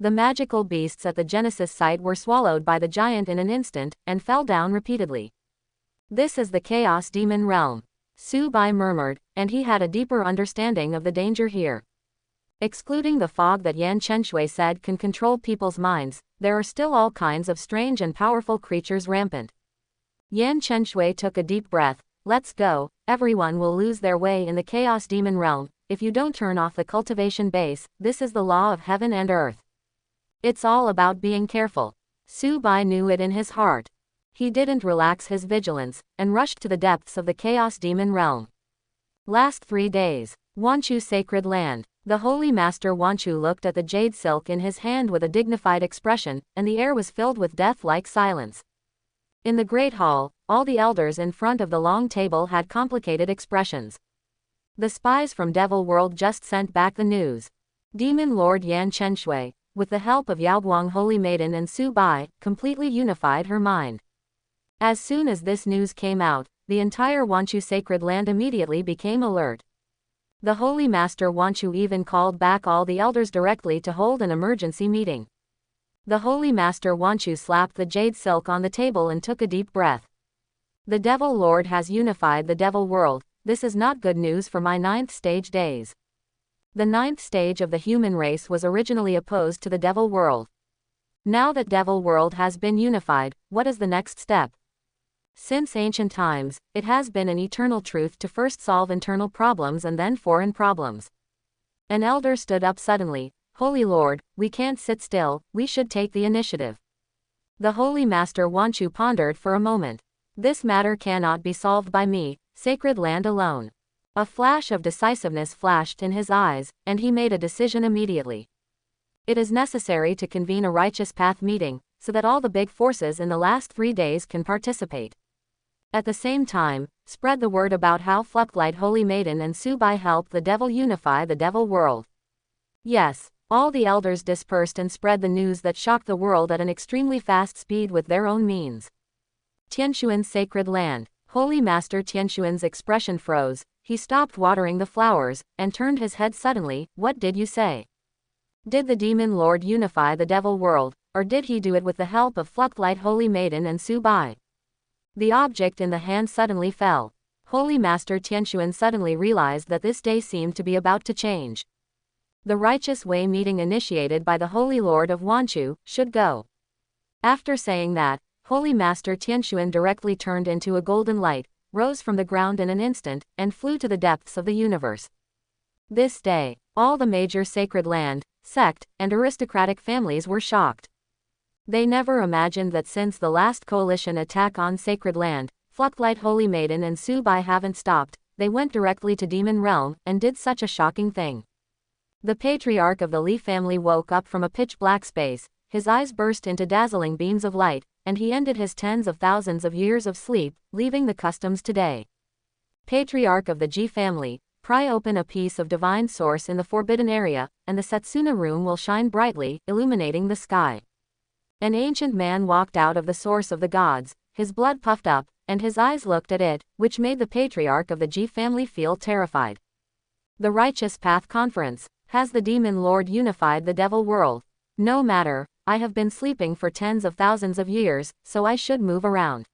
The magical beasts at the Genesis site were swallowed by the giant in an instant, and fell down repeatedly. This is the Chaos Demon Realm. Subai murmured, and he had a deeper understanding of the danger here. Excluding the fog that Yan Chenshui said can control people's minds, there are still all kinds of strange and powerful creatures rampant. Yan Chenshui took a deep breath. Let's go, everyone will lose their way in the Chaos Demon Realm, if you don't turn off the cultivation base, this is the law of heaven and earth. It's all about being careful. Subai knew it in his heart. He didn't relax his vigilance, and rushed to the depths of the Chaos Demon Realm. Last 3 days. Wanchu Sacred Land. The Holy Master Wanchu looked at the jade silk in his hand with a dignified expression, and the air was filled with death-like silence. In the Great Hall, all the elders in front of the long table had complicated expressions. The spies from Devil World just sent back the news. Demon Lord Yan Chenshui, with the help of Yaoguang Holy Maiden and Subai, completely unified her mind. As soon as this news came out, the entire Wanchu sacred land immediately became alert. The Holy Master Wanchu even called back all the elders directly to hold an emergency meeting. The Holy Master Wanchu slapped the jade silk on the table and took a deep breath. The Devil Lord has unified the Devil world. This is not good news for my 9th stage days. The 9th stage of the human race was originally opposed to the Devil world. Now that Devil world has been unified, what is the next step? Since ancient times, it has been an eternal truth to first solve internal problems and then foreign problems. An elder stood up suddenly. Holy Lord, we can't sit still, we should take the initiative. The Holy Master Wanchu pondered for a moment. This matter cannot be solved by me, sacred land alone. A flash of decisiveness flashed in his eyes, and he made a decision immediately. It is necessary to convene a righteous path meeting, so that all the big forces in the last 3 days can participate. At the same time, spread the word about how Flucklight Holy Maiden and Subai helped the Devil unify the Devil world. Yes, all the elders dispersed and spread the news that shocked the world at an extremely fast speed with their own means. Tianshuan's sacred land. Holy Master Tianshuan's expression froze. He stopped watering the flowers, and turned his head suddenly. What did you say? Did the Demon Lord unify the Devil world, or did he do it with the help of Flucklight Holy Maiden and Subai? The object in the hand suddenly fell. Holy Master Tianshuan suddenly realized that this day seemed to be about to change. The Righteous Way meeting initiated by the Holy Lord of Wanchu should go. After saying that, Holy Master Tianshuan directly turned into a golden light, rose from the ground in an instant, and flew to the depths of the universe. This day, all the major sacred land, sect, and aristocratic families were shocked. They never imagined that since the last coalition attack on sacred land, Flucklight Holy Maiden and Subai haven't stopped. They went directly to Demon Realm, and did such a shocking thing. The patriarch of the Li family woke up from a pitch-black space, his eyes burst into dazzling beams of light, and he ended his tens of thousands of years of sleep, leaving the customs today. Patriarch of the Ji family, pry open a piece of divine source in the forbidden area, and the Setsuna room will shine brightly, illuminating the sky. An ancient man walked out of the source of the gods, his blood puffed up, and his eyes looked at it, which made the patriarch of the Ji family feel terrified. The Righteous Path Conference. Has the Demon Lord unified the Devil world? No matter, I have been sleeping for tens of thousands of years, so I should move around.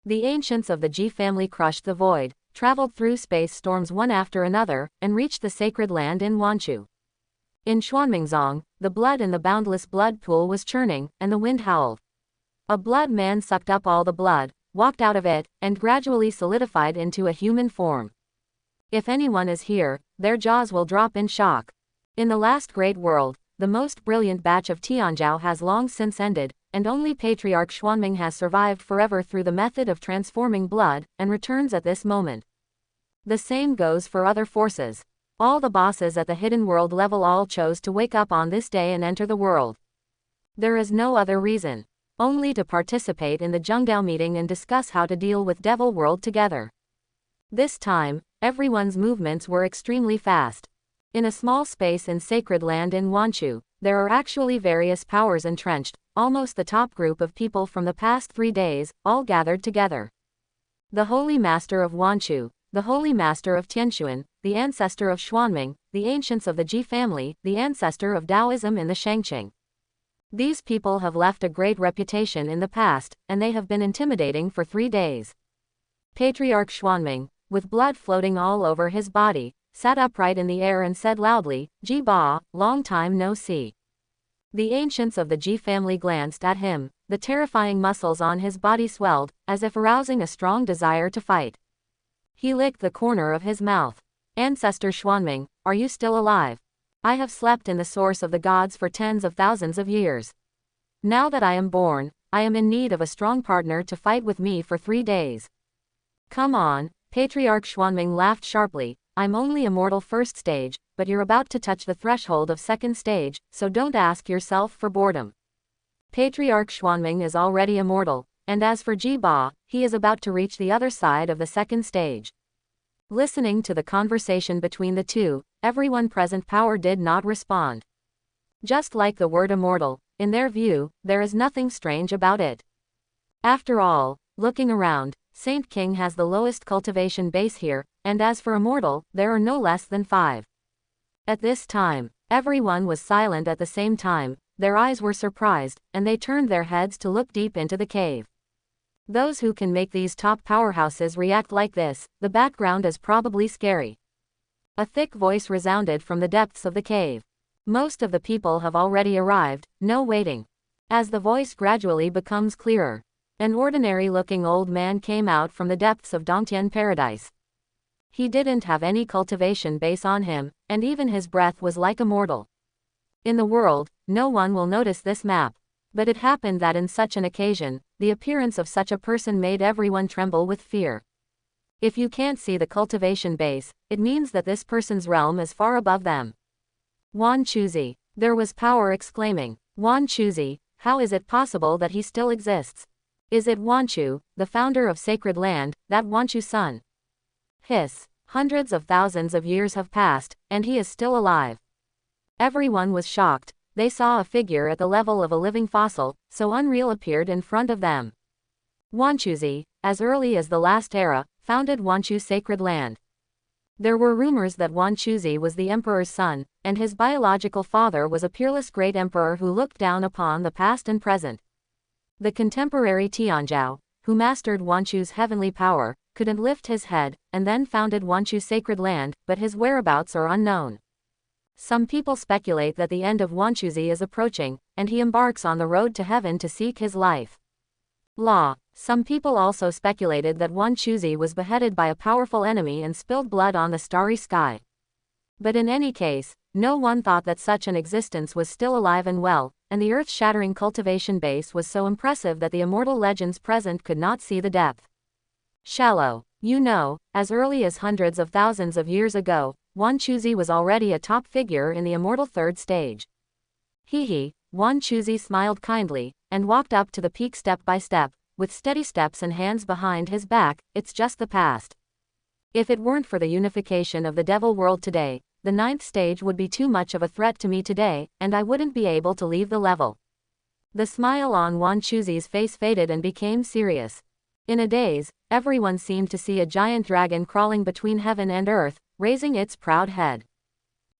The ancients of the Ji family crushed the void, traveled through space storms one after another, and reached the sacred land in Wanchu. In Xuanmingzong, the blood in the boundless blood pool was churning, and the wind howled. A blood man sucked up all the blood, walked out of it, and gradually solidified into a human form. If anyone is here, their jaws will drop in shock. In the last great world, the most brilliant batch of Tianzhao has long since ended, and only Patriarch Xuanming has survived forever through the method of transforming blood, and returns at this moment. The same goes for other forces. All the bosses at the hidden world level all chose to wake up on this day and enter the world. There is no other reason. Only to participate in the Zhengdao meeting and discuss how to deal with Devil World together. This time, everyone's movements were extremely fast. In a small space in sacred land in Wanchu, there are actually various powers entrenched, almost the top group of people from the past 3 days, all gathered together. The Holy Master of Wanchu, the Holy Master of Tianshuan, the ancestor of Xuanming, the ancients of the Ji family, the ancestor of Taoism in the Shangqing. These people have left a great reputation in the past, and they have been intimidating for 3 days. Patriarch Xuanming, with blood floating all over his body, sat upright in the air and said loudly, "Ji Ba, long time no see." The ancients of the Ji family glanced at him, the terrifying muscles on his body swelled, as if arousing a strong desire to fight. He licked the corner of his mouth. "Ancestor Xuanming, are you still alive? I have slept in the source of the gods for tens of thousands of years. Now that I am born, I am in need of a strong partner to fight with me for 3 days. Come on." Patriarch Xuanming laughed sharply. "I'm only immortal first stage, but you're about to touch the threshold of second stage, so don't ask yourself for boredom." Patriarch Xuanming is already immortal, and as for Ji Ba, he is about to reach the other side of the second stage. Listening to the conversation between the two, everyone present power did not respond. Just like the word immortal, in their view, there is nothing strange about it. After all, looking around, Saint King has the lowest cultivation base here, and as for immortal, there are no less than 5. At this time, everyone was silent at the same time, their eyes were surprised, and they turned their heads to look deep into the cave. Those who can make these top powerhouses react like this, the background is probably scary. A thick voice resounded from the depths of the cave. Most of the people have already arrived, no waiting. As the voice gradually becomes clearer, an ordinary-looking old man came out from the depths of Dongtian Paradise. He didn't have any cultivation base on him, and even his breath was like a mortal. In the world, no one will notice this map. But it happened that in such an occasion, the appearance of such a person made everyone tremble with fear. If you can't see the cultivation base, it means that this person's realm is far above them. Wan Chuzi. There was power exclaiming. Wan Chuzi, how is it possible that he still exists? Is it Wanchu, the founder of sacred land, that Wanchu son? Hiss. Hundreds of thousands of years have passed, and he is still alive. Everyone was shocked. They saw a figure at the level of a living fossil, so unreal appeared in front of them. Wanchuzi, as early as the last era, founded Wanchu sacred land. There were rumors that Wanchuzi was the emperor's son, and his biological father was a peerless great emperor who looked down upon the past and present. The contemporary Tianzhao, who mastered Wanchu's heavenly power, couldn't lift his head, and then founded Wanchu sacred land, but his whereabouts are unknown. Some people speculate that the end of Wanchuzi is approaching, and he embarks on the road to heaven to seek his life. Law. Some people also speculated that Wanchuzi was beheaded by a powerful enemy and spilled blood on the starry sky. But in any case, no one thought that such an existence was still alive and well, and the earth-shattering cultivation base was so impressive that the immortal legends present could not see the depth. Shallow. You know, as early as hundreds of thousands of years ago, Wanchuzi was already a top figure in the immortal third stage. Hee. Wanchuzi smiled kindly, and walked up to the peak step by step, with steady steps and hands behind his back. It's just the past. If it weren't for the unification of the devil world today, the 9th stage would be too much of a threat to me today, and I wouldn't be able to leave the level. The smile on Wanchuzi's face faded and became serious. In a daze, everyone seemed to see a giant dragon crawling between heaven and earth, raising its proud head.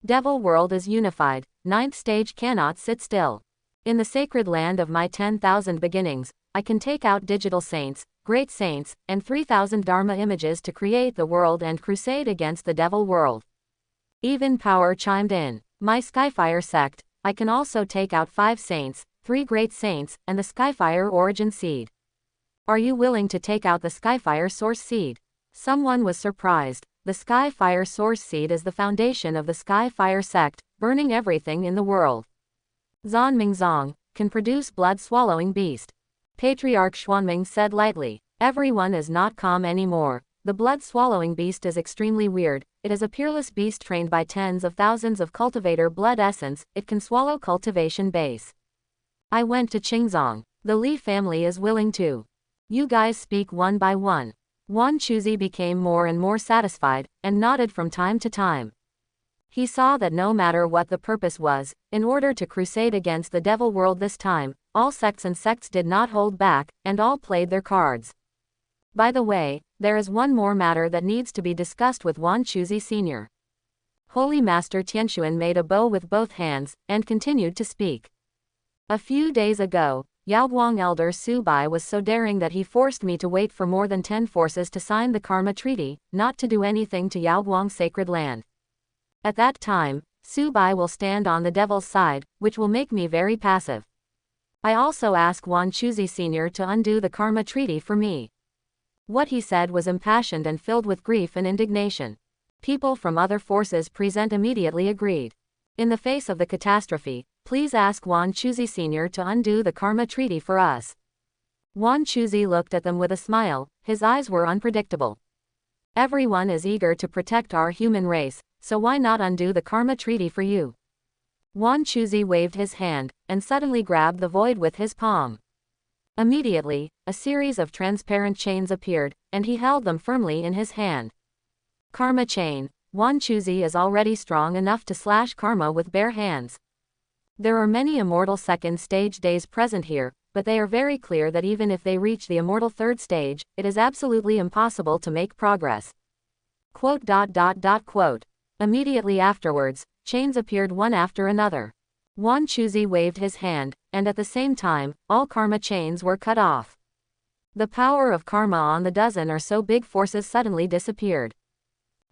Devil world is unified, 9th stage cannot sit still. In the sacred land of my 10,000 beginnings, I can take out digital saints, great saints, and 3,000 Dharma images to create the world and crusade against the devil world. Even power chimed in. My Skyfire sect, I can also take out 5 saints, 3 great saints, and the Skyfire origin seed. Are you willing to take out the Skyfire source seed? Someone was surprised. The Skyfire source seed is the foundation of the Skyfire sect, burning everything in the world. Zan Mingzong can produce blood-swallowing beast. Patriarch Xuanming said lightly. Everyone is not calm anymore. The blood-swallowing beast is extremely weird. It is a peerless beast trained by tens of thousands of cultivator blood essence. It can swallow cultivation base. I went to Qingzong. The Li family is willing to. You guys speak one by one. Wanchuzi became more and more satisfied, and nodded from time to time. He saw that no matter what the purpose was, in order to crusade against the devil world this time, all sects and sects did not hold back, and all played their cards. By the way, there is one more matter that needs to be discussed with Wanchuzi Sr. Holy Master Tianxuan made a bow with both hands, and continued to speak. A few days ago, Yaoguang Elder Su Bai was so daring that he forced me to wait for more than 10 forces to sign the Karma Treaty, not to do anything to Yaoguang's sacred land. At that time, Su Bai will stand on the devil's side, which will make me very passive. I also ask Wanchuzi Sr. to undo the Karma Treaty for me. What he said was impassioned and filled with grief and indignation. People from other forces present immediately agreed. In the face of the catastrophe, please ask Wanchuzi Sr. to undo the Karma Treaty for us. Wanchuzi looked at them with a smile. His eyes were unpredictable. Everyone is eager to protect our human race, so why not undo the Karma Treaty for you? Wanchuzi waved his hand, and suddenly grabbed the void with his palm. Immediately, a series of transparent chains appeared, and he held them firmly in his hand. Karma chain. Wanchuzi is already strong enough to slash karma with bare hands. There are many immortal second stage days present here, but they are very clear that even if they reach the immortal third stage, it is absolutely impossible to make progress. Quote. Immediately afterwards, chains appeared one after another. Wan Chuzi waved his hand, and at the same time, all karma chains were cut off. The power of karma on the dozen or so big forces suddenly disappeared.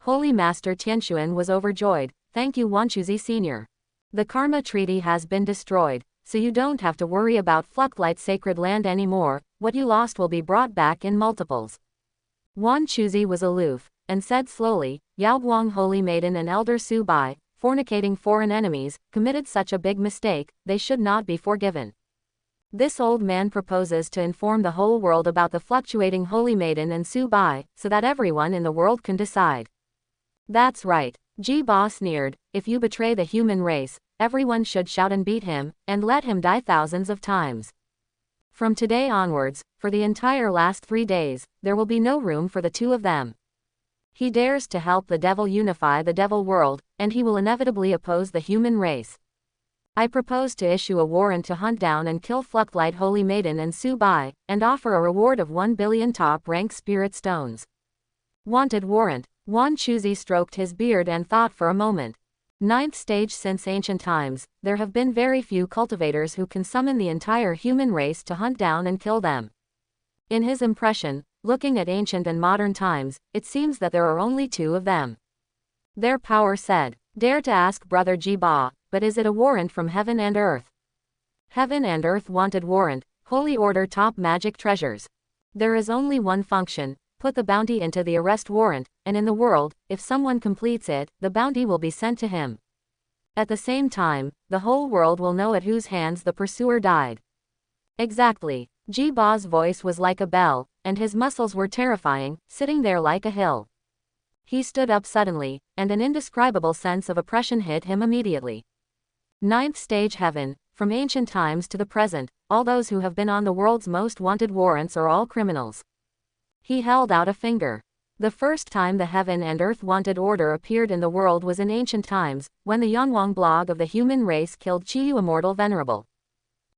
Holy Master Tianxuan was overjoyed. Thank you, Wan Chuzi Sr. The karma treaty has been destroyed, so you don't have to worry about Fluctlight's sacred land anymore. What you lost will be brought back in multiples. Wan Chuzi was aloof, and said slowly, Yaoguang Holy Maiden and Elder Su Bai, fornicating foreign enemies, committed such a big mistake, they should not be forgiven. This old man proposes to inform the whole world about the fluctuating Holy Maiden and Su Bai, so that everyone in the world can decide. That's right, Ji Ba sneered, if you betray the human race, everyone should shout and beat him, and let him die thousands of times. From today onwards, for the entire last 3 days, there will be no room for the two of them. He dares to help the devil unify the devil world, and he will inevitably oppose the human race. I propose to issue a warrant to hunt down and kill Fluctlight Holy Maiden and Su Bai, and offer a reward of 1 billion top-rank spirit stones. Wanted warrant. Wan Chuzi stroked his beard and thought for a moment. 9th stage. Since ancient times, there have been very few cultivators who can summon the entire human race to hunt down and kill them. In his impression, looking at ancient and modern times, it seems that there are only 2 of them. Their power said, dare to ask Brother Ji Ba, but is it a warrant from heaven and earth? Heaven and earth wanted warrant, holy order top magic treasures. There is only one function, put the bounty into the arrest warrant, and in the world, if someone completes it, the bounty will be sent to him. At the same time, the whole world will know at whose hands the pursuer died. Exactly. Ji Ba's voice was like a bell, and his muscles were terrifying, sitting there like a hill. He stood up suddenly, and an indescribable sense of oppression hit him immediately. 9th stage. Heaven, from ancient times to the present, all those who have been on the world's most wanted warrants are all criminals. He held out a finger. The first time the heaven and earth wanted order appeared in the world was in ancient times, when the Yanwang blog of the human race killed Chiyu Immortal Venerable.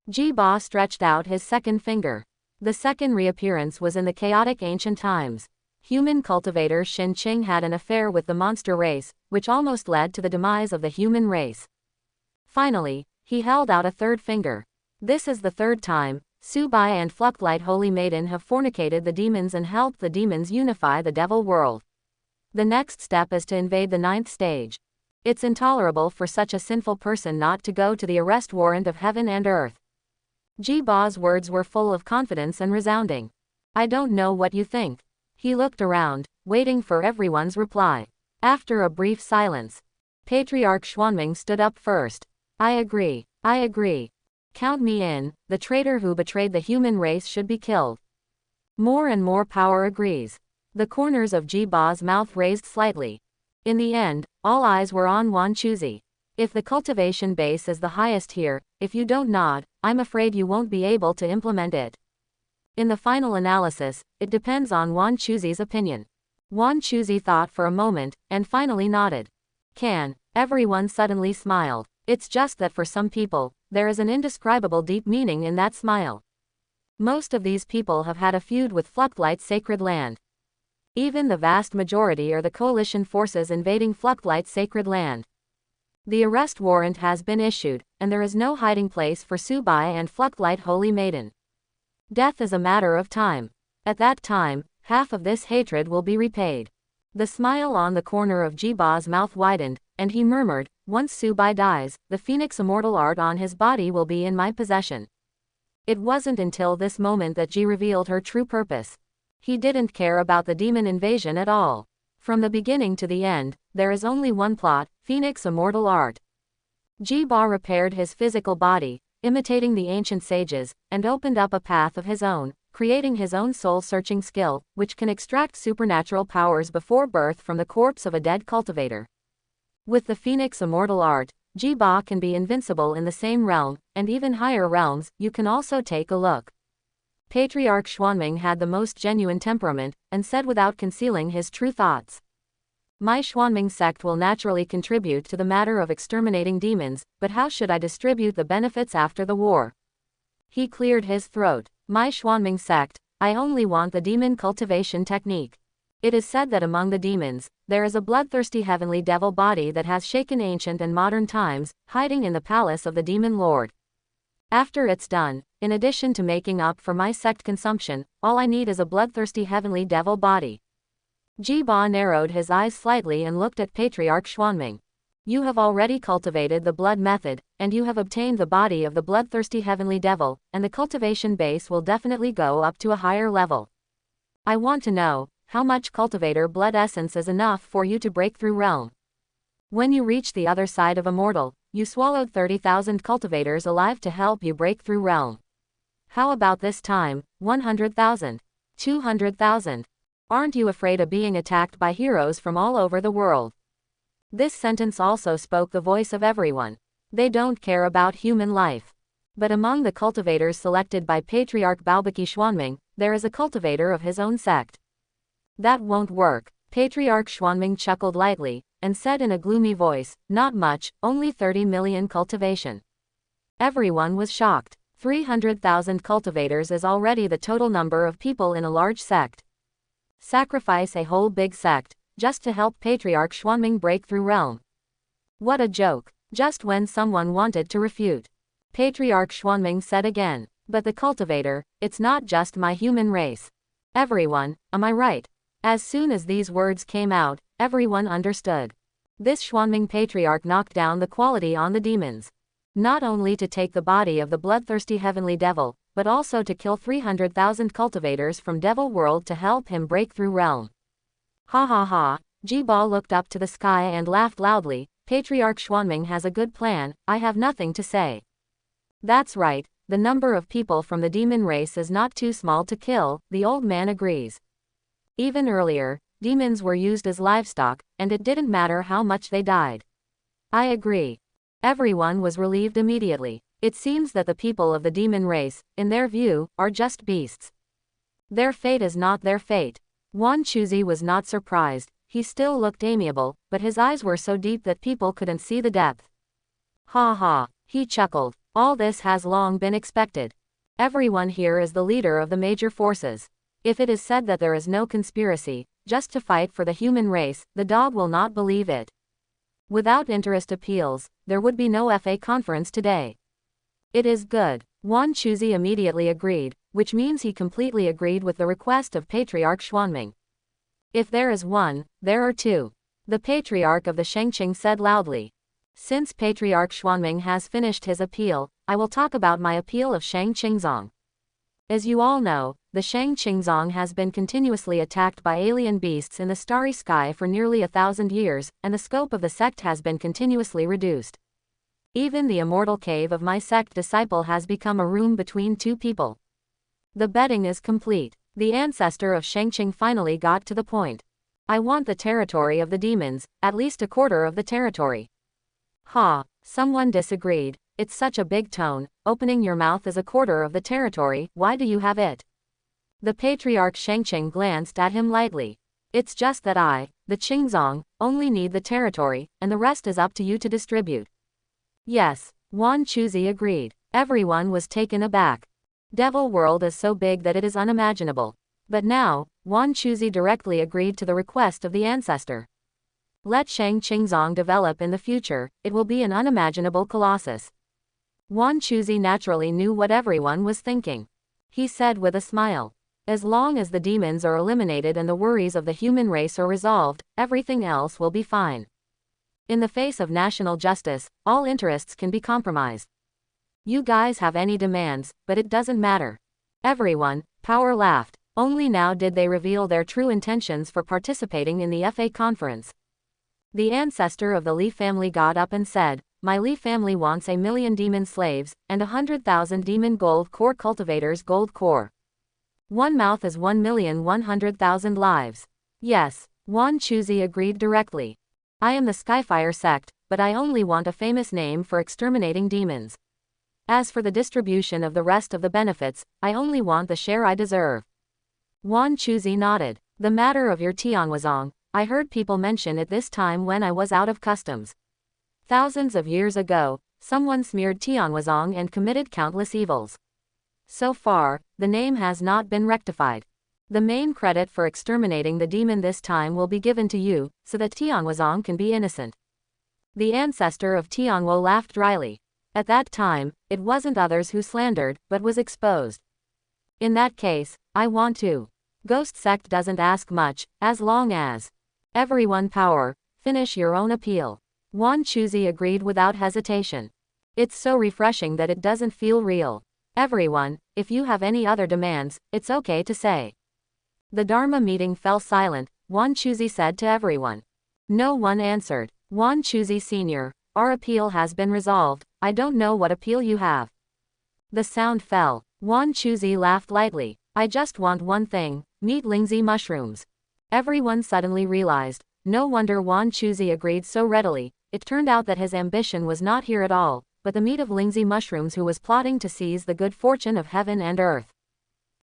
Ji Ba stretched out his second finger. The second reappearance was in the chaotic ancient times. Human cultivator Xin Qing had an affair with the monster race, which almost led to the demise of the human race. Finally, he held out a third finger. This is the third time, Su Bai and Fluctlight Holy Maiden have fornicated the demons and helped the demons unify the devil world. The next step is to invade the 9th stage. It's intolerable for such a sinful person not to go to the arrest warrant of heaven and earth. Ji Ba's words were full of confidence and resounding. I don't know what you think. He looked around, waiting for everyone's reply. After a brief silence, Patriarch Xuanming stood up first. I agree. I agree. Count me in, the traitor who betrayed the human race should be killed. More and more power agrees. The corners of Ji Ba's mouth raised slightly. In the end, all eyes were on Wan Chuzi. If the cultivation base is the highest here, if you don't nod, I'm afraid you won't be able to implement it. In the final analysis, it depends on Wan Chuzi's opinion. Wan Chuzi thought for a moment, and finally nodded. Can. Everyone suddenly smiled. It's just that for some people, there is an indescribable deep meaning in that smile. Most of these people have had a feud with Fluctlight's sacred land. Even the vast majority are the coalition forces invading Fluctlight's sacred land. The arrest warrant has been issued, and there is no hiding place for Su Bai and Fluctlight Holy Maiden. Death is a matter of time. At that time, half of this hatred will be repaid. The smile on the corner of Ji Ba's mouth widened, and he murmured, once Su Bai dies, the Phoenix Immortal Art on his body will be in my possession. It wasn't until this moment that Ji revealed her true purpose. He didn't care about the demon invasion at all. From the beginning to the end, there is only one plot, Phoenix Immortal Art. Ji Ba repaired his physical body, imitating the ancient sages, and opened up a path of his own, creating his own soul-searching skill, which can extract supernatural powers before birth from the corpse of a dead cultivator. With the Phoenix Immortal Art, Ji Ba can be invincible in the same realm, and even higher realms. You can also take a look. Patriarch Xuanming had the most genuine temperament, and said without concealing his true thoughts. My Xuanming sect will naturally contribute to the matter of exterminating demons, but how should I distribute the benefits after the war? He cleared his throat. My Xuanming sect, I only want the demon cultivation technique. It is said that among the demons, there is a bloodthirsty heavenly devil body that has shaken ancient and modern times, hiding in the palace of the demon lord. After it's done, in addition to making up for my sect consumption, all I need is a bloodthirsty heavenly devil body. Jiba narrowed his eyes slightly and looked at Patriarch Xuanming. You have already cultivated the blood method, and you have obtained the body of the bloodthirsty heavenly devil, and the cultivation base will definitely go up to a higher level. I want to know, how much cultivator blood essence is enough for you to break through realm? When you reach the other side of immortal, you swallowed 30,000 cultivators alive to help you break through realm. How about this time, 100,000? 200,000? Aren't you afraid of being attacked by heroes from all over the world? This sentence also spoke the voice of everyone. They don't care about human life. But among the cultivators selected by Patriarch Baobaki Xuanming, there is a cultivator of his own sect. That won't work. Patriarch Xuanming chuckled lightly, and said in a gloomy voice, not much, only 30 million cultivation. Everyone was shocked. 300,000 cultivators is already the total number of people in a large sect. Sacrifice a whole big sect, just to help Patriarch Xuanming break through realm. What a joke. Just when someone wanted to refute, Patriarch Xuanming said again, but the cultivator, it's not just my human race. Everyone, am I right? As soon as these words came out, everyone understood. This Xuanming Patriarch knocked down the quality on the demons. Not only to take the body of the bloodthirsty heavenly devil, but also to kill 300,000 cultivators from Devil World to help him break through realm. Ha ha ha, Jiba looked up to the sky and laughed loudly. Patriarch Xuanming has a good plan, I have nothing to say. That's right, the number of people from the demon race is not too small to kill, the old man agrees. Even earlier, demons were used as livestock, and it didn't matter how much they died. I agree. Everyone was relieved immediately. It seems that the people of the demon race, in their view, are just beasts. Their fate is not their fate. Wan Chuzi was not surprised. He still looked amiable, but his eyes were so deep that people couldn't see the depth. Ha ha, he chuckled. All this has long been expected. Everyone here is the leader of the major forces. If it is said that there is no conspiracy, just to fight for the human race, the dog will not believe it. Without interest appeals, there would be no FA conference today. It is good. Wan Chuzi immediately agreed, which means he completely agreed with the request of Patriarch Xuanming. If there is one, there are two. The Patriarch of the Shengqing said loudly. Since Patriarch Xuanming has finished his appeal, I will talk about my appeal of Shangqingzong. As you all know, the Shangqingzong has been continuously attacked by alien beasts in the starry sky for nearly 1,000 years, and the scope of the sect has been continuously reduced. Even the immortal cave of my sect disciple has become a room between two people. The betting is complete. The ancestor of Shangqing finally got to the point. I want the territory of the demons, at least a quarter of the territory. Ha, someone disagreed. It's such a big tone, opening your mouth is a quarter of the territory, why do you have it? The Patriarch Shangqing glanced at him lightly. It's just that I, the Qingzong, only need the territory, and the rest is up to you to distribute. Yes, Wan Chuzi agreed. Everyone was taken aback. Devil World is so big that it is unimaginable. But now, Wan Chuzi directly agreed to the request of the ancestor. Let Shangqingzong develop in the future, it will be an unimaginable colossus. Wan Chuzi naturally knew what everyone was thinking. He said with a smile, as long as the demons are eliminated and the worries of the human race are resolved, everything else will be fine. In the face of national justice, all interests can be compromised. You guys have any demands, but it doesn't matter. Everyone, Power laughed. Only now did they reveal their true intentions for participating in the FA conference. The ancestor of the Li family got up and said, my Li family wants 1 million demon slaves, and 100,000 demon gold core cultivators gold core. One mouth is 1,100,000 lives. Yes, Wan Chuzi agreed directly. I am the Skyfire sect, but I only want a famous name for exterminating demons. As for the distribution of the rest of the benefits, I only want the share I deserve. Wan Chuzi nodded. The matter of your Tianhuazong, I heard people mention it this time when I was out of customs. Thousands of years ago, someone smeared Tianhuazong and committed countless evils. So far, the name has not been rectified. The main credit for exterminating the demon this time will be given to you, so that Tianhuazong can be innocent. The ancestor of Tianhuo laughed dryly. At that time, it wasn't others who slandered, but was exposed. In that case, I want to. Ghost sect doesn't ask much, as long as everyone power, finish your own appeal. Wan Chuzi agreed without hesitation. It's so refreshing that it doesn't feel real. Everyone, if you have any other demands, it's okay to say. The Dharma meeting fell silent, Wan Chuzi said to everyone. No one answered. Wan Chuzi Sr., our appeal has been resolved, I don't know what appeal you have. The sound fell. Wan Chuzi laughed lightly. I just want one thing, meat Lingzi mushrooms. Everyone suddenly realized. No wonder Wan Chuzi agreed so readily. It turned out that his ambition was not here at all, but the meat of Lingzi mushrooms who was plotting to seize the good fortune of heaven and earth.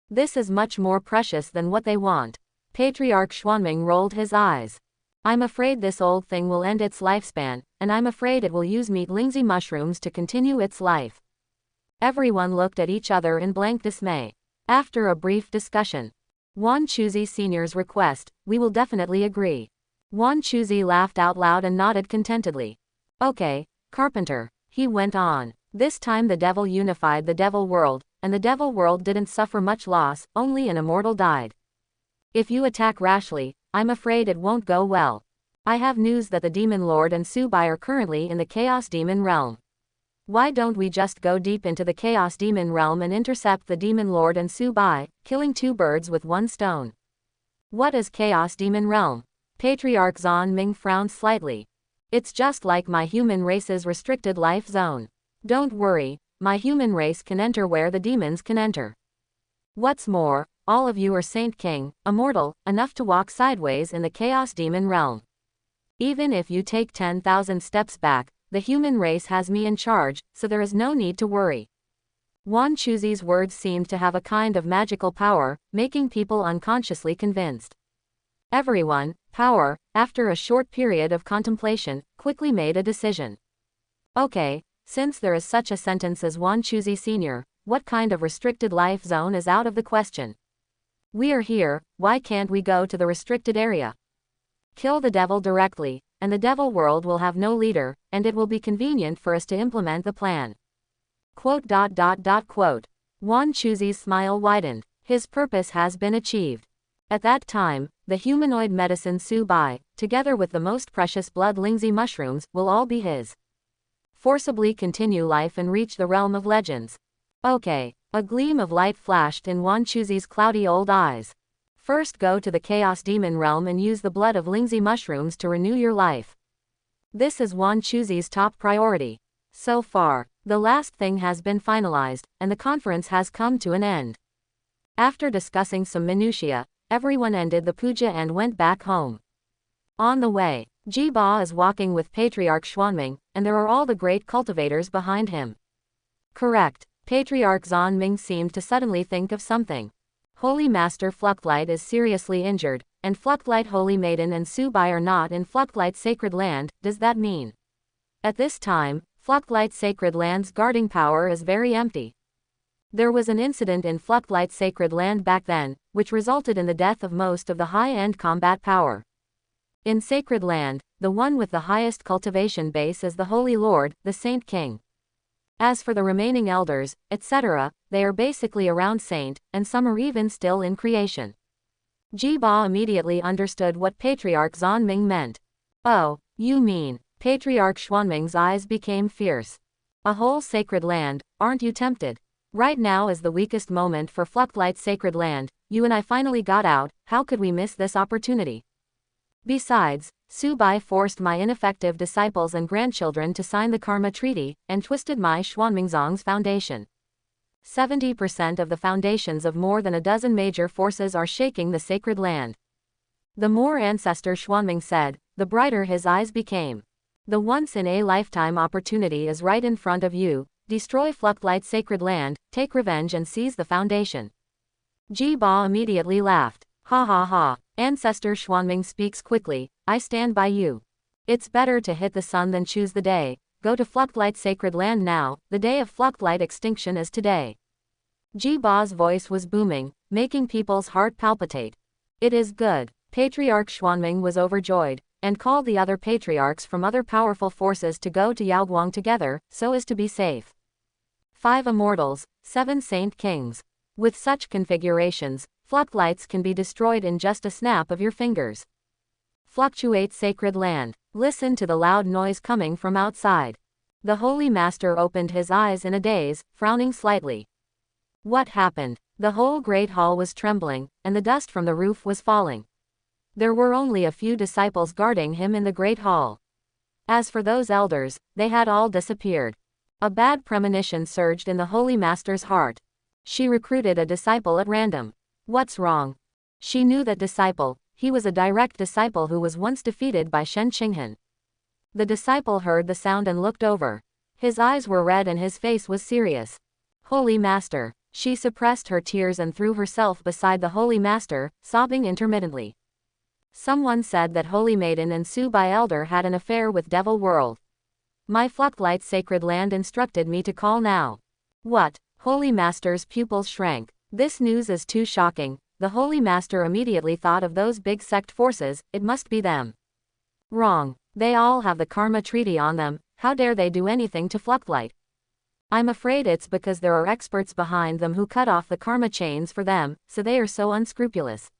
This is much more precious than what they want. Patriarch Xuanming rolled his eyes. I'm afraid this old thing will end its lifespan, and I'm afraid it will use meat Lingzi mushrooms to continue its life. Everyone looked at each other in blank dismay. After a brief discussion, Wan Chuzi Sr.'s request, we will definitely agree. Wan Chuzi laughed out loud and nodded contentedly. Okay, Carpenter, he went on. This time the devil unified the devil world, and the devil world didn't suffer much loss, only an immortal died. If you attack rashly, I'm afraid it won't go well. I have news that the Demon Lord and Subai are currently in the Chaos Demon realm. Why don't we just go deep into the Chaos Demon realm and intercept the Demon Lord and Subai, killing two birds with one stone? What is Chaos Demon realm? Patriarch Xuanming frowned slightly. It's just like my human race's restricted life zone. Don't worry, my human race can enter where the demons can enter. What's more, all of you are Saint King, immortal, enough to walk sideways in the Chaos Demon realm. Even if you take 10,000 steps back, the human race has me in charge, so there is no need to worry. Wan Chuzi's words seemed to have a kind of magical power, making people unconsciously convinced. Everyone, power, after a short period of contemplation, quickly made a decision. Okay, since there is such a sentence as Wan Chuzi Sr., what kind of restricted life zone is out of the question? We are here, why can't we go to the restricted area? Kill the devil directly, and the devil world will have no leader, and it will be convenient for us to implement the plan. Quote. Wan Chuzi's smile widened. His purpose has been achieved. At that time, the humanoid medicine Subai, together with the most precious blood Lingzi mushrooms, will all be his. Forcibly continue life and reach the realm of legends. Okay. A gleam of light flashed in Wan Chuzi's cloudy old eyes. First go to the Chaos Demon realm and use the blood of Lingzi mushrooms to renew your life. This is Wan Chuzi's top priority. So far, the last thing has been finalized, and the conference has come to an end. After discussing some minutiae, everyone ended the puja and went back home. On the way, Jiba is walking with Patriarch Xuanming, and there are all the great cultivators behind him. Correct. Patriarch Xuanming seemed to suddenly think of something. Holy Master Fluctlight is seriously injured, and Fluctlight Holy Maiden and Subai are not in Fluctlight's sacred land. Does that mean? At this time, Fluctlight's sacred land's guarding power is very empty. There was an incident in Fluctlight's sacred land back then, which resulted in the death of most of the high-end combat power. In sacred land, the one with the highest cultivation base is the Holy Lord, the Saint King. As for the remaining elders, etc., they are basically around Saint, and some are even still in creation. Jiba immediately understood what Patriarch Xuanming meant. Oh, you mean, Patriarch Xuanming's eyes became fierce. A whole sacred land, aren't you tempted? Right now is the weakest moment for Fluctlight's sacred land, you and I finally got out, how could we miss this opportunity? Besides, Subai forced my ineffective disciples and grandchildren to sign the Karma Treaty, and twisted my Xuanmingzong's foundation. 70% of the foundations of more than a dozen major forces are shaking the sacred land. The more Ancestor Xuanming said, the brighter his eyes became. The once-in-a-lifetime opportunity is right in front of you, destroy Fluctlight's sacred land, take revenge and seize the foundation. Jiba immediately laughed. Ha ha ha. Ancestor Xuanming speaks quickly, I stand by you. It's better to hit the sun than choose the day. Go to Fluctlight's sacred land now, the day of Fluctlight extinction is today. Ji-Ba's voice was booming, making people's heart palpitate. It is good. Patriarch Xuanming was overjoyed, and called the other patriarchs from other powerful forces to go to Yaoguang together, so as to be safe. 5 immortals, 7 saint kings. With such configurations, floodlights can be destroyed in just a snap of your fingers. Fluctuate sacred land. Listen to the loud noise coming from outside. The Holy Master opened his eyes in a daze, frowning slightly. What happened? The whole great hall was trembling, and the dust from the roof was falling. There were only a few disciples guarding him in the great hall. As for those elders, they had all disappeared. A bad premonition surged in the Holy Master's heart. She recruited a disciple at random. What's wrong? She knew that disciple. He was a direct disciple who was once defeated by Shen Qinghan. The disciple heard the sound and looked over. His eyes were red and his face was serious. Holy Master. She suppressed her tears and threw herself beside the Holy Master, sobbing intermittently. Someone said that Holy Maiden and Su Bai Elder had an affair with Devil World. My Fluctlight Sacred Land instructed me to call now. What? Holy Master's pupils shrank. This news is too shocking. The Holy Master immediately thought of those big sect forces. It must be them. Wrong. They all have the Karma Treaty on them. How dare they do anything to Fluctlight? I'm afraid it's because there are experts behind them who cut off the karma chains for them, so they are so unscrupulous.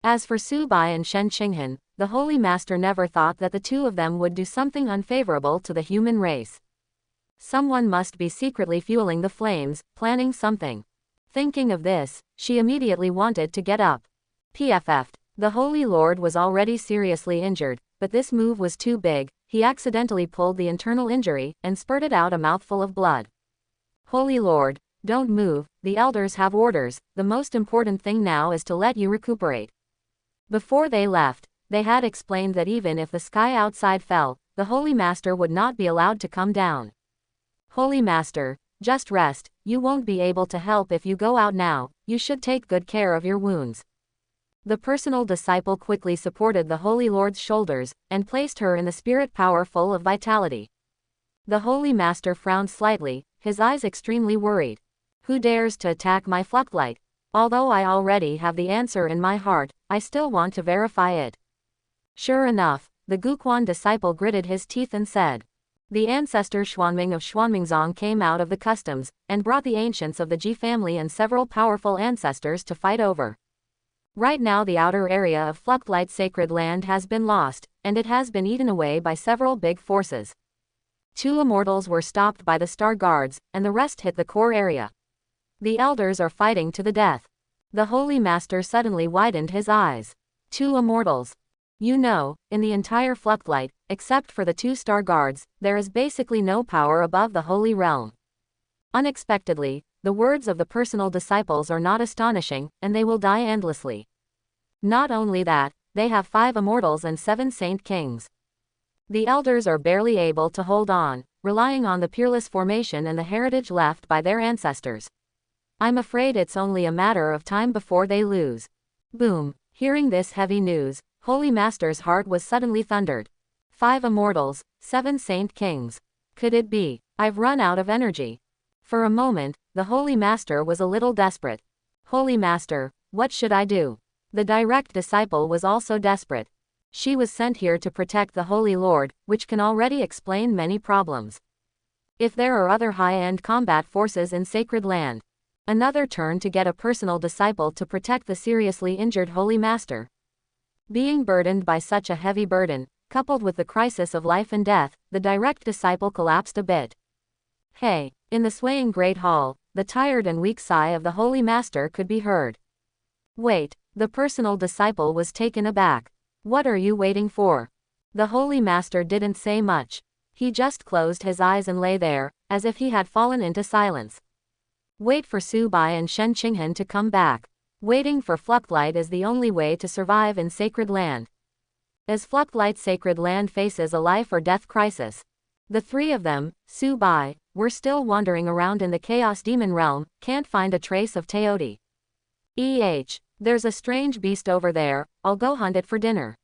As for Su Bai and Shen Qinghan, the Holy Master never thought that the two of them would do something unfavorable to the human race. Someone must be secretly fueling the flames, planning something. Thinking of this, she immediately wanted to get up. PFF'd. The Holy Lord was already seriously injured, but this move was too big. He accidentally pulled the internal injury, and spurted out a mouthful of blood. Holy Lord, don't move, the elders have orders, the most important thing now is to let you recuperate. Before they left, they had explained that even if the sky outside fell, the Holy Master would not be allowed to come down. Holy Master, just rest, you won't be able to help if you go out now, you should take good care of your wounds. The personal disciple quickly supported the Holy Lord's shoulders, and placed her in the spirit power full of vitality. The Holy Master frowned slightly, his eyes extremely worried. Who dares to attack my Fluctlight? Although I already have the answer in my heart, I still want to verify it. Sure enough, the Guquan disciple gritted his teeth and said. The ancestor Xuanming of Xuanmingzong came out of the customs, and brought the ancients of the Ji family and several powerful ancestors to fight over. Right now the outer area of Fluctlight Sacred Land has been lost, and it has been eaten away by several big forces. 2 immortals were stopped by the Star Guards, and the rest hit the core area. The elders are fighting to the death. The Holy Master suddenly widened his eyes. 2 immortals. You know, in the entire Fluctlight, except for the 2 Star Guards, there is basically no power above the Holy Realm. Unexpectedly, the words of the personal disciples are not astonishing, and they will die endlessly. Not only that, they have 5 immortals and 7 saint kings. The elders are barely able to hold on, relying on the peerless formation and the heritage left by their ancestors. I'm afraid it's only a matter of time before they lose. Boom. Hearing this heavy news, Holy Master's heart was suddenly thundered. 5 immortals, 7 saint kings. Could it be? I've run out of energy. For a moment, the Holy Master was a little desperate. Holy Master, what should I do? The direct disciple was also desperate. She was sent here to protect the Holy Lord, which can already explain many problems. If there are other high-end combat forces in Sacred Land, another turn to get a personal disciple to protect the seriously injured Holy Master. Being burdened by such a heavy burden, coupled with the crisis of life and death, the direct disciple collapsed a bit. Hey! In the swaying great hall, the tired and weak sigh of the Holy Master could be heard. Wait, the personal disciple was taken aback. What are you waiting for? The Holy Master didn't say much. He just closed his eyes and lay there, as if he had fallen into silence. Wait for Su Bai and Shen Qinghan to come back. Waiting for Fluctlight is the only way to survive in Sacred Land. As Fluctlight Sacred Land faces a life or death crisis, the 3 of them, Su Bai, were still wandering around in the Chaos Demon Realm, can't find a trace of Teoti. There's a strange beast over there, I'll go hunt it for dinner.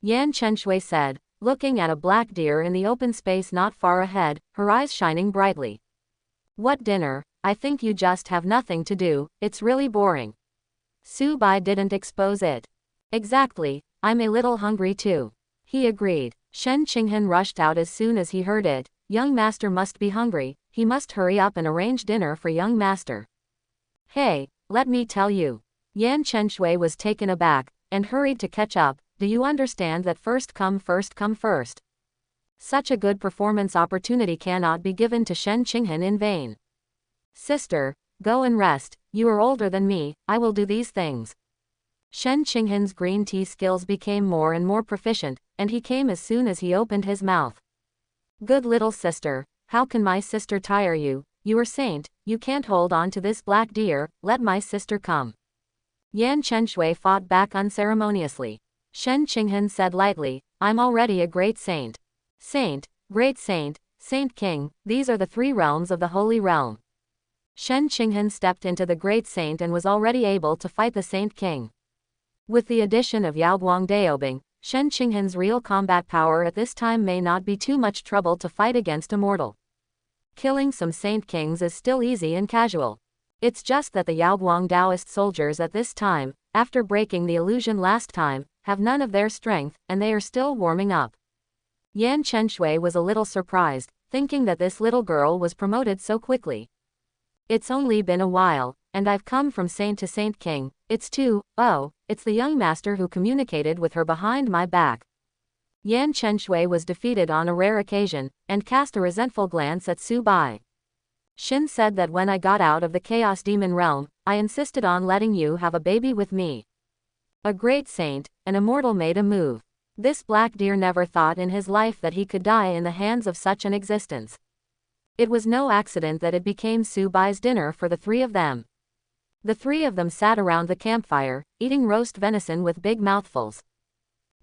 Yan Chenshui said, looking at a black deer in the open space not far ahead, her eyes shining brightly. What dinner? I think you just have nothing to do, it's really boring. Su Bai didn't expose it. Exactly, I'm a little hungry too. He agreed. Shen Qinghan rushed out as soon as he heard it. Young master must be hungry, he must hurry up and arrange dinner for young master. Hey, let me tell you. Yan Chenshui was taken aback, and hurried to catch up. Do you understand that first come first? Such a good performance opportunity cannot be given to Shen Qinghan in vain. Sister, go and rest, you are older than me, I will do these things. Shen Qinghan's green tea skills became more and more proficient, and he came as soon as he opened his mouth. Good little sister, how can my sister tire you? You are saint, you can't hold on to this black deer, let my sister come. Yan Chenshui fought back unceremoniously. Shen Qinghan said lightly, I'm already a great saint. Saint, great saint, saint king, these are the three realms of the holy realm. Shen Qinghan stepped into the great saint and was already able to fight the saint king. With the addition of Yaoguang Daobing, Shen Qinghan's real combat power at this time may not be too much trouble to fight against a mortal. Killing some saint kings is still easy and casual. It's just that the Yaoguang Taoist soldiers at this time, after breaking the illusion last time, have none of their strength, and they are still warming up. Yan Chenshui was a little surprised, thinking that this little girl was promoted so quickly. It's only been a while, and I've come from saint to saint king, it's the young master who communicated with her behind my back. Yan Chenshui was defeated on a rare occasion, and cast a resentful glance at Su Bai. Shin said that when I got out of the Chaos Demon realm, I insisted on letting you have a baby with me. A great saint, an immortal made a move. This black deer never thought in his life that he could die in the hands of such an existence. It was no accident that it became Su Bai's dinner for the three of them. The three of them sat around the campfire, eating roast venison with big mouthfuls.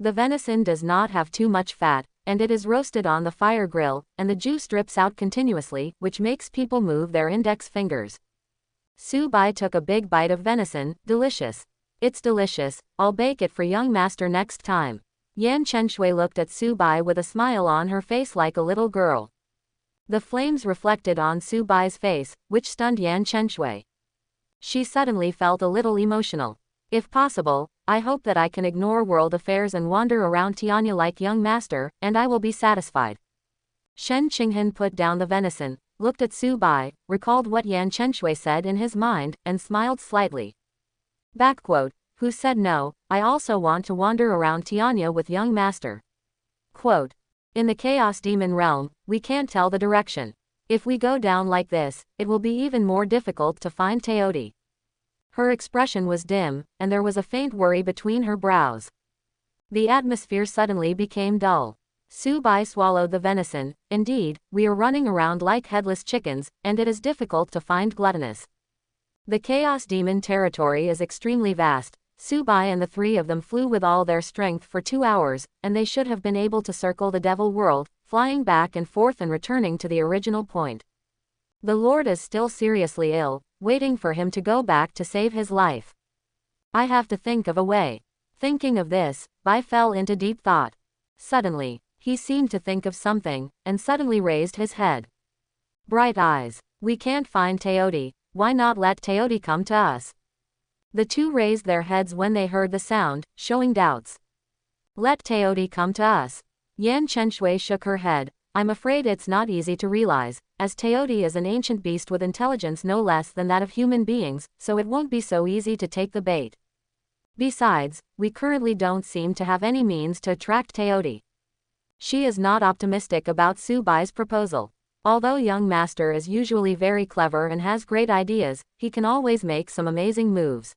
The venison does not have too much fat, and it is roasted on the fire grill, and the juice drips out continuously, which makes people move their index fingers. Su Bai took a big bite of venison, delicious. It's delicious, I'll bake it for young master next time. Yan Chenshui looked at Su Bai with a smile on her face like a little girl. The flames reflected on Su Bai's face, which stunned Yan Chenshui. She suddenly felt a little emotional. If possible, I hope that I can ignore world affairs and wander around Tianya like young master, and I will be satisfied. Shen Qinghan put down the venison, looked at Su Bai, recalled what Yan Chenshui said in his mind, and smiled slightly. Who said no, I also want to wander around Tianya with young master. Quote, in the Chaos Demon realm, we can't tell the direction. If we go down like this, it will be even more difficult to find Teodi. Her expression was dim, and there was a faint worry between her brows. The atmosphere suddenly became dull. Su Bai swallowed the venison. Indeed, we are running around like headless chickens, and it is difficult to find gluttonous. The Chaos Demon territory is extremely vast. Su Bai and the three of them flew with all their strength for 2 hours, and they should have been able to circle the devil world, flying back and forth and returning to the original point. The Lord is still seriously ill, waiting for him to go back to save his life. I have to think of a way. Thinking of this, Bai fell into deep thought. Suddenly, he seemed to think of something, and suddenly raised his head. Bright eyes. We can't find Teodi, why not let Teodi come to us? The two raised their heads when they heard the sound, showing doubts. Let Teodi come to us. Yan Chenshui shook her head. I'm afraid it's not easy to realize, as Teodi is an ancient beast with intelligence no less than that of human beings, so it won't be so easy to take the bait. Besides, we currently don't seem to have any means to attract Teodi. She is not optimistic about Su Bai's proposal. Although young master is usually very clever and has great ideas, he can always make some amazing moves.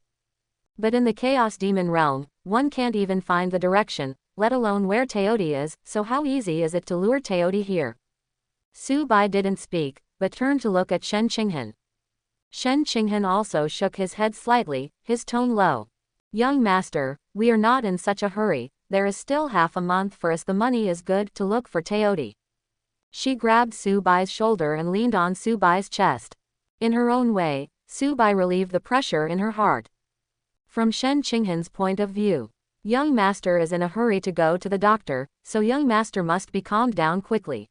But in the Chaos Demon realm, one can't even find the direction, let alone where Teodi is, so how easy is it to lure Teodi here? Su Bai didn't speak, but turned to look at Shen Qinghan. Shen Qinghan also shook his head slightly, his tone low. Young master, we are not in such a hurry, there is still half a month for us, the money is good to look for Teodi. She grabbed Su Bai's shoulder and leaned on Su Bai's chest. In her own way, Su Bai relieved the pressure in her heart. From Shen Qinghan's point of view, young master is in a hurry to go to the doctor, so young master must be calmed down quickly.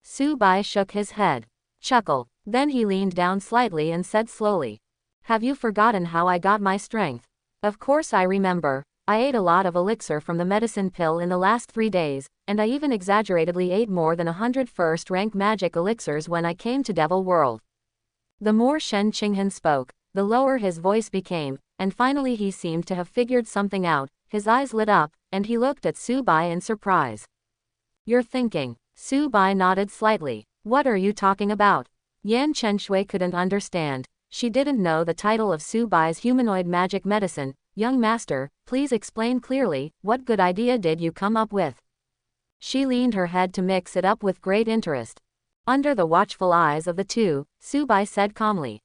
Su Bai shook his head. Chuckle. Then he leaned down slightly and said slowly, "Have you forgotten how I got my strength?" "Of course I remember. I ate a lot of elixir from the medicine pill in the last 3 days, and I even exaggeratedly ate more than 100 first-rank magic elixirs when I came to Devil World." The more Shen Qinghan spoke, the lower his voice became, and finally he seemed to have figured something out. His eyes lit up, and he looked at Su Bai in surprise. "You're thinking." Su Bai nodded slightly. "What are you talking about?" Yan Chenshui couldn't understand. She didn't know the title of Su Bai's humanoid magic medicine. "Young master, please explain clearly, what good idea did you come up with?" She leaned her head to mix it up with great interest. Under the watchful eyes of the two, Su Bai said calmly,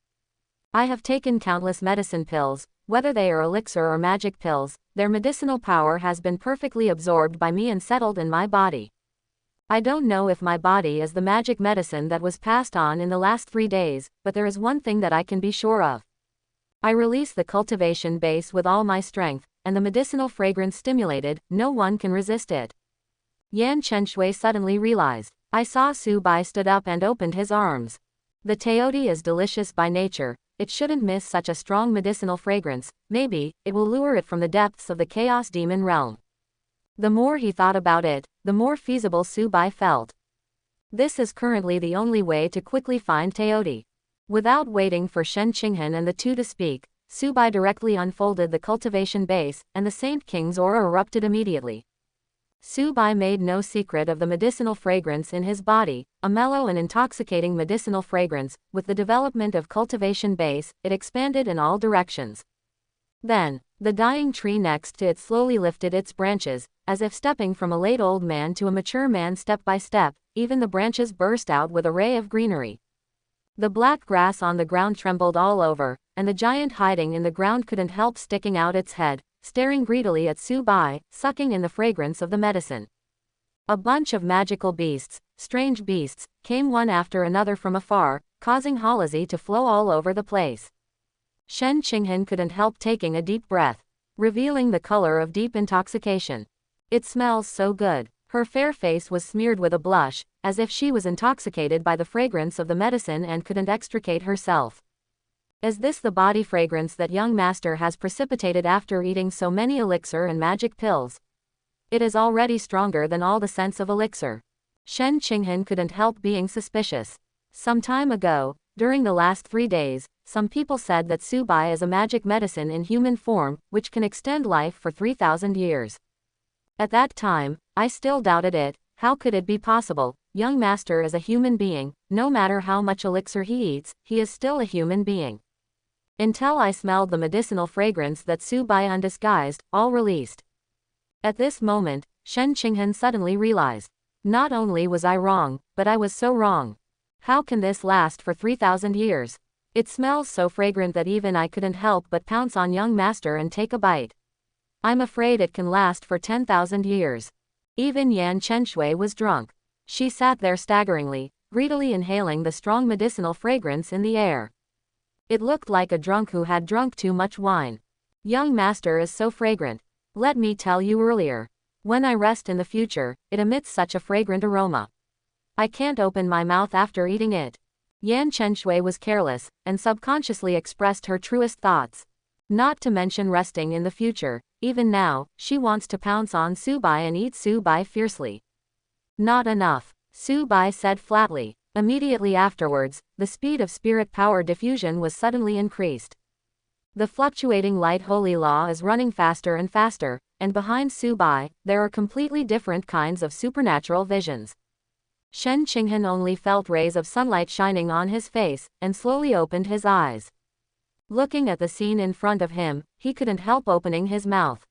"I have taken countless medicine pills, whether they are elixir or magic pills. Their medicinal power has been perfectly absorbed by me and settled in my body. I don't know if my body is the magic medicine that was passed on in the last 3 days, but there is one thing that I can be sure of. I release the cultivation base with all my strength, and the medicinal fragrance stimulated, no one can resist it." Yan Chenshui suddenly realized. I saw Su Bai stood up and opened his arms. "The peyote is delicious by nature, it shouldn't miss such a strong medicinal fragrance. Maybe it will lure it from the depths of the chaos demon realm." The more he thought about it, the more feasible Su Bai felt. This is currently the only way to quickly find peyote. Without waiting for Shen Qinghan and the two to speak, Su Bai directly unfolded the cultivation base, and the Saint King's aura erupted immediately. Su Bai made no secret of the medicinal fragrance in his body, a mellow and intoxicating medicinal fragrance. With the development of cultivation base, it expanded in all directions. Then, the dying tree next to it slowly lifted its branches, as if stepping from a late old man to a mature man step by step. Even the branches burst out with a ray of greenery. The black grass on the ground trembled all over, and the giant hiding in the ground couldn't help sticking out its head, staring greedily at Su Bai, sucking in the fragrance of the medicine. A bunch of magical beasts, strange beasts, came one after another from afar, causing halsey to flow all over the place. Shen Qinghan couldn't help taking a deep breath, revealing the color of deep intoxication. "It smells so good." Her fair face was smeared with a blush, as if she was intoxicated by the fragrance of the medicine and couldn't extricate herself. "Is this the body fragrance that young master has precipitated after eating so many elixir and magic pills? It is already stronger than all the scents of elixir." Shen Qinghan couldn't help being suspicious. Some time ago, during the last 3 days, some people said that Su Bai is a magic medicine in human form, which can extend life for 3,000 years. At that time, I still doubted it. How could it be possible? Young master is a human being. No matter how much elixir he eats, he is still a human being. Until I smelled the medicinal fragrance that Su Bai undisguised, all released. At this moment, Shen Qinghan suddenly realized. Not only was I wrong, but I was so wrong. How can this last for 3,000 years? It smells so fragrant that even I couldn't help but pounce on young master and take a bite. I'm afraid it can last for 10,000 years. Even Yan Chenshui was drunk. She sat there staggeringly, greedily inhaling the strong medicinal fragrance in the air. It looked like a drunk who had drunk too much wine. Young master is so fragrant. Let me tell you earlier. When I rest in the future, it emits such a fragrant aroma. I can't open my mouth after eating it. Yan Chenshui was careless, and subconsciously expressed her truest thoughts. Not to mention resting in the future, even now, she wants to pounce on Su Bai and eat Su Bai fiercely. Not enough, Su Bai said flatly. Immediately afterwards, the speed of spirit power diffusion was suddenly increased. The fluctuating light holy law is running faster and faster, and behind Su Bai, there are completely different kinds of supernatural visions. Shen Qinghan only felt rays of sunlight shining on his face, and slowly opened his eyes. Looking at the scene in front of him, he couldn't help opening his mouth.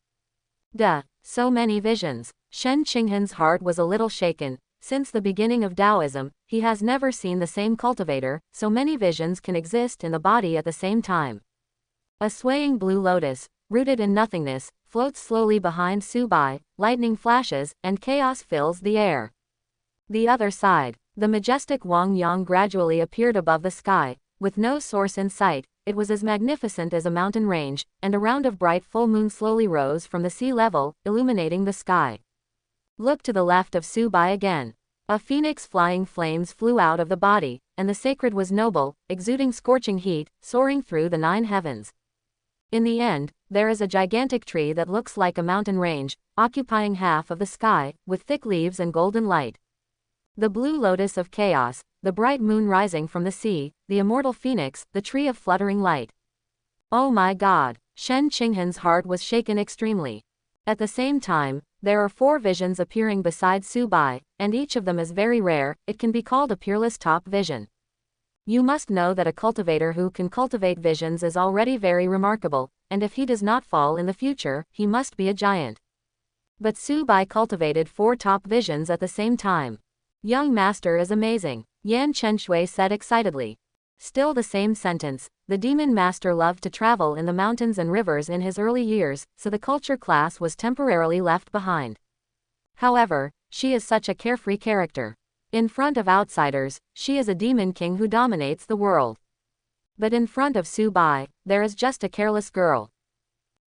Duh, so many visions. Shen Qinghan's heart was a little shaken. Since the beginning of Taoism, he has never seen the same cultivator. So many visions can exist in the body at the same time. A swaying blue lotus, rooted in nothingness, floats slowly behind Su Bai, lightning flashes, and chaos fills the air. The other side, the majestic Wang Yang gradually appeared above the sky, with no source in sight. It was as magnificent as a mountain range, and a round of bright full moon slowly rose from the sea level, illuminating the sky. Look to the left of Su Bai again. A phoenix flying flames flew out of the body, and the sacred was noble, exuding scorching heat, soaring through the 9 heavens. In the end, there is a gigantic tree that looks like a mountain range, occupying half of the sky, with thick leaves and golden light. The blue lotus of chaos, the bright moon rising from the sea, the immortal phoenix, the tree of fluttering light. Oh my God! Shen Qinghan's heart was shaken extremely. At the same time, there are 4 visions appearing beside Su Bai, and each of them is very rare. It can be called a peerless top vision. You must know that a cultivator who can cultivate visions is already very remarkable, and if he does not fall in the future, he must be a giant. But Su Bai cultivated 4 top visions at the same time. Young master is amazing, Yan Chenshui said excitedly. Still the same sentence. The demon master loved to travel in the mountains and rivers in his early years, so the culture class was temporarily left behind. However, she is such a carefree character. In front of outsiders, she is a demon king who dominates the world. But in front of Su Bai, there is just a careless girl.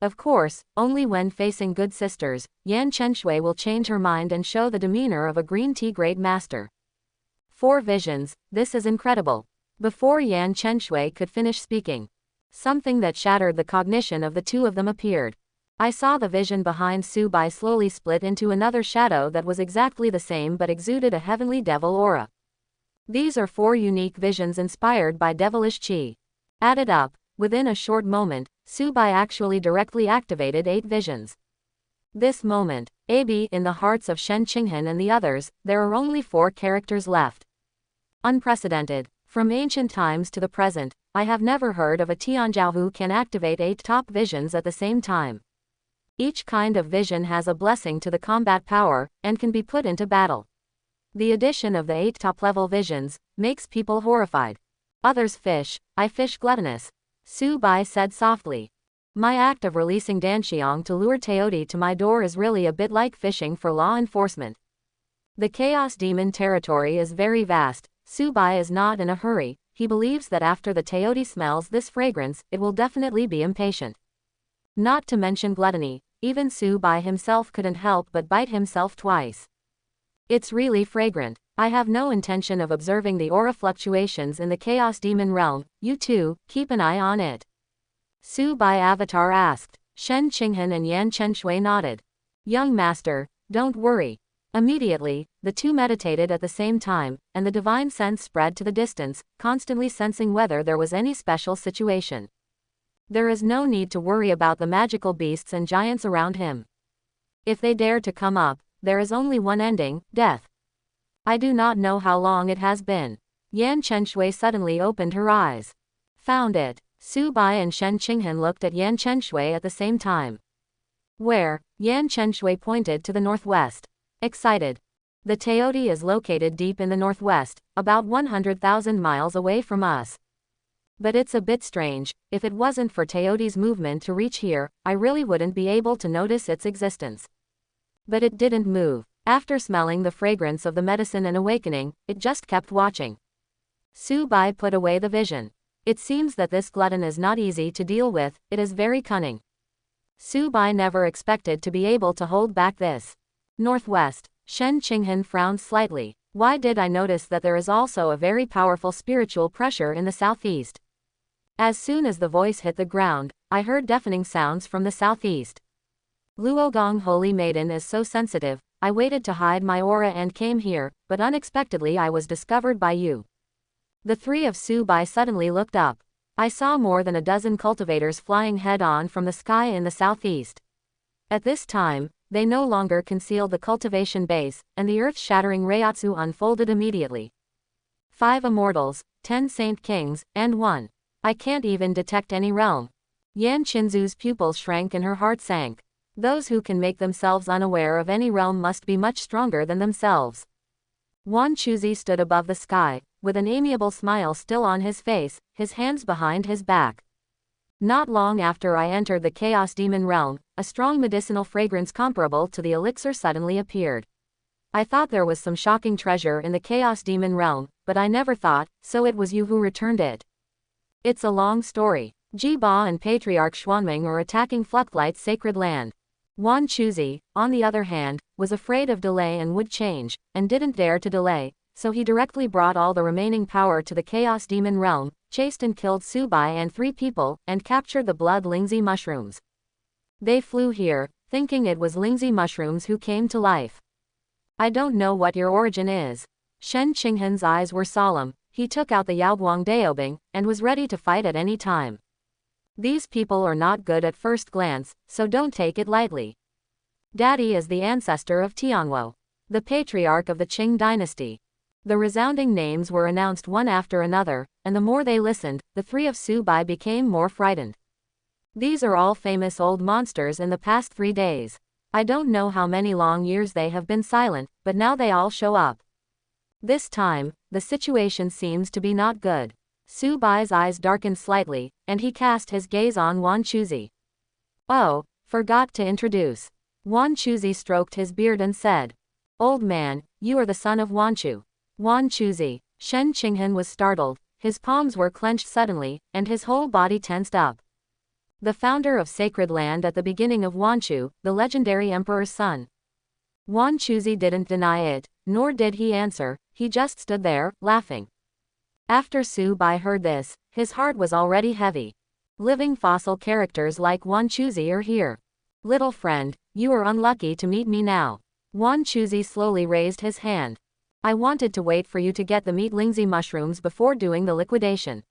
Of course, only when facing good sisters, Yan Chenshui will change her mind and show the demeanor of a green tea great master. 4 visions, this is incredible. Before Yan Chenshui could finish speaking, something that shattered the cognition of the 2 of them appeared. I saw the vision behind Su Bai slowly split into another shadow that was exactly the same but exuded a heavenly devil aura. These are 4 unique visions inspired by devilish qi. Added up, within a short moment, Su Bai actually directly activated 8 visions. This moment, AB in the hearts of Shen Qinghan and the others, there are only 4 characters left. Unprecedented. From ancient times to the present, I have never heard of a Tianjiao who can activate 8 top visions at the same time. Each kind of vision has a blessing to the combat power, and can be put into battle. The addition of the 8 top-level visions makes people horrified. Others fish, I fish gluttonous. Su Bai said softly. My act of releasing Danxiang to lure Teodi to my door is really a bit like fishing for law enforcement. The Chaos Demon territory is very vast. Su Bai is not in a hurry. He believes that after the Teodi smells this fragrance, it will definitely be impatient. Not to mention gluttony, even Su Bai himself couldn't help but bite himself twice. It's really fragrant. I have no intention of observing the aura fluctuations in the Chaos Demon realm. You too, keep an eye on it. Su Bai Avatar asked. Shen Qinghan and Yan Chenshui nodded. Young master, don't worry. Immediately, the 2 meditated at the same time, and the divine sense spread to the distance, constantly sensing whether there was any special situation. There is no need to worry about the magical beasts and giants around him. If they dare to come up, there is only one ending, death. I do not know how long it has been. Yan Chenshui suddenly opened her eyes. Found it. Su Bai and Shen Qinghan looked at Yan Chenshui at the same time. Where? Yan Chenshui pointed to the northwest. Excited. The Teodi is located deep in the northwest, about 100,000 miles away from us. But it's a bit strange. If it wasn't for Teodi's movement to reach here, I really wouldn't be able to notice its existence. But it didn't move. After smelling the fragrance of the medicine and awakening, it just kept watching. Su Bai put away the vision. It seems that this glutton is not easy to deal with, it is very cunning. Su Bai never expected to be able to hold back this. Northwest. Shen Qinghan frowned slightly. Why did I notice that there is also a very powerful spiritual pressure in the southeast? As soon as the voice hit the ground, I heard deafening sounds from the southeast. Luogong Holy Maiden is so sensitive. I waited to hide my aura and came here, but unexpectedly I was discovered by you. The 3 of Su Bai suddenly looked up. I saw more than a dozen cultivators flying head-on from the sky in the southeast. At this time, they no longer concealed the cultivation base, and the earth-shattering Reiatsu unfolded immediately. 5 immortals, 10 saint kings, and 1. I can't even detect any realm. Yan Qinzu's pupils shrank and her heart sank. Those who can make themselves unaware of any realm must be much stronger than themselves. Wan Chuzi stood above the sky, with an amiable smile still on his face, his hands behind his back. Not long after I entered the Chaos Demon realm, a strong medicinal fragrance comparable to the elixir suddenly appeared. I thought there was some shocking treasure in the Chaos Demon realm, but I never thought, so it was you who returned it. It's a long story. Ji Ba and Patriarch Xuanming are attacking Fluctlight's sacred land. Wan Chuzi, on the other hand, was afraid of delay and would change, and didn't dare to delay, so he directly brought all the remaining power to the Chaos Demon realm, chased and killed Subai and 3 people, and captured the blood Lingzi mushrooms. They flew here, thinking it was Lingzi mushrooms who came to life. I don't know what your origin is. Shen Qinghen's eyes were solemn. He took out the Yaoguang Daobing, and was ready to fight at any time. These people are not good at first glance, so don't take it lightly. Daddy is the ancestor of Tianguo, the patriarch of the Qing dynasty. The resounding names were announced one after another, and the more they listened, the 3 of Subai became more frightened. These are all famous old monsters in the past 3 days. I don't know how many long years they have been silent, but now they all show up. This time, the situation seems to be not good. Subai's eyes darkened slightly, and he cast his gaze on Wan Chuzi. Oh, forgot to introduce. Wan Chuzi stroked his beard and said, "Old man, you are the son of Wanchu." Wan Chuzi. Shen Qinghen was startled, his palms were clenched suddenly, and his whole body tensed up. The founder of Sacred Land at the beginning of Wanchu, the legendary emperor's son. Wan Chuzi didn't deny it, nor did he answer, he just stood there, laughing. After Subai heard this, his heart was already heavy. Living fossil characters like Wan Chuzi are here. Little friend, you are unlucky to meet me now. Wan Chuzi slowly raised his hand. I wanted to wait for you to get the meat Lingzi mushrooms before doing the liquidation.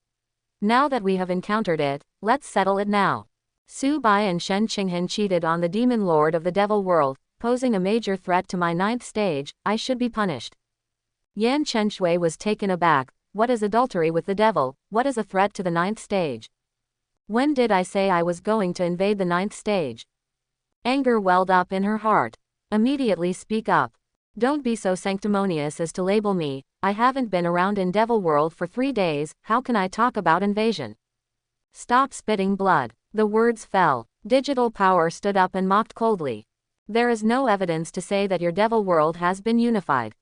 Now that we have encountered it, let's settle it now. Subai and Shen Qinghen cheated on the demon lord of the devil world, posing a major threat to my 9th stage. I should be punished. Yan Chenshui was taken aback. What is adultery with the devil? What is a threat to the 9th stage? When did I say I was going to invade the 9th stage? Anger welled up in her heart. Immediately speak up. Don't be so sanctimonious as to label me. I haven't been around in Devil World for 3 days, how can I talk about invasion? Stop spitting blood. The words fell. Digital Power stood up and mocked coldly. There is no evidence to say that your Devil World has been unified.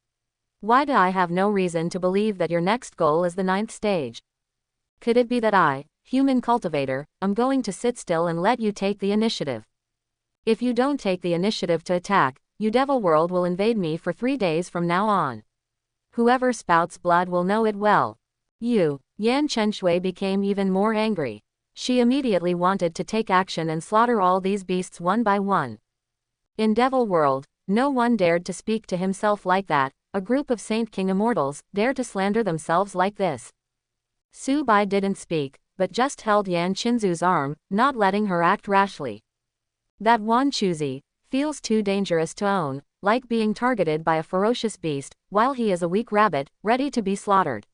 Why do I have no reason to believe that your next goal is the 9th stage? Could it be that I, human cultivator, am going to sit still and let you take the initiative? If you don't take the initiative to attack, you Devil World will invade me for 3 days from now on. Whoever spouts blood will know it well. You. Yan Chenshui became even more angry. She immediately wanted to take action and slaughter all these beasts one by one. In Devil World, no one dared to speak to himself like that. A group of Saint King immortals dare to slander themselves like this. Subai didn't speak, but just held Yan Qinzu's arm, not letting her act rashly. That Wan Chuzi feels too dangerous to own, like being targeted by a ferocious beast, while he is a weak rabbit, ready to be slaughtered.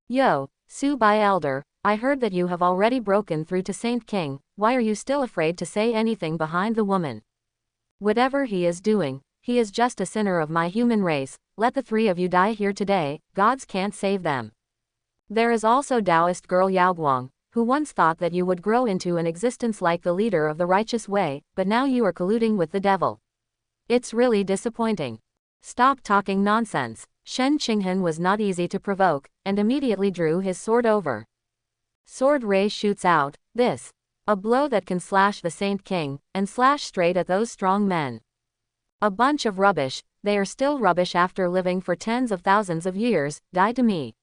Yo, Subai Elder, I heard that you have already broken through to Saint King. Why are you still afraid to say anything behind the woman? Whatever he is doing, he is just a sinner of my human race. Let the 3 of you die here today, gods can't save them. There is also Taoist girl Yaoguang, who once thought that you would grow into an existence like the leader of the righteous way, but now you are colluding with the devil. It's really disappointing. Stop talking nonsense. Shen Qinghen was not easy to provoke, and immediately drew his sword over. Sword ray shoots out, this. A blow that can slash the Saint King, and slash straight at those strong men. A bunch of rubbish, they are still rubbish after living for tens of thousands of years, die to me.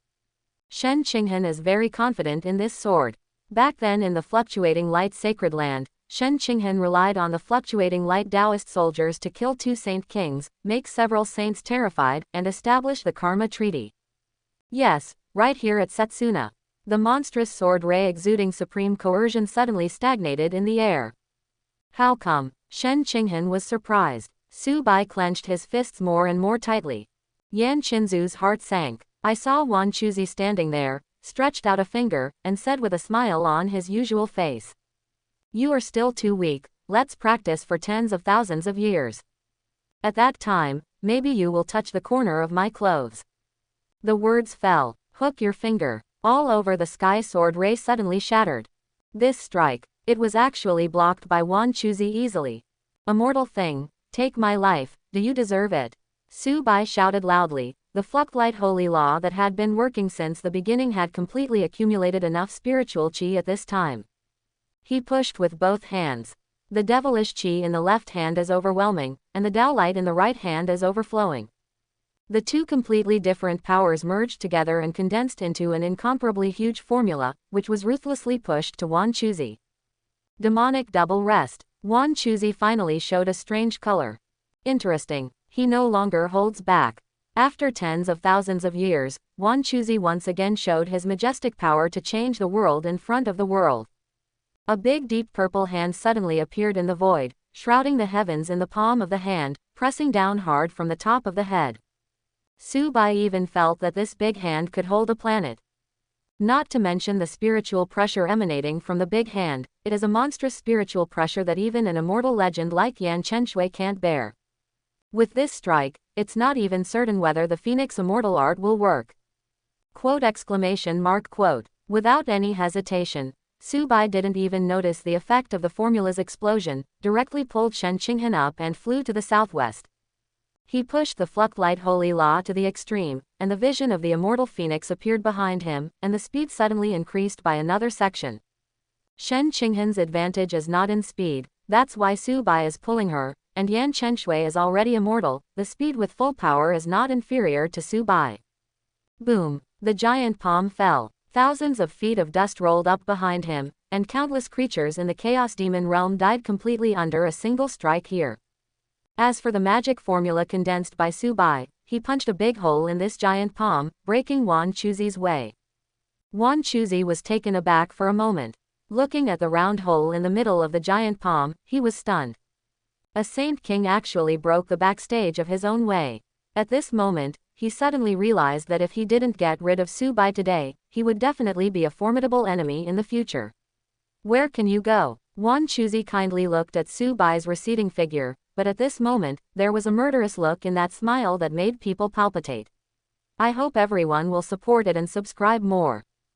Shen Qinghen is very confident in this sword. Back then in the fluctuating light sacred land, Shen Qinghen relied on the fluctuating light Taoist soldiers to kill 2 Saint Kings, make several saints terrified, and establish the Karma Treaty. Yes, right here at Setsuna. The monstrous sword ray exuding supreme coercion suddenly stagnated in the air. How come? Shen Qinghen was surprised. Subai clenched his fists more and more tightly. Yan Qinzu's heart sank. I saw Wan Chuzi standing there, stretched out a finger, and said with a smile on his usual face. You are still too weak, let's practice for tens of thousands of years. At that time, maybe you will touch the corner of my clothes. The words fell. Hook your finger. All over the sky sword ray suddenly shattered. This strike, it was actually blocked by Wan Chuzi easily. Immortal thing, take my life, do you deserve it? Subai shouted loudly. The Fluctlight Holy Law that had been working since the beginning had completely accumulated enough spiritual chi at this time. He pushed with both hands. The devilish chi in the left hand is overwhelming, and the Tao light in the right hand is overflowing. The two completely different powers merged together and condensed into an incomparably huge formula, which was ruthlessly pushed to Wan Chuzi. Demonic double rest. Wan Chuzi finally showed a strange color. Interesting. He no longer holds back. After tens of thousands of years, Wan Chuzi once again showed his majestic power to change the world in front of the world. A big deep purple hand suddenly appeared in the void, shrouding the heavens in the palm of the hand, pressing down hard from the top of the head. Su Bai even felt that this big hand could hold a planet. Not to mention the spiritual pressure emanating from the big hand, it is a monstrous spiritual pressure that even an immortal legend like Yan Chenshui can't bear. With this strike, it's not even certain whether the Phoenix Immortal Art will work. Quote exclamation mark quote. Without any hesitation, Su Bai didn't even notice the effect of the formula's explosion, directly pulled Shen Qinghan up and flew to the southwest. He pushed the Fluck Light Holy Law to the extreme, and the vision of the immortal phoenix appeared behind him, and the speed suddenly increased by another section. Shen Qinghan's advantage is not in speed, that's why Su Bai is pulling her, and Yan Chenshui is already immortal, the speed with full power is not inferior to Su Bai. Boom! The giant palm fell. Thousands of feet of dust rolled up behind him, and countless creatures in the Chaos Demon realm died completely under a single strike here. As for the magic formula condensed by Su Bai, he punched a big hole in this giant palm, breaking Wan Chuzi's way. Wan Chuzi was taken aback for a moment. Looking at the round hole in the middle of the giant palm, he was stunned. A Saint King actually broke the backstage of his own way. At this moment, he suddenly realized that if he didn't get rid of Su Bai today, he would definitely be a formidable enemy in the future. Where can you go? Wan Chuzi kindly looked at Su Bai's receding figure, but at this moment, there was a murderous look in that smile that made people palpitate. I hope everyone will support it and subscribe more.